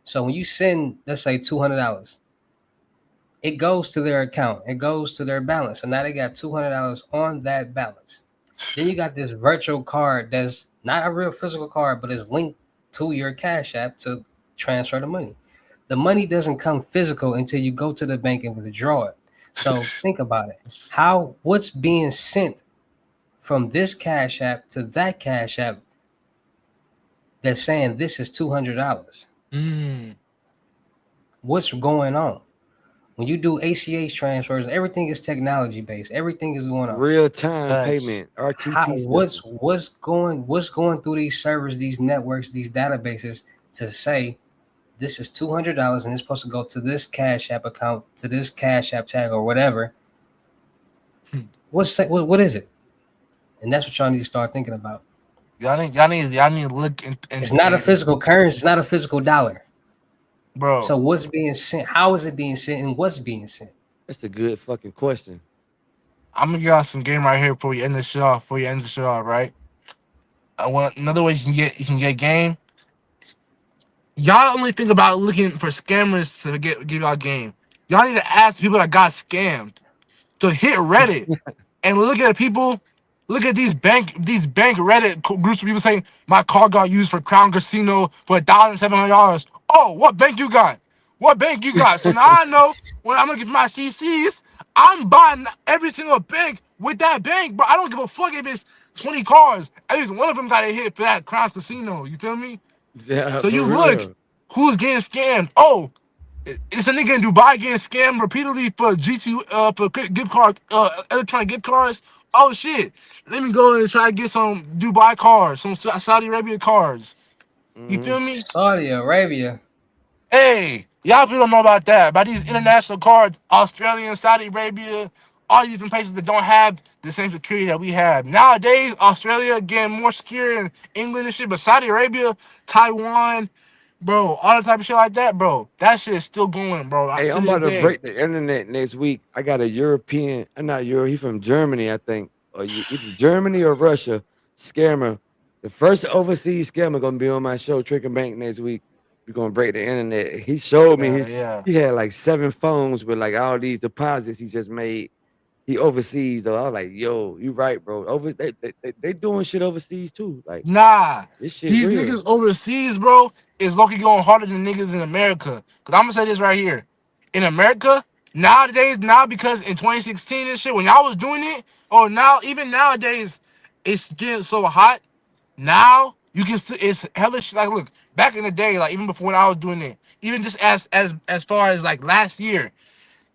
So when you send, let's say $200, it goes to their account, it goes to their balance. So now they got $200 on that balance. Then you got this virtual card that's not a real physical card, but is linked to your Cash App to transfer the money. The money doesn't come physical until you go to the bank and withdraw it. So think about it. What's being sent from this Cash App to that Cash App that's saying this is $200? What's going on? When you do ACH transfers, everything is technology based. Everything is going on. Real time Facts. payment, RTP. What's going through these servers, these networks, these databases to say this is $200 and it's supposed to go to this Cash App account, to this Cash App tag or whatever. What is it? And that's what y'all need to start thinking about. Y'all need to look and It's not a physical currency. It's not a physical dollar. bro. So what's being sent? How is it being sent? And what's being sent? That's a good fucking question. I'm gonna give y'all some game right here before you end the shit off. Right? I want another way you can get game. Y'all only think about looking for scammers to give y'all game. Y'all need to ask people that got scammed to hit Reddit and look at people. Look at these bank Reddit groups of people saying my card got used for Crown Casino for $1,700. Oh, what bank you got? What bank you got? So now I know when I'm looking for my CCs, I'm buying every single bank with that bank, bro. I don't give a fuck if it's 20 cars. At least one of them got a hit for that Crown Casino. You feel me? Yeah, So for you look real. who's getting scammed. Oh, it's a nigga in Dubai getting scammed repeatedly for for gift card electronic gift cards. Oh shit! Let me go and try to get some Dubai cards, some Saudi Arabia cards. You Hmm. feel me? Saudi Arabia. Hey, y'all people don't know about that. About these international cards, Australia, Saudi Arabia, all these different places that don't have the same security that we have. Nowadays, Australia getting more secure in England and shit, but Saudi Arabia, Taiwan, bro, all the type of shit like that, bro. That shit is still going, bro, Hey, to I'm this about to day. break the internet next week. I got a European, not Euro, he's from Germany, I think. Or either Germany or Russia scammer. The first overseas scammer gonna be on my show, Trick and Bank, next week. We're gonna break the internet. He showed me Yeah. he had like 7 phones with like all these deposits he just made. He overseas though. I was like, yo, you right, bro. They doing shit overseas too. Like Nah, this shit these real. niggas overseas, bro, is lucky going harder than niggas in America. Cause I'm gonna say this right here. In America, nowadays, now because in 2016 and shit, when y'all was doing it, or now, even nowadays, it's getting so hot. Now you can see it's hellish. Like, look, back in the day, like even before when I was doing it, even just as far as like last year,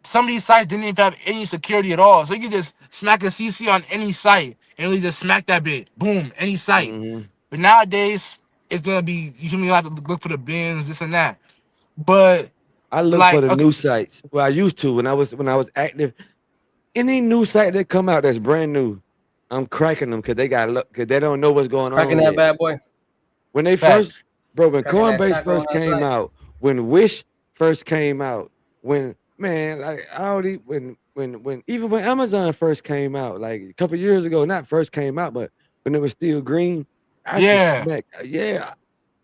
some of these sites didn't even have any security at all. So you could just smack a CC on any site and really just smack that bit. Boom, any site. Hmm. But nowadays, it's gonna be you feel me, you have to look for the bins, this and that. But I look for like the okay, new sites. Well, I used to when I was active. Any new site that come out that's brand new, I'm cracking them because they got because they don't know what's going Cracking on that yet. bad boy. When they first, facts. bro, when Cracking that Coinbase taco on first that came site. out, when Wish first came out, when man, like I already when even when Amazon first came out, like a couple years ago, not first came out, but when it was still green, I used to Yeah, smack. Yeah,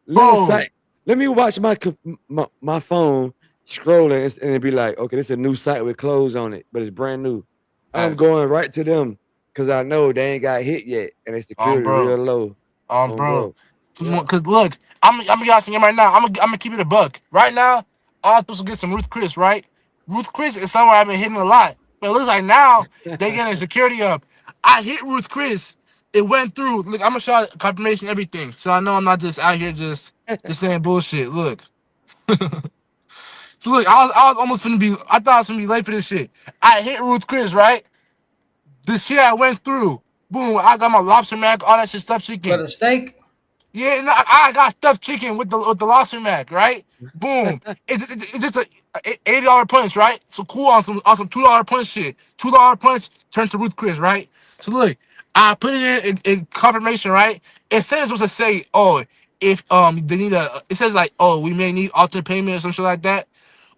let a bro. site. Let me watch my phone scrolling and it'd be like, okay, this is a new site with clothes on it, but it's brand new. I'm Facts. going right to them because I know they ain't got hit yet and their security real Bro. low. Bro. Bro. Yeah. Cause look, I'm gonna be honest with you right now. I'm gonna keep it a buck. Right now, I'm supposed to get some Ruth Chris, right? Ruth Chris is somewhere I've been hitting a lot. But it looks like now they getting security up. I hit Ruth Chris. It went through. Look, I'm gonna show you confirmation, everything. So I know I'm not just out here just saying bullshit. Look. So look, I was almost finna be. I thought I was finna be late for this shit. I hit Ruth Chris, right? The shit I went through. Boom, I got my lobster mac, all that shit, stuffed For chicken. the steak, Yeah, no, I got stuffed chicken with the lobster mac, right? Boom. It's just a $80 punch, right? So cool on some $2 punch shit. $2 punch turns to Ruth Chris, right? So look, I put it in confirmation, right? It says it's supposed to say, oh, if they need it says like, oh, we may need alternate payment or some shit like that.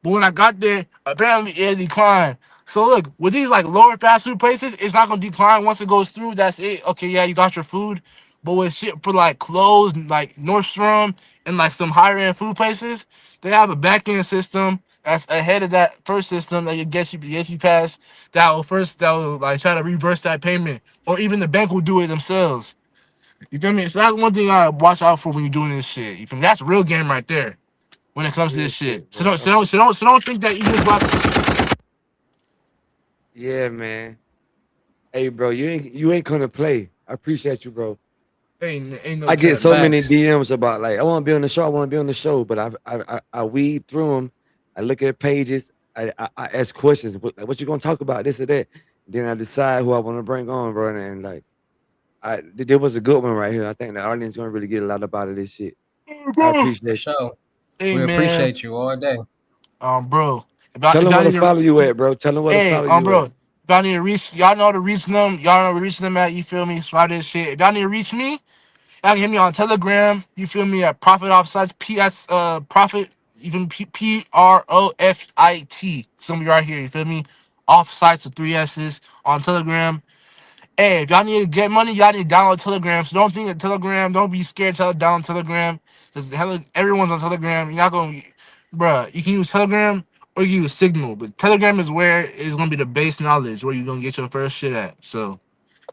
But when I got there, apparently it declined. So look, with these like lower fast food places, it's not gonna decline once it goes through. That's it. Okay, yeah, you got your food. But with shit for like clothes, like Nordstrom and like some higher end food places, they have a back end system that's ahead of that first system that you get you past that will like try to reverse that payment. Or even the bank will do it themselves. You feel me? So that's one thing I watch out for when you're doing this shit. You feel me? That's real game right there when it comes to Real this shit. shit, bro. So don't think that you just got Yeah, man. Hey, bro, you ain't gonna play. I appreciate you, bro. ain't no I get cap, so man. many facts. DMs about like I want to be on the show. I want to be on the show, but I weed through them. I look at pages. I ask questions. What you gonna talk about? This or that. Then I decide who I want to bring on, bro. And like there was a good one right here. I think the audience gonna really get a lot about this shit. I For appreciate you. sure. Hey We man, appreciate you all day. bro. Tell If them y'all where to need to, follow you at, bro. Tell them where to hey, follow you bro. at. If y'all need to reach, y'all know to reach them. Y'all know to reach them at. You feel me? Slide this shit. If y'all need to reach me, y'all can hit me on Telegram. You feel me? At Profit Offsites. PS Profit. Even PROFIT. Somebody right here. You feel me? Offsites with three S's on Telegram. Hey, if y'all need to get money, y'all need to download Telegram. So don't think that Telegram, don't be scared to download Telegram. Because everyone's on Telegram. You're not going to, bruh, you can use Telegram or you can use Signal. But Telegram is where it's going to be the base knowledge, where you're going to get your first shit at. So,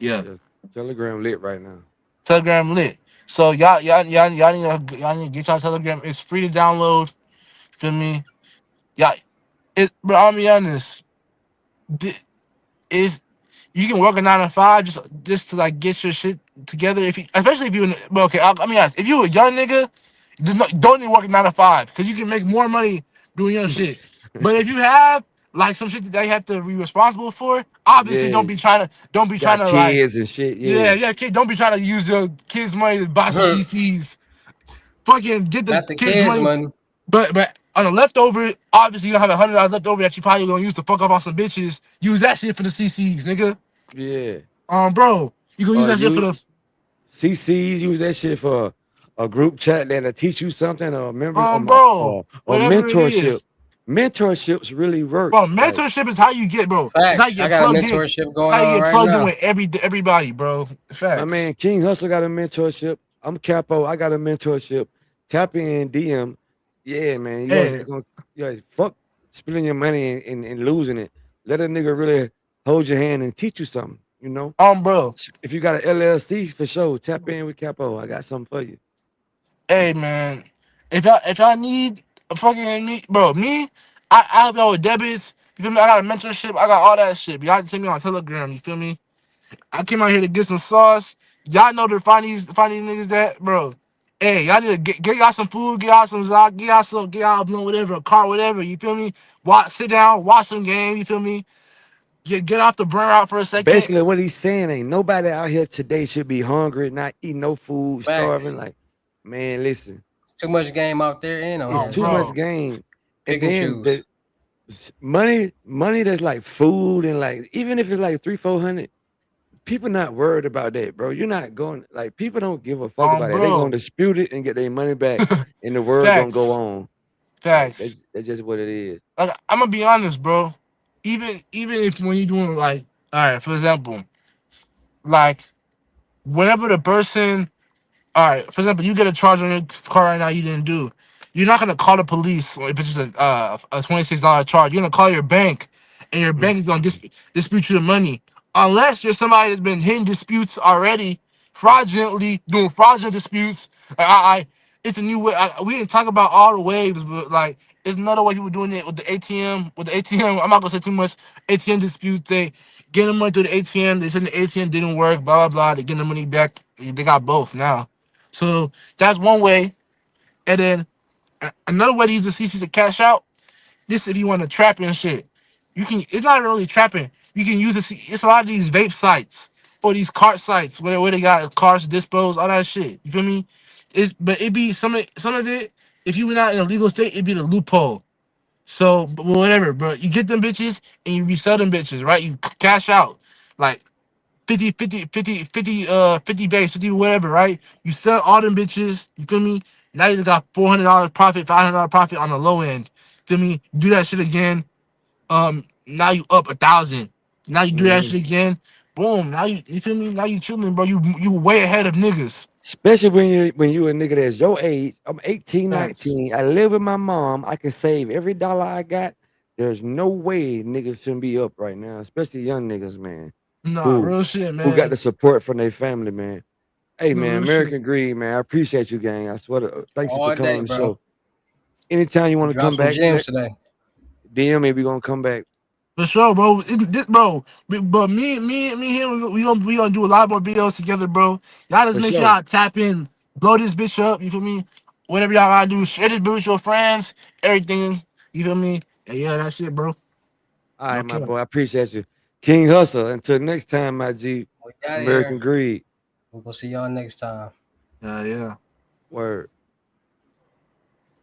yeah, Just Telegram lit right now. Telegram lit. So, y'all need to get y'all Telegram. It's free to download. Feel me? Yeah, bro, I'll be honest. Is you can work a 9 to 5 just to like get your shit together. If you, especially if you, well, okay, I mean, honest, if you a young nigga, don't need to work a 9 to 5 because you can make more money doing your shit. But if you have like some shit that they have to be responsible for, obviously Yeah, don't be trying got to like, kids and shit. yeah, Yeah, yeah, kid, don't be trying to use your kids' money to buy some Not CCs. Fucking get the the kids' kids' money. money. But on the leftover, obviously you have $100 left over that you probably gonna use to fuck up on some bitches. Use that shit for the CCs, nigga. yeah. Bro, you gonna use Or that shit for you the CCs use that shit for a group chat that'll teach you something or members bro, or whatever it mentorship. is. Mentorships really work. Bro, Like mentorship is how you get, bro. It's how you Facts. I get got a plugged in. mentorship It's going how you on get right plugged in now. with everybody, bro. my Facts. man King Hustle got a mentorship. I'm Capo. I got a mentorship. Tap in DM. Yeah, man. Hey, Fuck spending your money and losing it. Let a nigga really hold your hand and teach you something. bro. If you got an LLC for sure, tap in with Capo. I got something for you. Hey, man. If y'all need a fucking me, bro, I help y'all with debits. You feel me? I got a mentorship. I got all that shit. But y'all can take me on Telegram. You feel me? I came out here to get some sauce. Y'all know to find these niggas that, bro. Hey, y'all need to get y'all some food, get y'all some Zoc, get y'all whatever, a car, whatever. You feel me? Sit down, watch some game. You feel me? Get off the burn out for a second. Basically, what he's saying ain't nobody out here today should be hungry, not eating no food, Facts. starving. Like, man, listen, Too much game out there and on it's here. Oh, too So much bro. game. And pick and then choose. the money that's like food and like even if it's like 300-400, people not worried about that, bro. You're not going like people don't give a fuck about it. They gonna Bro. dispute it and get their money back, and the world gonna go Facts. on. Like Facts. that's just what it is. Like I'm gonna be honest, bro. Even if when you're doing like, all right, for example, like whenever the person all right, for example, you get a charge on your car right now you didn't do. You're not gonna call the police if it's just a $26 charge. You're gonna call your bank, and your Mm. bank is gonna dispute you the money, unless you're somebody that's been hitting disputes already, fraudulently doing fraudulent disputes. It's a new way. We didn't talk about all the waves, but like it's another way people doing it with the ATM. With the ATM, I'm not gonna say too much. ATM disputes. They getting money through the ATM. They said the ATM didn't work. Blah blah blah. They getting the money back. They got both now. So that's one way. And then another way to use the CC to cash out. this if you want to trap and shit. You can. It's not really trapping. You can use this. It's a lot of these vape sites or these cart sites where they got cars dispose, all that shit. You feel me? But it be some of it. If you were not in a legal state, it'd be the loophole. So but whatever, bro. You get them bitches and you resell them bitches, right? You cash out like 50 base, 50 whatever, right? You sell all them bitches, you feel me? Now you got $400 profit, $500 profit on the low end. Feel me? Do that shit again. Now you up 1,000. Now you do that Mhm. shit again. Boom. Now you feel me? Now you chilling, bro. You way ahead of niggas. Especially when you a nigga that's your age. I'm 18, Yes. 19. I live with my mom. I can save every dollar I got. There's no way niggas shouldn't be up right now, especially young niggas, man, Nah, who real shit, who got man. the support from their family, man. Hey, No man, real shit. American Greed, man. I appreciate you, gang. I swear to thank you for All coming day, on the bro. show. Anytime you want to Drop come some back, gems today. DM me. We gonna come back. For sure, bro. Bro. But me, and him, we gonna do a lot more videos together, bro. Y'all just For make sure sure. y'all tap in, blow this bitch up. You feel me? Whatever y'all gotta do, share this bitch with your friends, everything. You feel me? Yeah, that's it, bro. All right, my Okay. boy. I appreciate you. King Hustle. Until next time, my G. We got American here. Greed. We're gonna see y'all next time. Yeah. Word.